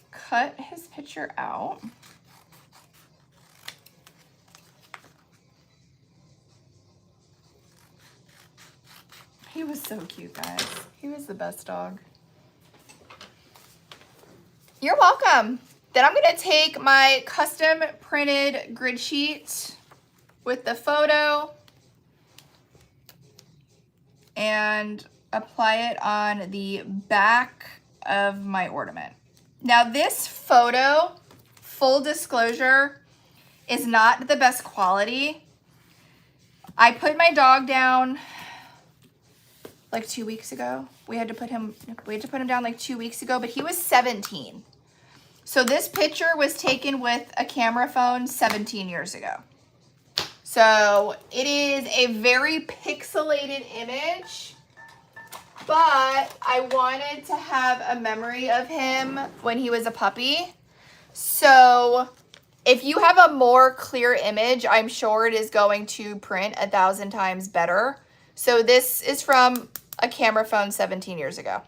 Cut his picture out. He was so cute, guys. He was the best dog. You're welcome. Then I'm gonna take my custom printed grid sheet with the photo and apply it on the back of my ornament. Now this photo, full disclosure, is not the best quality. I put my dog down like 2 weeks ago. We had to put him down like 2 weeks ago, but he was 17. So this picture was taken with a camera phone 17 years ago. So it is a very pixelated image, but I wanted to have a memory of him when he was a puppy. So if you have a more clear image, I'm sure it is going to print 1,000 times better. So this is from a camera phone 17 years ago.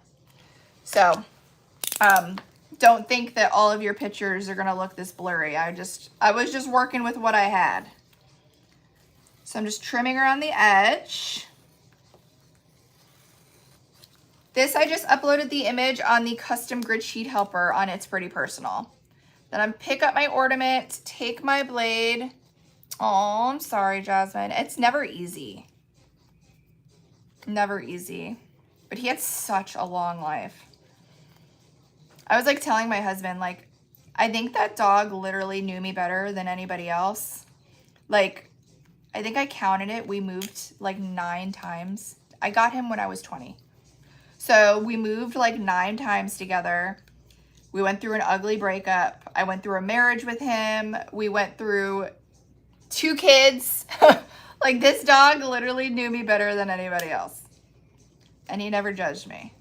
So, don't think that all of your pictures are gonna look this blurry. I was just working with what I had. So I'm just trimming around the edge. This, I just uploaded the image on the custom grid sheet helper on It's Pretty Personal. Then I'm pick up my ornament, take my blade. Oh, I'm sorry, Jasmine. It's never easy. Never easy. But he had such a long life. I was like telling my husband, like, I think that dog literally knew me better than anybody else. Like, I think I counted it. We moved like 9 times. I got him when I was 20. So we moved like 9 times together. We went through an ugly breakup. I went through a marriage with him. We went through 2 kids. Like, this dog literally knew me better than anybody else. And he never judged me.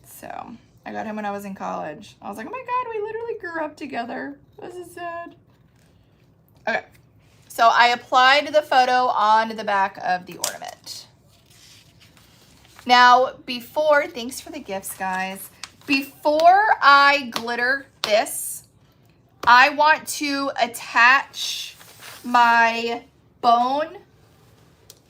So I got him when I was in college. I was like, oh my God, we literally grew up together. This is sad. Okay. So I applied the photo on the back of the ornament. Now, thanks for the gifts, guys. Before I glitter this, I want to attach my bone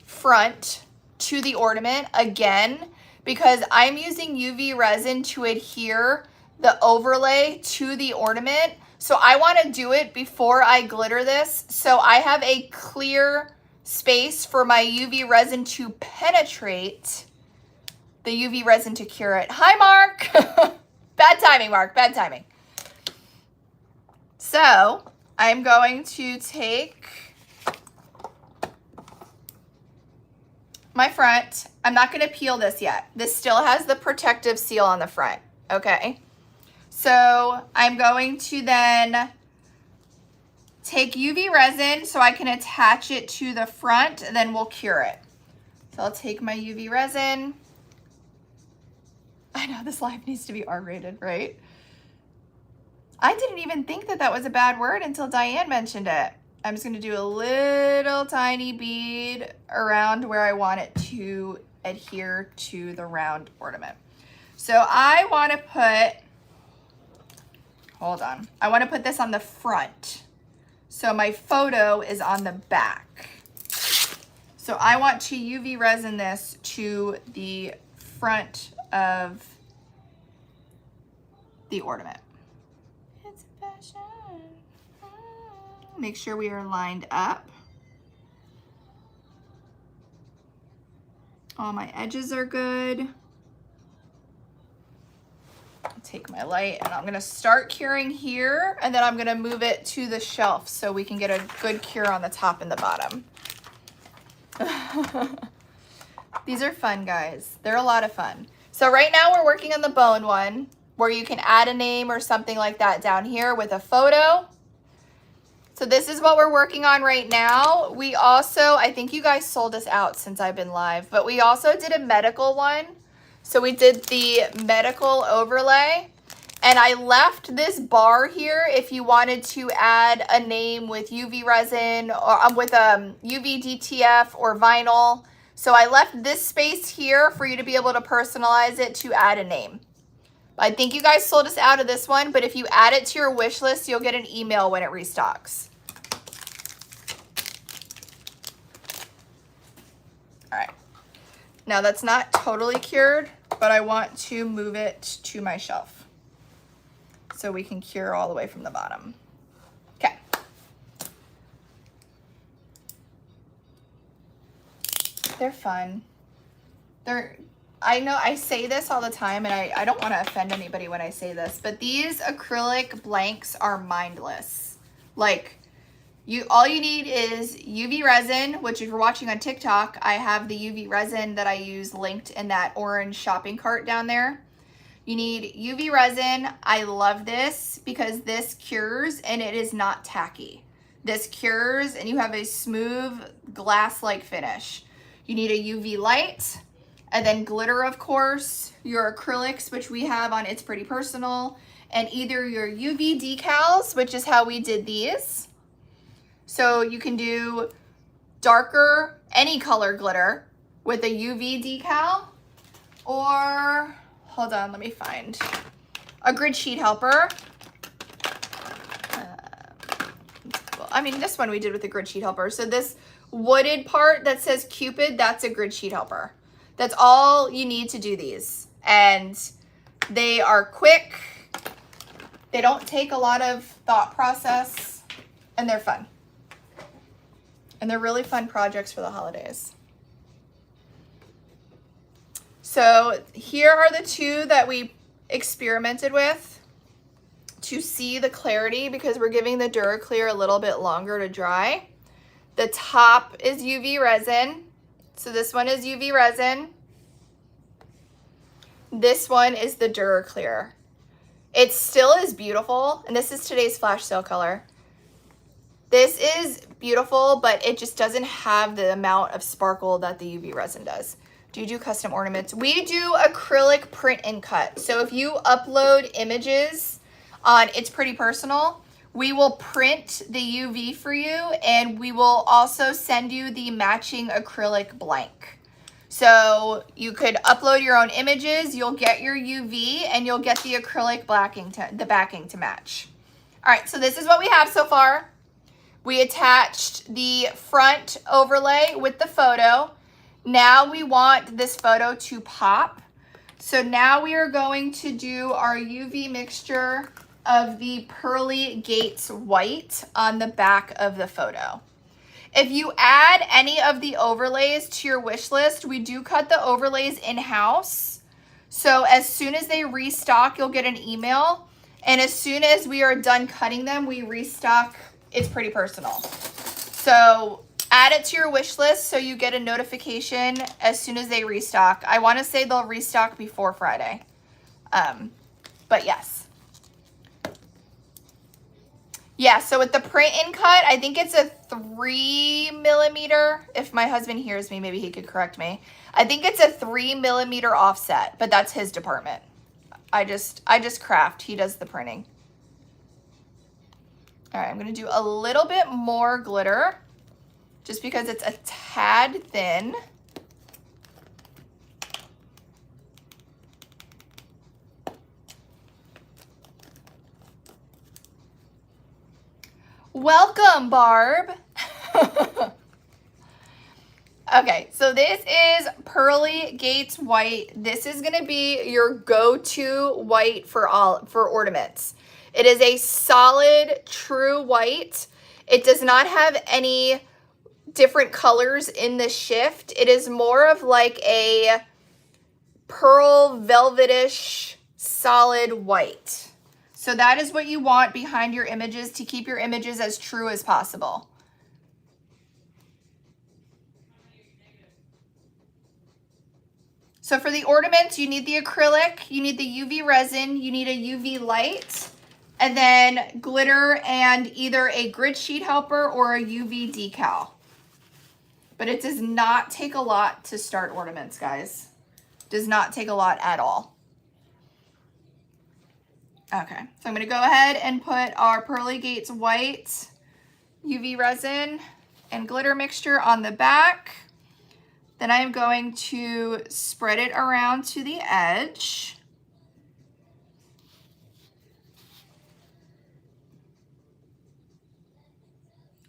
front to the ornament again, because I'm using UV resin to adhere the overlay to the ornament. So I want to do it before I glitter this, so I have a clear space for my UV resin to penetrate, the UV resin to cure it. Hi, Mark. Bad timing, Mark, bad timing. So I'm going to take my front. I'm not going to peel this yet. This still has the protective seal on the front, okay? So I'm going to then take UV resin so I can attach it to the front, and then we'll cure it. So I'll take my UV resin. I know this live needs to be R-rated, right? I didn't even think that that was a bad word until Diane mentioned it. I'm just gonna do a little tiny bead around where I want it to adhere to the round ornament. So I want to put, hold on, I want to put this on the front. So my photo is on the back. So I want to UV resin this to the front of the ornament. It's a passion. Make sure we are lined up. All my edges are good. take my light and I'm gonna start curing here, and then I'm gonna move it to the shelf so we can get a good cure on the top and the bottom. These are fun, guys. They're a lot of fun. So right now we're working on the bone one, where you can add a name or something like that down here with a photo. So this is what we're working on right now. We also, I think you guys sold us out since I've been live, but we also did a medical one. So we did the medical overlay, and I left this bar here if you wanted to add a name with UV resin or with UV DTF or vinyl. So I left this space here for you to be able to personalize it to add a name. I think you guys sold us out of this one, but if you add it to your wish list, you'll get an email when it restocks. All right. Now that's not totally cured, but I want to move it to my shelf so we can cure all the way from the bottom. Okay. They're fun. I know I say this all the time, and I don't want to offend anybody when I say this, but these acrylic blanks are mindless. Like, all you need is UV resin, which if you're watching on TikTok, I have the UV resin that I use linked in that orange shopping cart down there. You need UV resin. I love this because this cures and it is not tacky. This cures and you have a smooth glass-like finish. You need a UV light. And then glitter, of course, your acrylics, which we have on It's Pretty Personal, and either your UV decals, which is how we did these. So you can do darker, any color glitter with a UV decal, or, hold on, let me find a grid sheet helper. I mean, this one we did with a grid sheet helper. So this wooded part that says Cupid, that's a grid sheet helper. That's all you need to do these. And they are quick. They don't take a lot of thought process, and they're fun. And they're really fun projects for the holidays. So here are the two that we experimented with to see the clarity, because we're giving the DuraClear a little bit longer to dry. The top is UV resin. So this one is UV resin. This one is the DuraClear. It still is beautiful, and this is today's flash sale color. This is beautiful, but it just doesn't have the amount of sparkle that the UV resin does. Do you do custom ornaments? We do acrylic print and cut. So if you upload images on It's Pretty Personal, we will print the UV for you, and we will also send you the matching acrylic blank. So you could upload your own images, you'll get your UV, and you'll get the acrylic the backing to match. All right, so this is what we have so far. We attached the front overlay with the photo. Now we want this photo to pop. So now we are going to do our UV mixture of the Pearly Gates white on the back of the photo. If you add any of the overlays to your wish list, we do cut the overlays in-house. So as soon as they restock, you'll get an email. And as soon as we are done cutting them, we restock It's Pretty Personal. So add it to your wish list so you get a notification as soon as they restock. I want to say they'll restock before Friday. But yes. Yeah, so with the print and cut, I think it's a 3 millimeter. If my husband hears me, maybe he could correct me. I think it's a 3 millimeter offset, but that's his department. I just craft. He does the printing. All right, I'm gonna do a little bit more glitter just because it's a tad thin. Welcome, Barb. Okay, so this is Pearly Gates white. This is gonna be your go-to white for ornaments. It is a solid, true white. It does not have any different colors in the shift. It is more of like a pearl velvetish solid white. So that is what you want behind your images to keep your images as true as possible. So for the ornaments, you need the acrylic, you need the UV resin, you need a UV light, and then glitter and either a grid sheet helper or a UV decal. But it does not take a lot to start ornaments, guys. Does not take a lot at all. Okay, so I'm gonna go ahead and put our Pearly Gates white UV resin and glitter mixture on the back. Then I'm going to spread it around to the edge.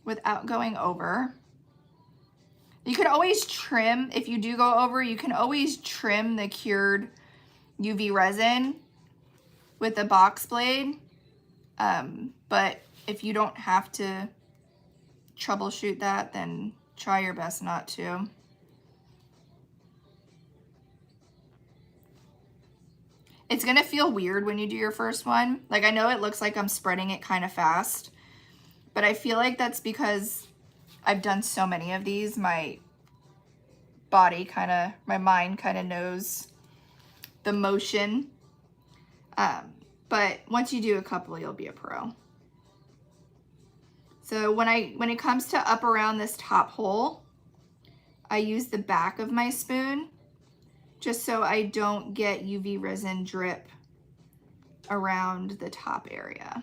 Without going over. You can always trim, if you do go over, you can always trim the cured UV resin with a box blade. But if you don't have to troubleshoot that, then try your best not to. It's gonna feel weird when you do your first one. Like, I know it looks like I'm spreading it kind of fast, but I feel like that's because I've done so many of these. My body kind of, my mind kind of knows the motion. But once you do a couple, you'll be a pro. So when it comes to up around this top hole, I use the back of my spoon just so I don't get UV resin drip around the top area.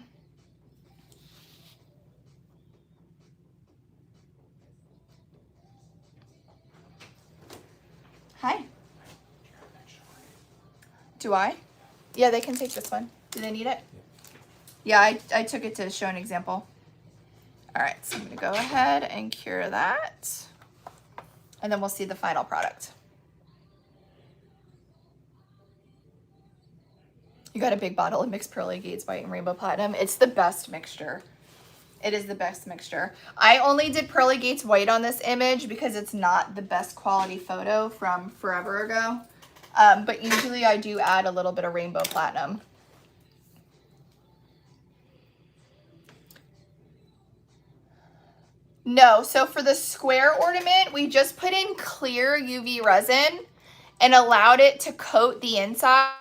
Hi. Do I? Yeah, they can take this one. Do they need it? Yeah, I took it to show an example. All right, so I'm gonna go ahead and cure that. And then we'll see the final product. You got a big bottle of mixed Pearly Gates White and Rainbow Platinum. It's the best mixture. It is the best mixture. I only did Pearly Gates White on this image because it's not the best quality photo from forever ago. But usually I do add a little bit of Rainbow Platinum. No, so for the square ornament, we just put in clear UV resin and allowed it to coat the inside.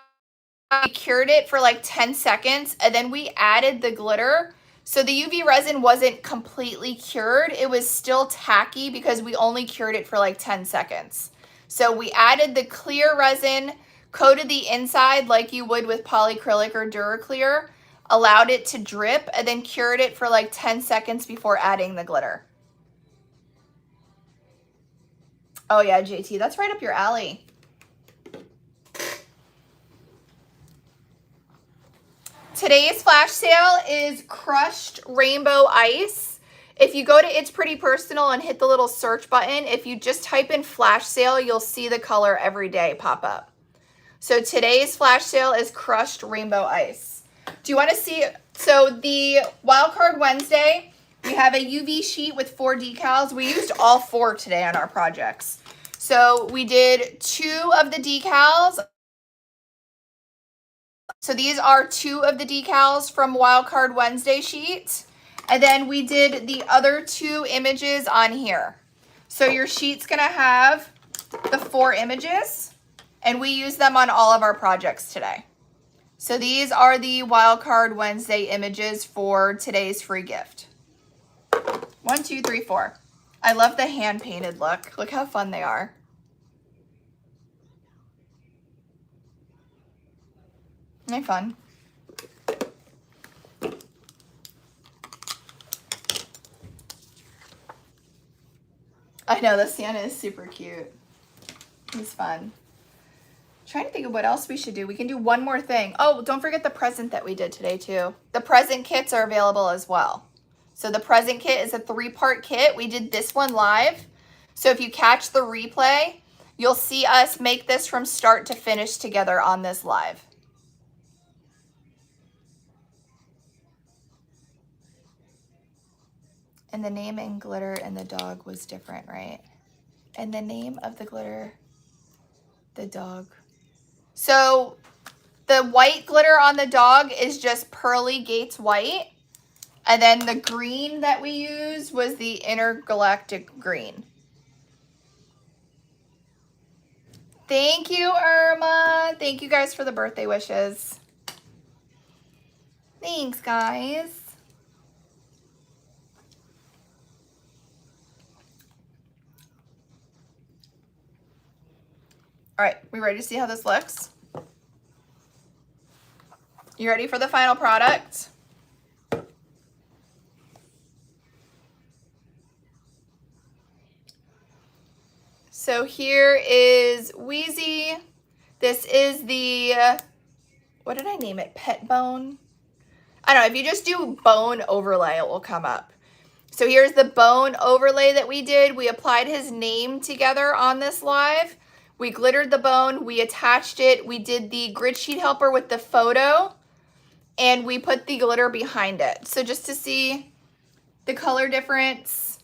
We cured it for like 10 seconds and then we added the glitter. So the UV resin wasn't completely cured. It was still tacky because we only cured it for like 10 seconds. So we added the clear resin, coated the inside like you would with polyacrylic or Duraclear, allowed it to drip, and then cured it for like 10 seconds before adding the glitter. Oh yeah, JT, that's right up your alley. Today's flash sale is crushed rainbow ice. If you go to It's Pretty Personal and hit the little search button, if you just type in flash sale, you'll see the color every day pop up. So today's flash sale is crushed rainbow ice. Do you want to see? So the Wildcard Wednesday, we have a UV sheet with 4 decals. We used all 4 today on our projects. So we did 2 of the decals. So these are 2 of the decals from Wildcard Wednesday sheet. And then we did the other 2 images on here. So your sheet's gonna have the 4 images and we use them on all of our projects today. So these are the Wildcard Wednesday images for today's free gift. 1, 2, 3, 4. I love the hand painted look. Look how fun they are. Isn't they fun? I know, the Santa is super cute. He's fun. Trying to think of what else we should do. We can do one more thing. Oh, don't forget the present that we did today too. The present kits are available as well. So the present kit is a 3-part kit. We did this one live. So if you catch the replay, you'll see us make this from start to finish together on this live. And the name and glitter and the dog was different, right? And the name of the glitter, the dog. So The white glitter on the dog is just Pearly Gates white. And then the green that we used was the Intergalactic green. Thank you, Irma. Thank you guys for the birthday wishes. Thanks, guys. All right, we ready to see how this looks? You ready for the final product? So here is Wheezy. This is the, what did I name it? Pet bone? I don't know, if you just do bone overlay, it will come up. So here's the bone overlay that we did. We applied his name together on this live. We glittered the bone, we attached it, we did the grid sheet helper with the photo, and we put the glitter behind it. So just to see the color difference,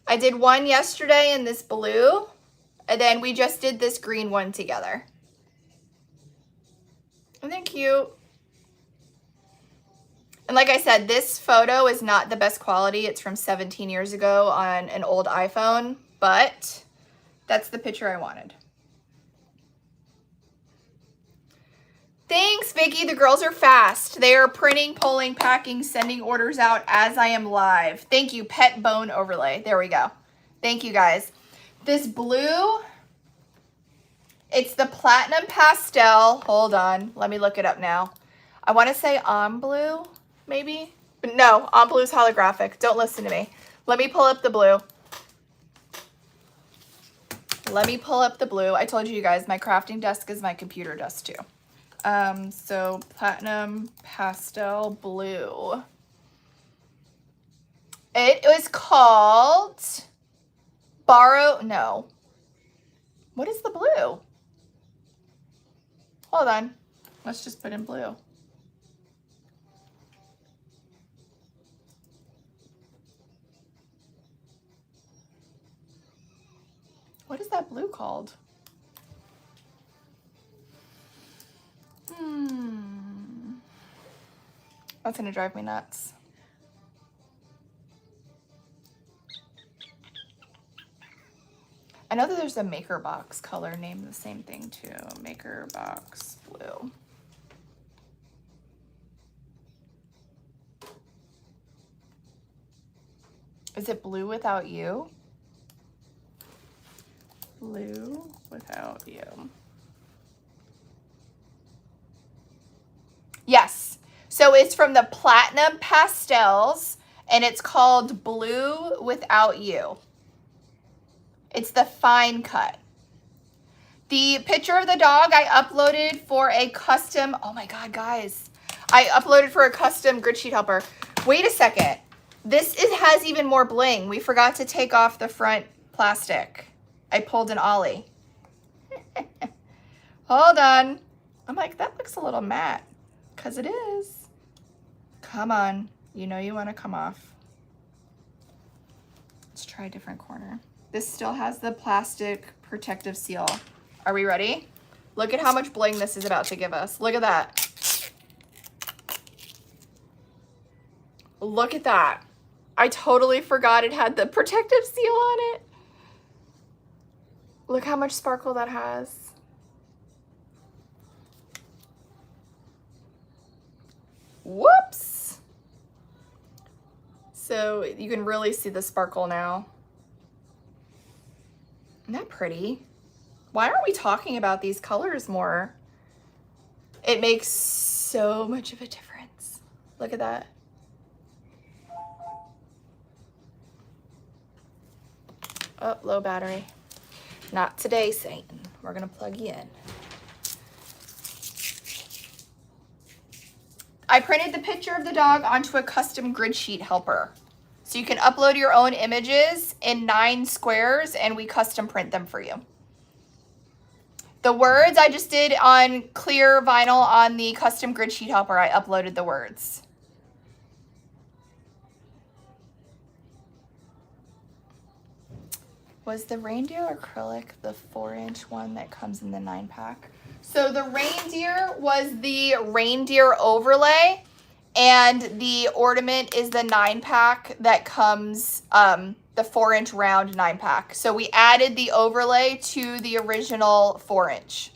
I did one yesterday in this blue, and then we just did this green one together. Isn't that cute? And like I said, this photo is not the best quality. It's from 17 years ago on an old iPhone, but that's the picture I wanted. Thanks, Vicky. The girls are fast. They are printing, pulling, packing, sending orders out as I am live. Thank you, Pet Bone Overlay. There we go. Thank you, guys. This blue, it's the Platinum Pastel. Hold on. Let me look it up now. I want to say On Blue, maybe? But no, On Blue's holographic. Don't listen to me. Let me pull up the blue. Let me pull up the blue. I told you guys, my crafting desk is my computer desk too. So Platinum Pastel Blue. It was called No. What is the blue? Hold on. Let's just put in blue. What is that blue called? That's gonna drive me nuts. I know that there's a Maker Box color named the same thing too. Maker Box Blue. Is it Blue Without You? Blue Without You. Yes. So it's from the Platinum Pastels, and it's called Blue Without You. It's the fine cut. The picture of the dog I uploaded for a custom, oh my God, guys. I uploaded for a custom grid sheet helper. Wait a second. This has even more bling. We forgot to take off the front plastic. I pulled an ollie. Hold on. I'm like, that looks a little matte. Because it is. Come on. You know you want to come off. Let's try a different corner. This still has the plastic protective seal. Are we ready? Look at how much bling this is about to give us. Look at that. Look at that. I totally forgot it had the protective seal on it. Look how much sparkle that has. Whoops. So you can really see the sparkle now. Isn't that pretty? Why aren't we talking about these colors more? It makes so much of a difference. Look at that. Oh, low battery. Not today, Satan. We're gonna plug you in. I printed the picture of the dog onto a custom grid sheet helper. So you can upload your own images in 9 squares and we custom print them for you. The words I just did on clear vinyl on the custom grid sheet helper. I uploaded the words. Was the reindeer acrylic the 4-inch one that comes in the 9-pack? So the reindeer was the reindeer overlay, and the ornament is the 9-pack that comes, the 4-inch round 9-pack. So we added the overlay to the original 4-inch.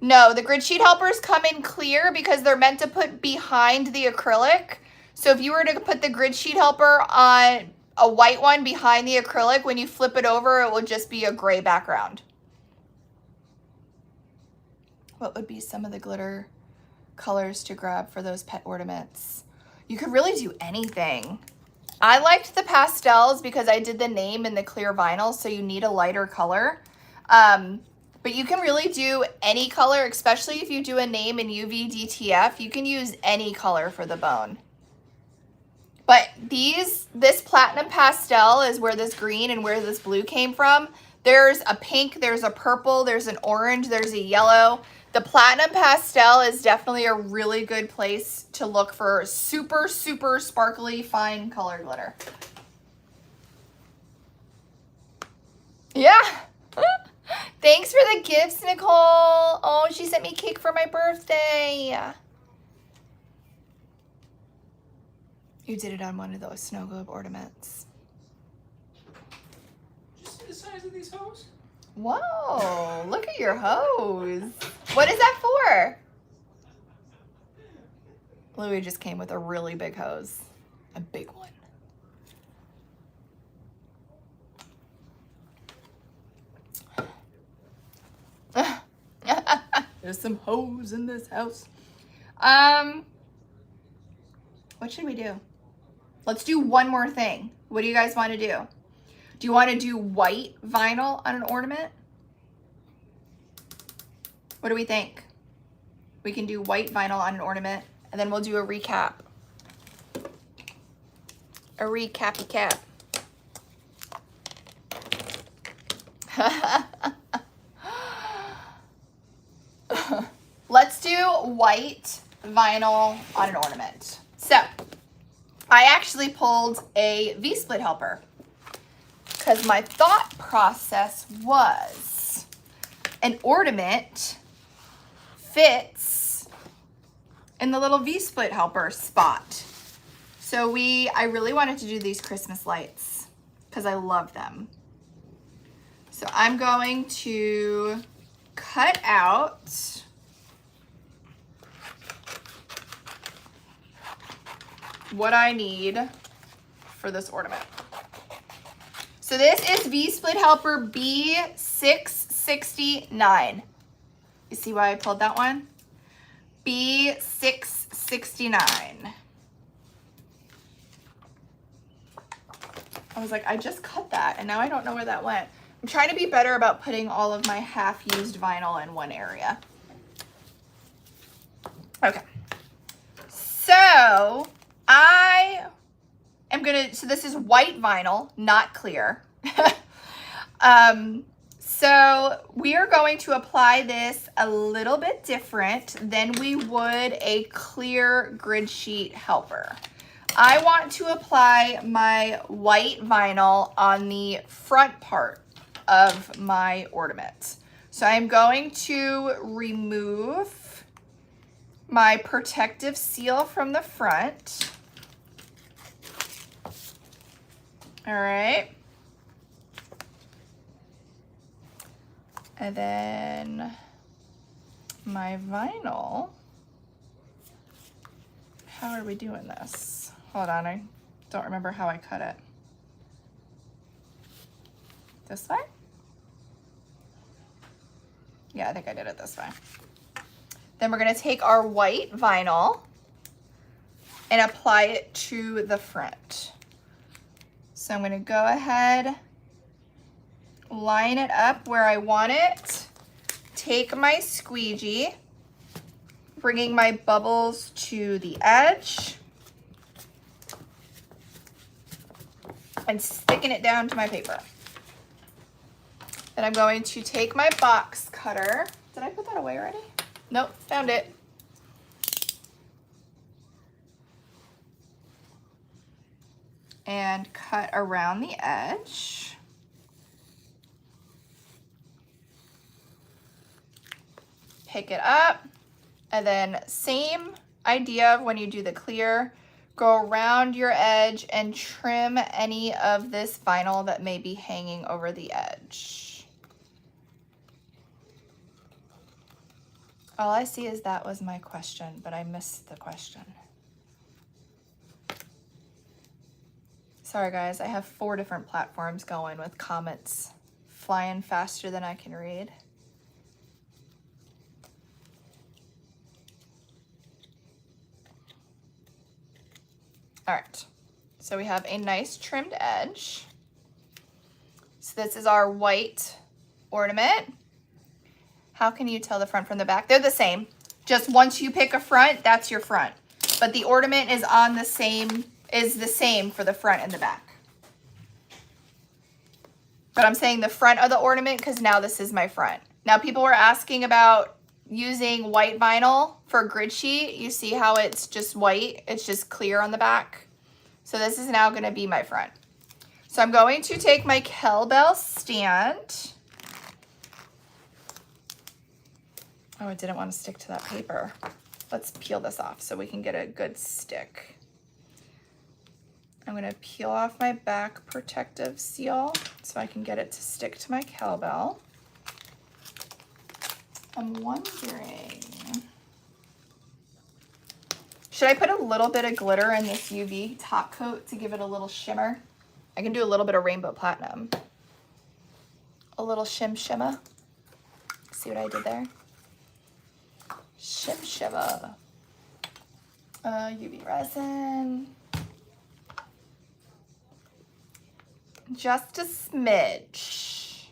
No, the grid sheet helpers come in clear because they're meant to put behind the acrylic. So if you were to put the grid sheet helper on a white one behind the acrylic, when you flip it over, it will just be a gray background. What would be some of the glitter colors to grab for those pet ornaments? You could really do anything. I liked the pastels because I did the name in the clear vinyl, so you need a lighter color. But you can really do any color, especially if you do a name in UV DTF. You can use any color for the bone. But this platinum pastel is where this green and where this blue came from. There's a pink, there's a purple, there's an orange, there's a yellow. The platinum pastel is definitely a really good place to look for super, super sparkly, fine color glitter. Yeah. Thanks for the gifts, Nicole. Oh, she sent me cake for my birthday. You did it on one of those snow globe ornaments. Did you see the size of these hose? Whoa, look at your hose. What is that for? Louis just came with a really big hose. A big one. There's some hose in this house. What should we do? Let's do one more thing. What do you guys want to do? Do you want to do white vinyl on an ornament? What do we think? We can do white vinyl on an ornament, and then we'll do a recap. A recappy cap. Let's do white vinyl on an ornament. So, I actually pulled a V-split helper because my thought process was an ornament fits in the little V-split helper spot. So I really wanted to do these Christmas lights because I love them. So I'm going to cut out what I need for this ornament. So this is V-split helper B669. You see why I pulled that one? B669. I was like, I just cut that and now I don't know where that went. I'm trying to be better about putting all of my half-used vinyl in one area. Okay. So so this is white vinyl, not clear. So we are going to apply this a little bit different than we would a clear grid sheet helper. I want to apply my white vinyl on the front part of my ornament. So I'm going to remove my protective seal from the front. All right. And then my vinyl. How are we doing this? Hold on, I don't remember how I cut it. This way? Yeah, I think I did it this way. Then we're gonna take our white vinyl and apply it to the front. So I'm gonna go ahead, line it up where I want it, take my squeegee, bringing my bubbles to the edge, and sticking it down to my paper. Then I'm going to take my box cutter. Did I put that away already? Nope, found it. And cut around the edge. pick it up, and then same idea of when you do the clear, go around your edge and trim any of this vinyl that may be hanging over the edge. All I see is that was my question, but I missed the question. Sorry guys, I have 4 different platforms going with comments flying faster than I can read. All right, so we have a nice trimmed edge. So this is our white ornament. How can you tell the front from the back? They're the same. Just once you pick a front, that's your front. But the ornament is the same for the front and the back. But I'm saying the front of the ornament because now this is my front. Now people were asking about using white vinyl for grid sheet. You see how it's just white? It's just clear on the back. So this is now going to be my front. So I'm going to take my kettlebell stand. Oh, I didn't want to stick to that paper. Let's peel this off so we can get a good stick. I'm going to peel off my back protective seal so I can get it to stick to my kettlebell. I'm wondering, should I put a little bit of glitter in this UV top coat to give it a little shimmer? I can do a little bit of rainbow platinum. A little shimmer. See what I did there? Shimmer. UV resin. Just a smidge.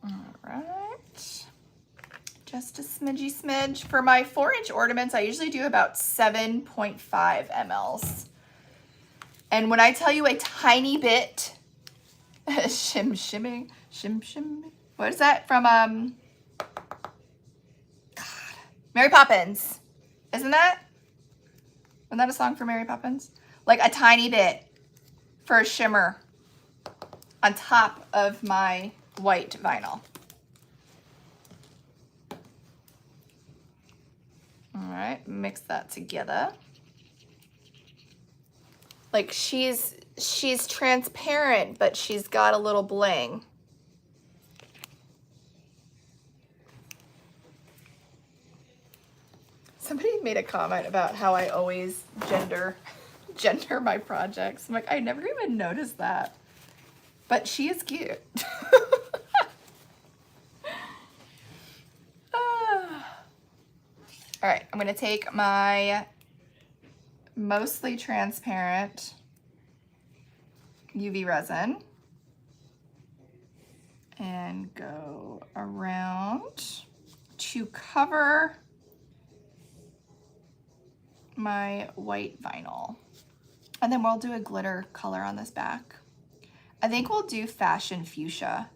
All right. Just a smidgy smidge. For my 4-inch ornaments, I usually do about 7.5 mLs. And when I tell you a tiny bit, shim. What is that from, God, Mary Poppins? Isn't that a song for Mary Poppins? Like a tiny bit for a shimmer on top of my white vinyl. All right, mix that together. Like she's transparent, but she's got a little bling. Somebody made a comment about how I always gender my projects. I'm like, I never even noticed that. But she is cute. All right, I'm gonna take my mostly transparent UV resin and go around to cover my white vinyl. And then we'll do a glitter color on this back. I think we'll do fashion fuchsia.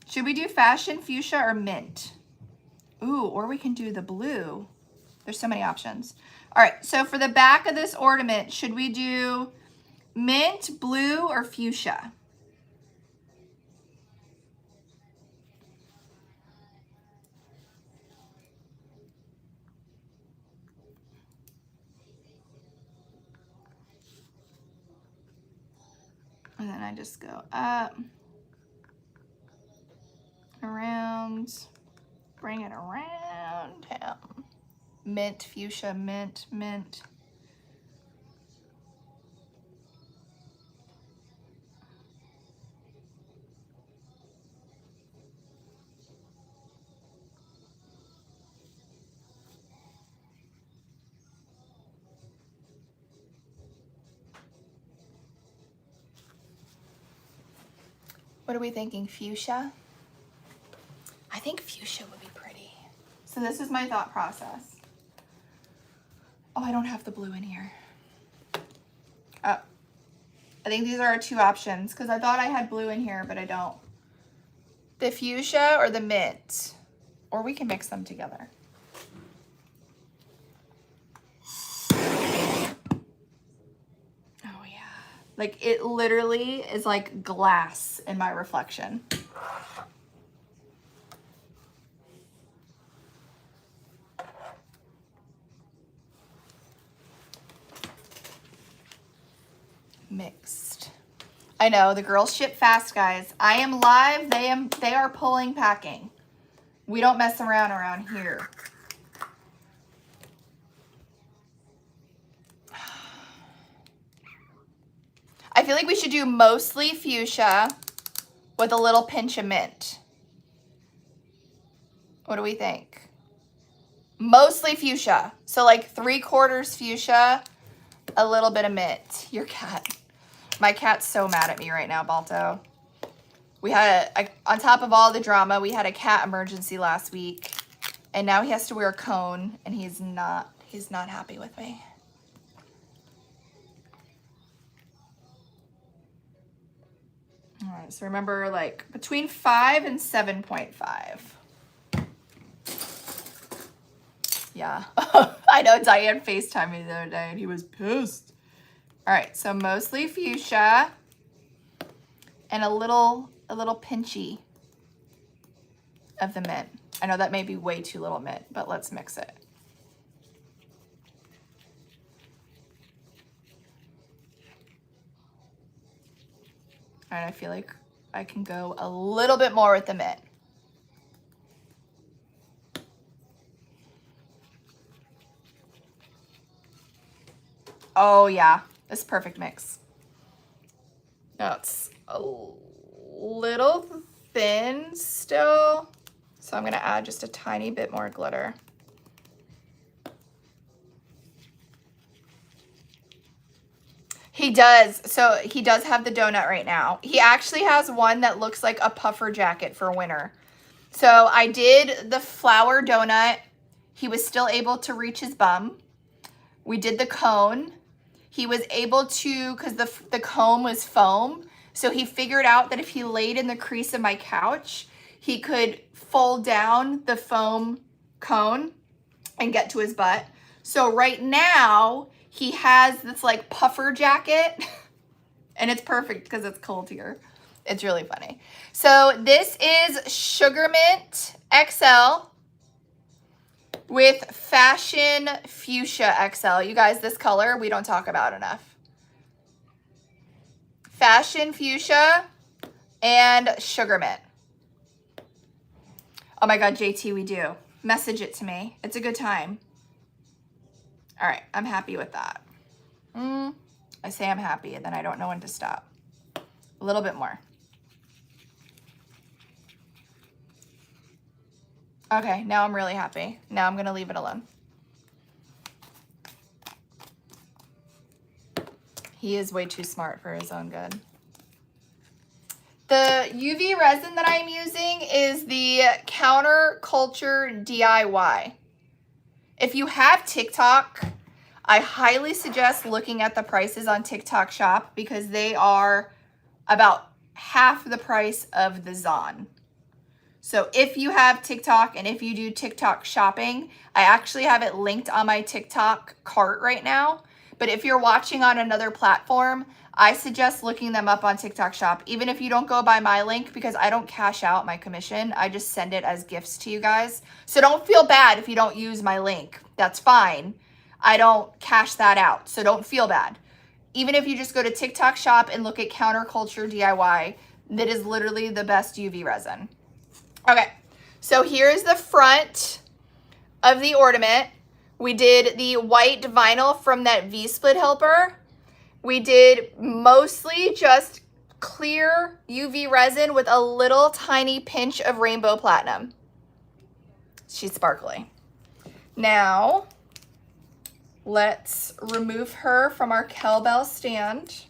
Should we do fashion fuchsia or mint? Ooh, or we can do the blue. There's so many options. All right, so for the back of this ornament, should we do mint, blue, or fuchsia? And then I just go up, around, bring it around town. Mint, fuchsia, mint. What are we thinking, fuchsia? I think fuchsia would be pretty. So this is my thought process. Oh, I don't have the blue in here. Oh, I think these are our 2 options because I thought I had blue in here, but I don't. The fuchsia or the mint, or we can mix them together. Oh yeah, Like it literally is like glass in my reflection. Mixed. I know, the girls ship fast, guys. I am live. They are pulling packing. We don't mess around here. I feel like we should do mostly fuchsia with a little pinch of mint. What do we think? Mostly fuchsia. So like 3/4 fuchsia, a little bit of mint. Your cat. My cat's so mad at me right now, Balto. We had on top of all the drama, we had a cat emergency last week, and now he has to wear a cone, and he's not happy with me. All right, so remember, like between 5 and 7.5. Yeah, I know Diane FaceTimed me the other day, and he was pissed. All right, so mostly fuchsia, and a little pinchy of the mint. I know that may be way too little mint, but let's mix it. All right, I feel like I can go a little bit more with the mint. Oh yeah, this perfect mix. Now it's a little thin still, so I'm gonna add just a tiny bit more glitter. He does. So he does have the donut right now. He actually has one that looks like a puffer jacket for winter. So I did the flower donut. He was still able to reach his bum. We did the cone. He was able to, because the cone was foam, so he figured out that if he laid in the crease of my couch, he could fold down the foam cone and get to his butt. So right now, he has this like puffer jacket, and it's perfect because it's cold here. It's really funny. So this is Sugar Mint XL with Fashion Fuchsia XL. You guys, this color we don't talk about enough. Fashion Fuchsia and Sugar Mint. Oh my God, JT, we do. Message it to me. It's a good time. All right, I'm happy with that. I say I'm happy, and then I don't know when to stop. A little bit more. Okay, now I'm really happy. Now I'm gonna leave it alone. He is way too smart for his own good. The UV resin that I'm using is the Counterculture DIY. If you have TikTok, I highly suggest looking at the prices on TikTok Shop because they are about half the price of the Zon. So if you have TikTok and if you do TikTok shopping, I actually have it linked on my TikTok cart right now. But if you're watching on another platform, I suggest looking them up on TikTok Shop, even if you don't go by my link, because I don't cash out my commission. I just send it as gifts to you guys. So don't feel bad if you don't use my link. That's fine. I don't cash that out, so don't feel bad. Even if you just go to TikTok Shop and look at Counterculture DIY, that is literally the best UV resin. Okay, so here's the front of the ornament. We did the white vinyl from that V-split helper. We did mostly just clear UV resin with a little tiny pinch of rainbow platinum. She's sparkly. Now, let's remove her from our cowbell stand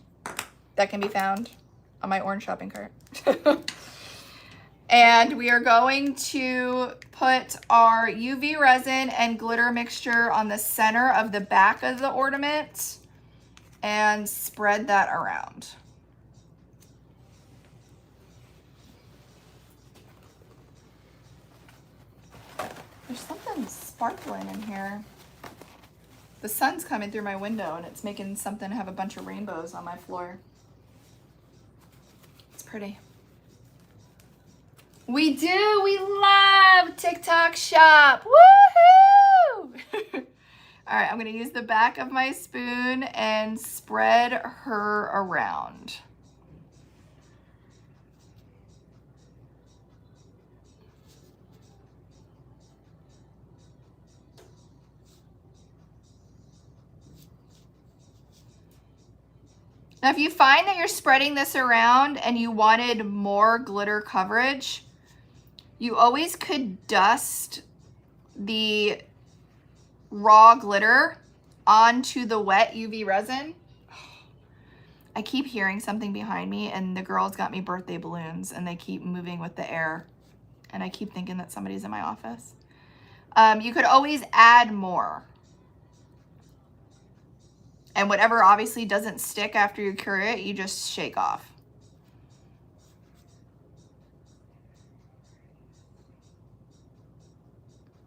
that can be found on my orange shopping cart. And we are going to put our UV resin and glitter mixture on the center of the back of the ornament and spread that around. There's something sparkling in here. The sun's coming through my window and it's making something have a bunch of rainbows on my floor. pretty. We do. We love TikTok shop. Woohoo! All right, I'm going to use the back of my spoon and spread her around. Now, if you find that you're spreading this around and you wanted more glitter coverage, you always could dust the raw glitter onto the wet UV resin. I keep hearing something behind me, and the girls got me birthday balloons, and they keep moving with the air, and I keep thinking that somebody's in my office. You could always add more. And whatever obviously doesn't stick after you cure it, you just shake off.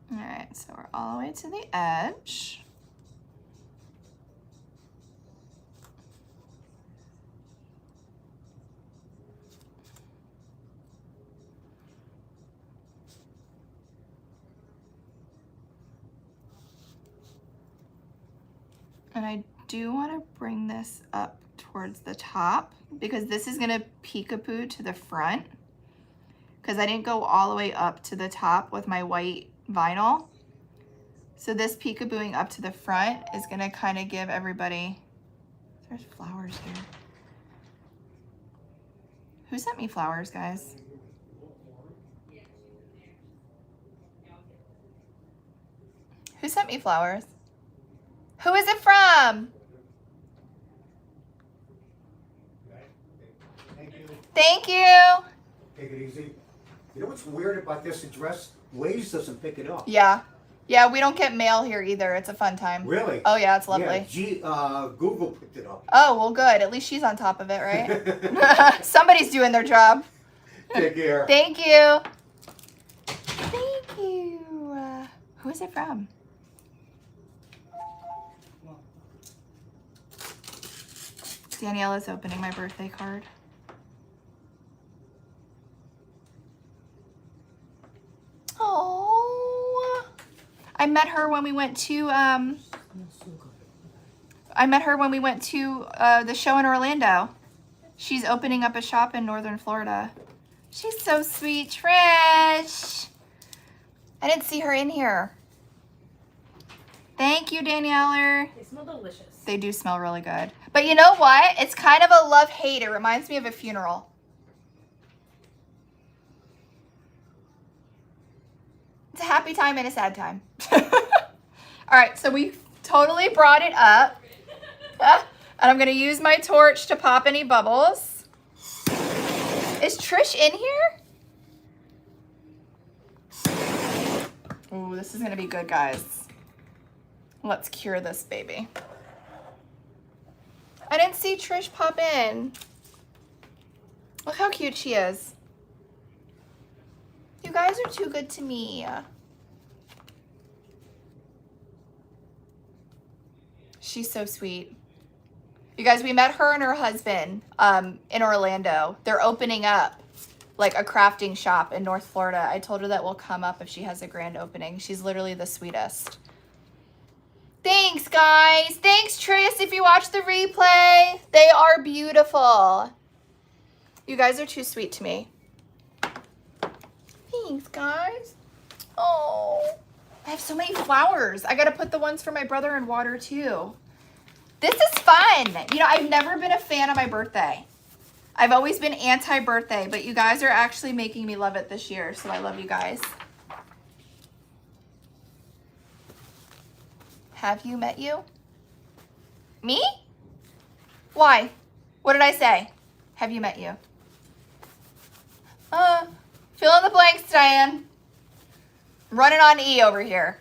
All right, so we're all the way to the edge. And I do want to bring this up towards the top because this is going to peekaboo to the front because I didn't go all the way up to the top with my white vinyl. So this peekabooing up to the front is going to kind of give everybody, there's flowers here. Who sent me flowers, guys? Who sent me flowers? Who is it from? Thank you. Thank you. Take it easy. You know what's weird about this address? Waze doesn't pick it up. Yeah. Yeah, we don't get mail here either. It's a fun time. Really? Oh, yeah, it's lovely. Yeah, Google picked it up. Oh, well, good. At least she's on top of it, right? Somebody's doing their job. Take care. Thank you. Thank you. Who is it from? Danielle is opening my birthday card. Oh, I met her when we went to the show in Orlando. She's opening up a shop in Northern Florida. She's so sweet, Trish. I didn't see her in here. Thank you, Danielle. They smell delicious. They do smell really good. But you know what? It's kind of a love-hate. It reminds me of a funeral. It's a happy time and a sad time. All right, so we totally brought it up. And I'm going to use my torch to pop any bubbles. Is Trish in here? Ooh, this is going to be good, guys. Let's cure this baby. I didn't see Trish pop in. Look how cute she is. You guys are too good to me. She's so sweet. You guys, we met her and her husband in Orlando. They're opening up like a crafting shop in North Florida. I told her that we'll come up if she has a grand opening. She's literally the sweetest. Thanks, guys. Thanks, Tris, if you watch the replay. They are beautiful. You guys are too sweet to me. Thanks, guys. Oh, I have so many flowers. I got to put the ones for my brother in water, too. This is fun. You know, I've never been a fan of my birthday. I've always been anti-birthday, but you guys are actually making me love it this year, so I love you guys. Have you met you? Me? Why? What did I say? Have you met you? Fill in the blanks, Diane. Running on E over here.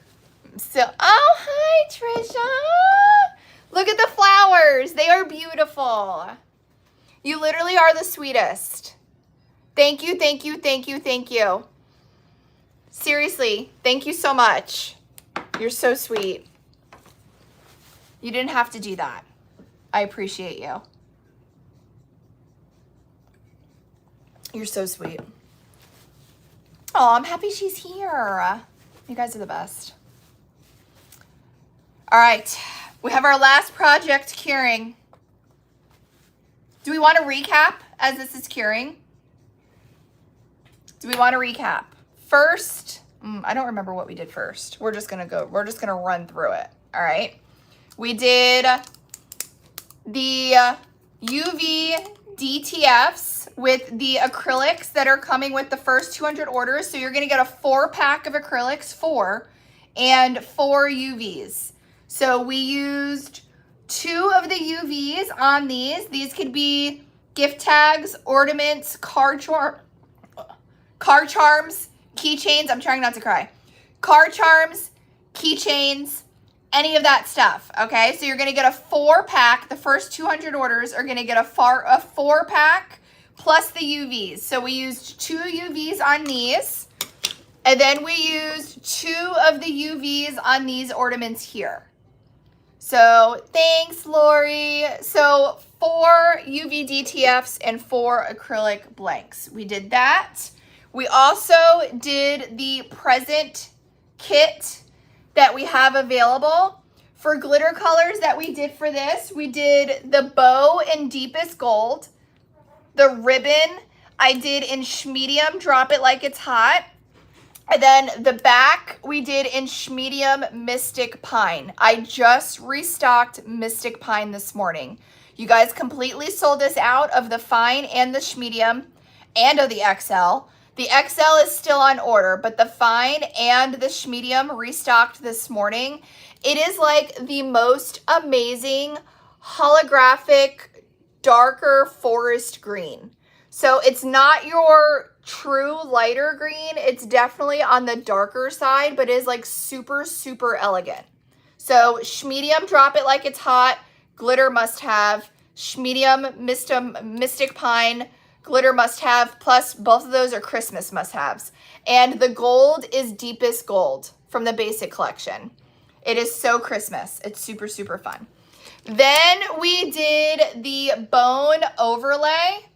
So, oh, hi, Trisha. Look at the flowers. They are beautiful. You literally are the sweetest. Thank you, thank you, thank you, thank you. Seriously, thank you so much. You're so sweet. You didn't have to do that. I appreciate you. You're so sweet. Oh, I'm happy she's here. You guys are the best. All right, we have our last project curing. Do we want to recap as this is curing? Do we want to recap? First, I don't remember what we did first. We're just gonna run through it. All right. We did the UV DTFs with the acrylics that are coming with the first 200 orders. So you're gonna get a 4-pack of acrylics, 4, and 4 UVs. So we used 2 of the UVs on these. These could be gift tags, ornaments, card charms, keychains. I'm trying not to cry. Card charms, keychains, any of that stuff. Okay, so you're gonna get a 4-pack. The first 200 orders are gonna get a 4-pack plus the UVs. So we used 2 UVs on these, and then we used 2 of the UVs on these ornaments here. So thanks, Lori. So 4 UV DTFs and 4 acrylic blanks. We did that. We also did the present kit that we have available. For glitter colors that we did for this, we did the bow in deepest gold. The ribbon I did in medium, drop it like it's hot. And then the back we did in medium Mystic Pine. I just restocked Mystic Pine this morning. You guys completely sold us out of the fine and the medium and of the XL. The XL is still on order, but the fine and the medium restocked this morning. It is like the most amazing holographic darker forest green. So it's not your true lighter green. It's definitely on the darker side, but it is like super, super elegant. So medium, drop it like it's hot. Glitter must have. Medium, Mystic Pine, glitter must have. Plus both of those are Christmas must haves. And the gold is deepest gold from the basic collection. It is so Christmas. It's super, super fun. Then we did the bone overlay.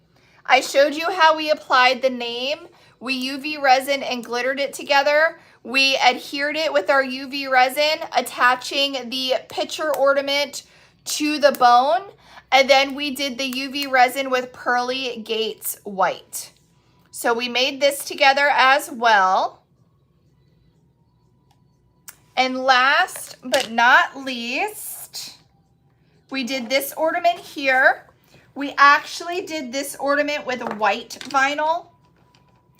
I showed you how we applied the name. We UV resin and glittered it together. We adhered it with our UV resin, attaching the picture ornament to the bone. And then we did the UV resin with Pearly Gates white. So we made this together as well. And last but not least, we did this ornament here. We actually did this ornament with white vinyl.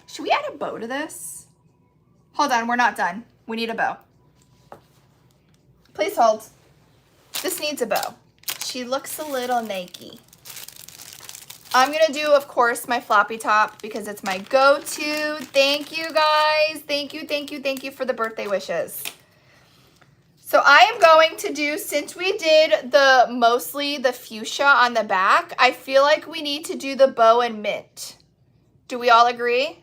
Should we add a bow to this? Hold on, we're not done. We need a bow. Please hold. This needs a bow. She looks a little naked. I'm gonna do, of course, my floppy top because it's my go-to. Thank you guys. Thank you, thank you, thank you for the birthday wishes. So I am going to do, since we did mostly the fuchsia on the back, I feel like we need to do the bow and mint. Do we all agree?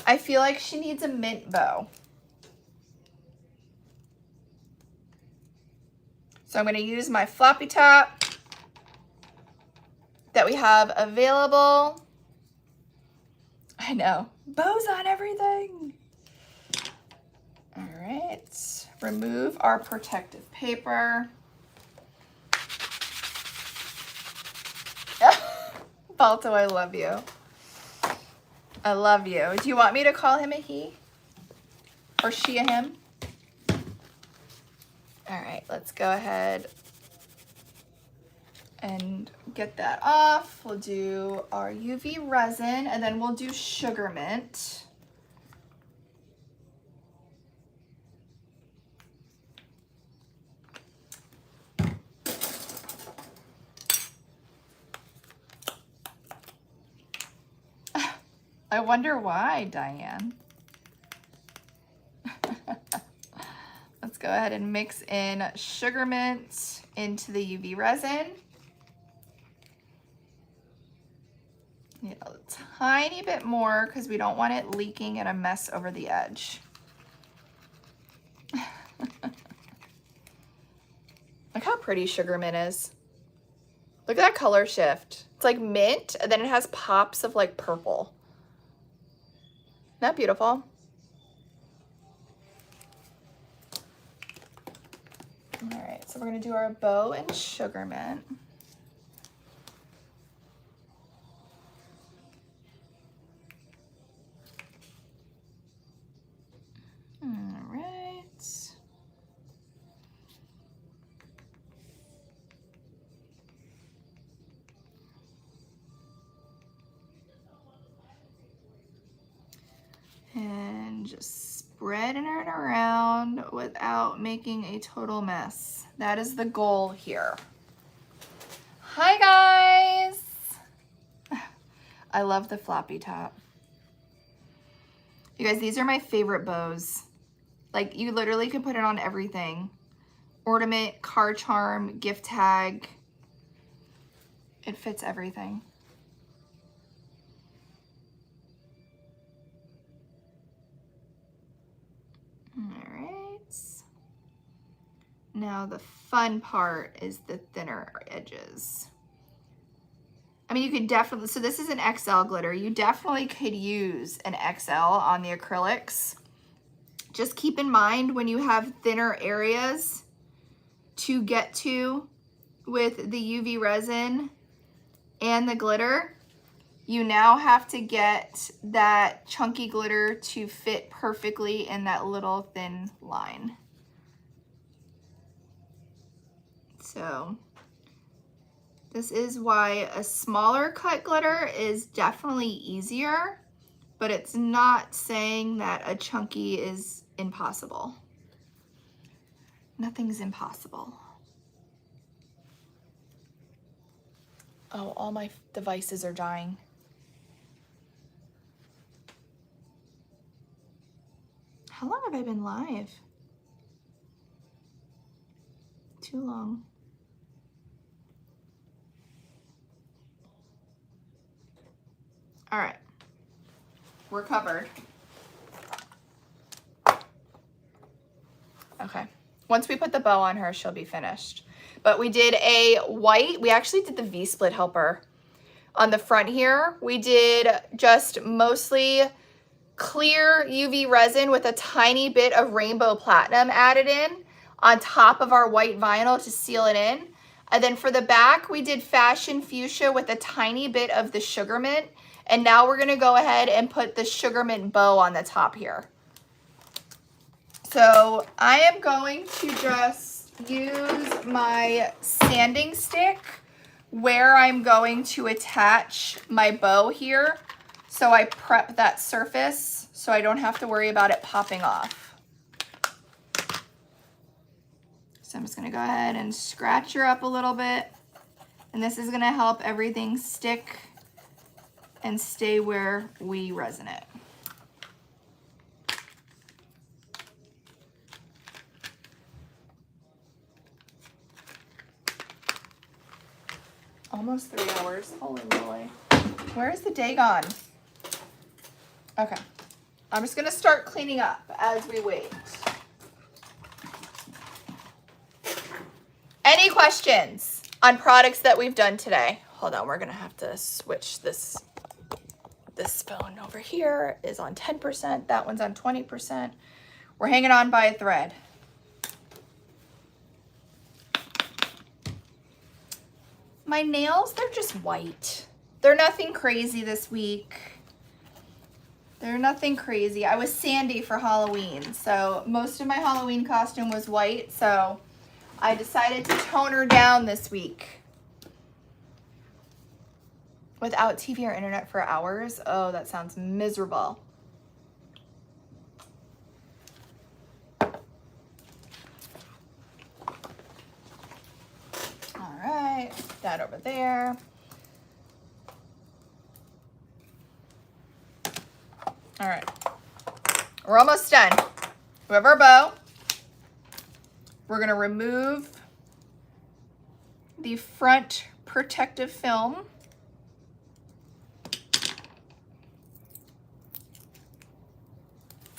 I feel like she needs a mint bow. So I'm going to use my floppy top that we have available. I know, bows on everything. All right, remove our protective paper. Balto, I love you. I love you. Do you want me to call him a he? Or she a him? All right, let's go ahead and get that off. We'll do our UV resin and then we'll do sugar mint. I wonder why, Diane. Let's go ahead and mix in sugar mint into the UV resin. Need a tiny bit more because we don't want it leaking and a mess over the edge. Look how pretty sugar mint is. Look at that color shift. It's like mint, and then it has pops of like purple. Isn't that beautiful? All right, so we're gonna do our bow and sugar mint. All right. And just spreading it around without making a total mess. That is the goal here. Hi guys! I love the floppy top. You guys, these are my favorite bows. Like, you literally can put it on everything. Ornament, car charm, gift tag. It fits everything. All right. Now the fun part is the thinner edges. I mean, you could definitely, so this is an XL glitter. You definitely could use an XL on the acrylics. Just keep in mind when you have thinner areas to get to with the UV resin and the glitter, you now have to get that chunky glitter to fit perfectly in that little thin line. So this is why a smaller cut glitter is definitely easier, but it's not saying that a chunky is impossible. Nothing's impossible. Oh, all my devices are dying. How long have I been live? Too long. All right, we're covered. Okay, once we put the bow on her, she'll be finished. But we did a white, we actually did the V-split helper on the front here. We did just mostly clear UV resin with a tiny bit of rainbow platinum added in on top of our white vinyl to seal it in. And then for the back, we did fashion fuchsia with a tiny bit of the sugar mint. And now we're gonna go ahead and put the sugar mint bow on the top here. So I am going to just use my sanding stick where I'm going to attach my bow here. So I prep that surface so I don't have to worry about it popping off. So I'm just gonna go ahead and scratch her up a little bit. And this is gonna help everything stick and stay where we resin it. Almost 3 hours, holy moly. Where is the day gone? Okay, I'm just gonna start cleaning up as we wait. Any questions on products that we've done today? Hold on, we're gonna have to switch this. This phone over here is on 10%, that one's on 20%. We're hanging on by a thread. My nails, they're just white. They're nothing crazy this week. They're nothing crazy. I was Sandy for Halloween, so most of my Halloween costume was white, so I decided to tone her down this week. Without TV or internet for hours? Oh, that sounds miserable. All right, that over there. All right, we're almost done. We have our bow. We're gonna remove the front protective film.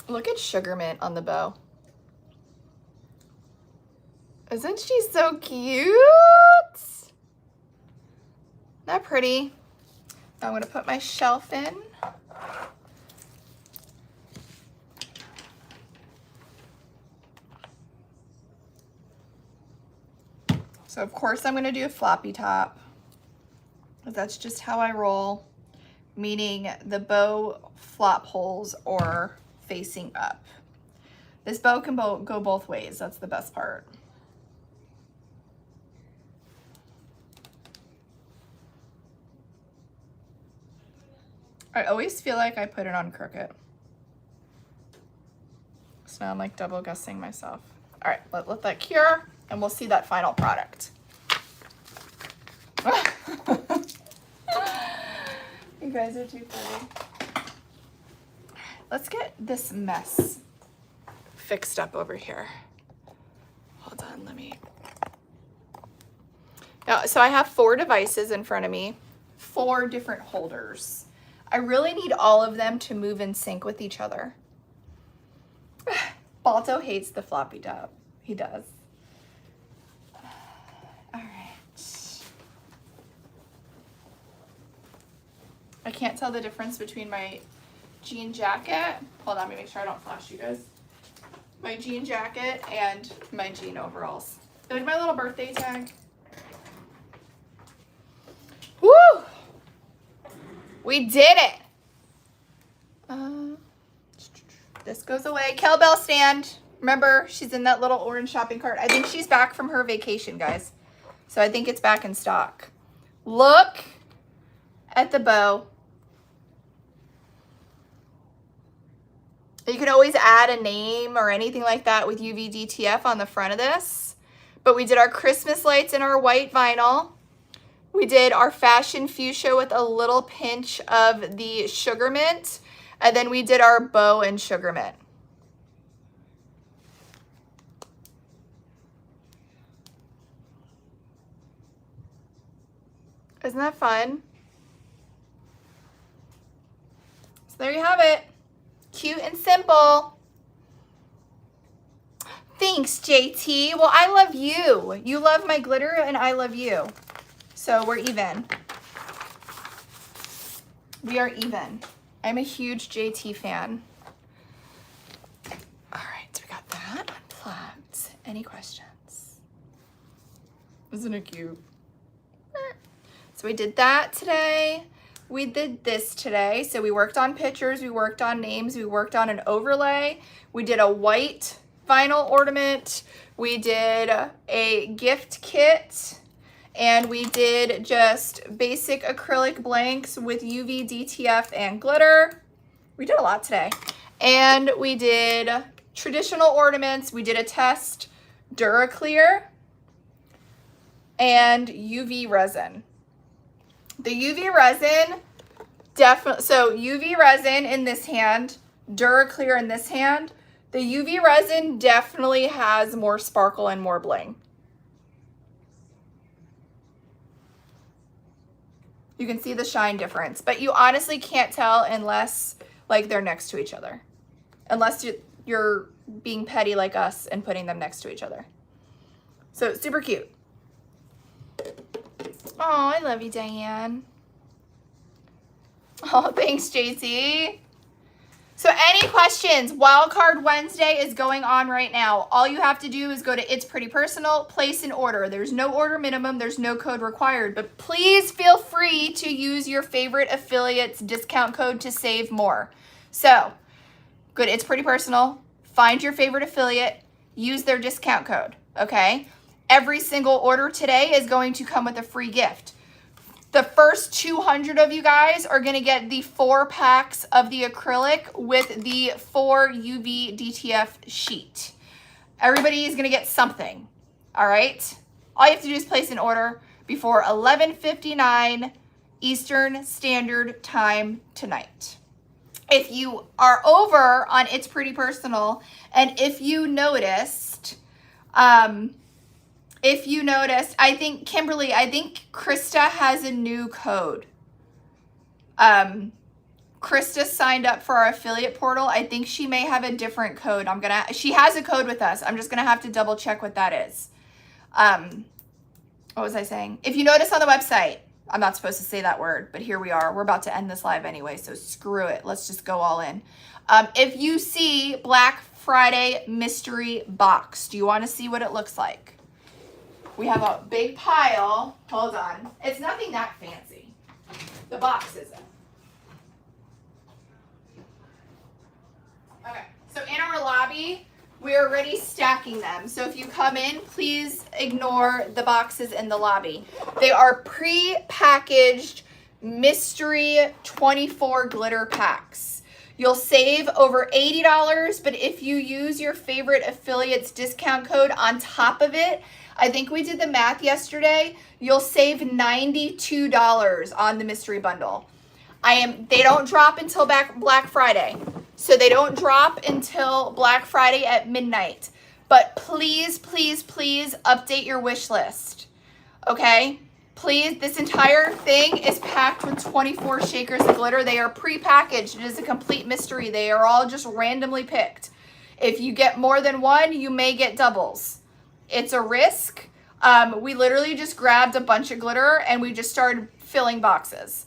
Look at Sugar Mint on the bow. Isn't she so cute? that pretty? I'm gonna put my shelf in. So of course I'm gonna do a floppy top, because that's just how I roll, meaning the bow flop holes are facing up. This bow can go both ways, that's the best part. I always feel like I put it on crooked. So now I'm like double guessing myself. All right, let that cure and we'll see that final product. You guys are too funny. Let's get this mess fixed up over here. Hold on, let me. Now, so I have 4 devices in front of me, 4 different holders. I really need all of them to move in sync with each other. Balto hates the floppy top. He does. All right. I can't tell the difference between my jean jacket. Hold on, let me make sure I don't flash you guys. My jean jacket and my jean overalls. Like my little birthday tag. Woo! We did it. This goes away. Kettlebell stand. Remember, she's in that little orange shopping cart. I think she's back from her vacation, guys. So I think it's back in stock. Look at the bow. You can always add a name or anything like that with UV DTF on the front of this. But we did our Christmas lights in our white vinyl. We did our fashion fuchsia with a little pinch of the sugar mint. And then we did our bow and sugar mint. Isn't that fun? So there you have it. Cute and simple. Thanks, JT. Well, I love you. You love my glitter and I love you. So we're even. We are even. I'm a huge JT fan. All right, so we got that unplugged. Any questions? Isn't it cute? So we did that today. We did this today. So we worked on pictures, we worked on names, we worked on an overlay. We did a white vinyl ornament. We did a gift kit. And we did just basic acrylic blanks with UV DTF and glitter. We did a lot today. And we did traditional ornaments. We did a test, DuraClear, and UV resin. The UV resin, definitely, so UV resin in this hand, DuraClear in this hand. The UV resin definitely has more sparkle and more bling. You can see the shine difference, but you honestly can't tell unless like they're next to each other. Unless you're being petty like us and putting them next to each other. So super cute. Oh, I love you, Diane. Oh, thanks, JC. So any questions? Wildcard Wednesday is going on right now. All you have to do is go to It's Pretty Personal, place an order. There's no order minimum, there's no code required, but please feel free to use your favorite affiliate's discount code to save more. So go to It's Pretty Personal, find your favorite affiliate, use their discount code, okay? Every single order today is going to come with a free gift. The first 200 of you guys are going to get the 4 packs of the acrylic with the 4 UV DTF sheet. Everybody is going to get something, all right? All you have to do is place an order before 11:59 Eastern Standard Time tonight. If you are over on It's Pretty Personal, and if you noticed, I think, Kimberly, I think Krista has a new code. Krista signed up for our affiliate portal. I think she may have a different code. She has a code with us. I'm just gonna have to double check what that is. What was I saying? If you notice on the website, I'm not supposed to say that word, but here we are. We're about to end this live anyway, so screw it. Let's just go all in. If you see Black Friday mystery box, do you want to see what it looks like? We have a big pile. Hold on. It's nothing that fancy. The box isn't. Okay, so in our lobby, we're already stacking them. So if you come in, please ignore the boxes in the lobby. They are pre-packaged mystery 24 glitter packs. You'll save over $80, but if you use your favorite affiliate's discount code on top of it, I think we did the math yesterday, you'll save $92 on the mystery bundle. They don't drop until Black Friday. So they don't drop until Black Friday at midnight. But please, please, please update your wish list. Okay? Please, this entire thing is packed with 24 shakers of glitter. They are pre-packaged. It is a complete mystery. They are all just randomly picked. If you get more than one, you may get doubles. It's a risk. We literally just grabbed a bunch of glitter and we just started filling boxes.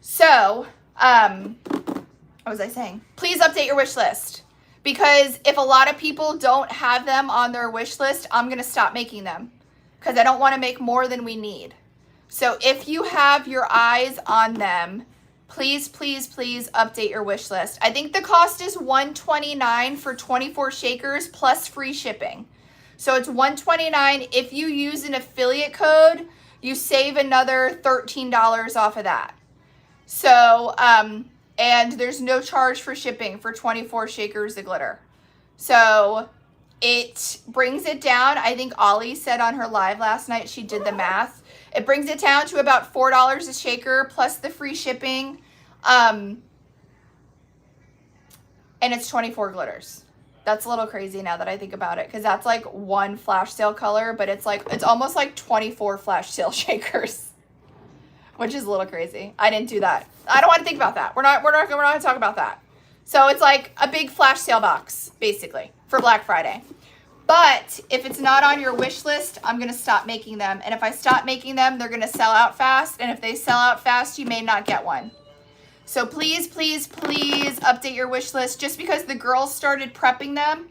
So, what was I saying? Please update your wish list, because if a lot of people don't have them on their wish list, I'm going to stop making them because I don't want to make more than we need. So if you have your eyes on them, please, please, please update your wish list. I think the cost is $129 for 24 shakers plus free shipping. So it's $129. If you use an affiliate code, you save another $13 off of that. So, and there's no charge for shipping for 24 shakers of glitter. So it brings it down. I think Ollie said on her live last night, she did the math. It brings it down to about $4 a shaker plus the free shipping. And it's 24 glitters. That's a little crazy now that I think about it, because that's like one flash sale color, but it's almost like 24 flash sale shakers, which is a little crazy. I didn't do that. I don't want to think about that. We're not going to talk about that. So it's like a big flash sale box, basically, for Black Friday. But if it's not on your wish list, I'm going to stop making them. And if I stop making them, they're going to sell out fast. And if they sell out fast, you may not get one. So please, please, please update your wish list, just because the girls started prepping them.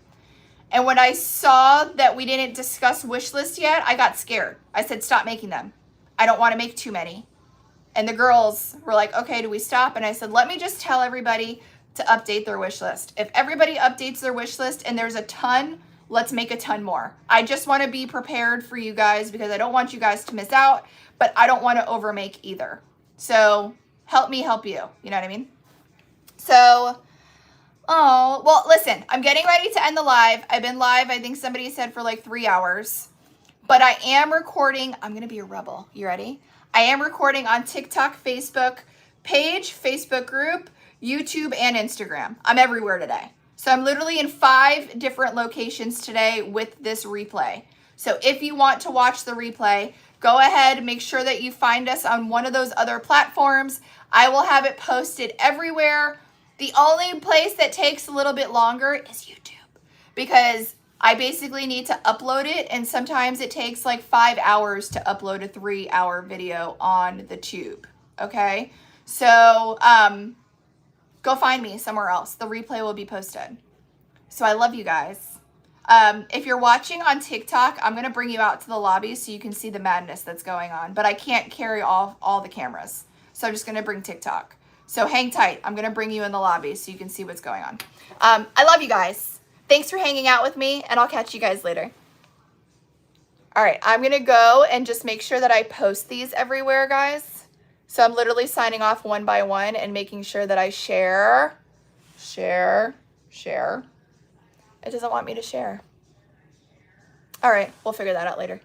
And when I saw that we didn't discuss wish list yet, I got scared. I said, stop making them. I don't want to make too many. And the girls were like, okay, do we stop? And I said, let me just tell everybody to update their wish list. If everybody updates their wish list and there's a ton, let's make a ton more. I just want to be prepared for you guys, because I don't want you guys to miss out, but I don't want to overmake either. So help me help you. You know what I mean? So, oh, well, listen, I'm getting ready to end the live. I've been live, I think somebody said, for like 3 hours. But I am recording. I'm going to be a rebel. You ready? I am recording on TikTok, Facebook page, Facebook group, YouTube, and Instagram. I'm everywhere today. So I'm literally in 5 different locations today with this replay. So if you want to watch the replay, go ahead, make sure that you find us on one of those other platforms. I will have it posted everywhere. The only place that takes a little bit longer is YouTube, because I basically need to upload it, and sometimes it takes like 5 hours to upload a 3-hour video on the tube, okay? So go find me somewhere else. The replay will be posted. So I love you guys. If you're watching on TikTok, I'm going to bring you out to the lobby so you can see the madness that's going on, but I can't carry all the cameras. So I'm just going to bring TikTok. So hang tight. I'm going to bring you in the lobby so you can see what's going on. I love you guys. Thanks for hanging out with me, and I'll catch you guys later. All right, I'm going to go and just make sure that I post these everywhere, guys. So I'm literally signing off one by one and making sure that I share. It doesn't want me to share. All right, we'll figure that out later.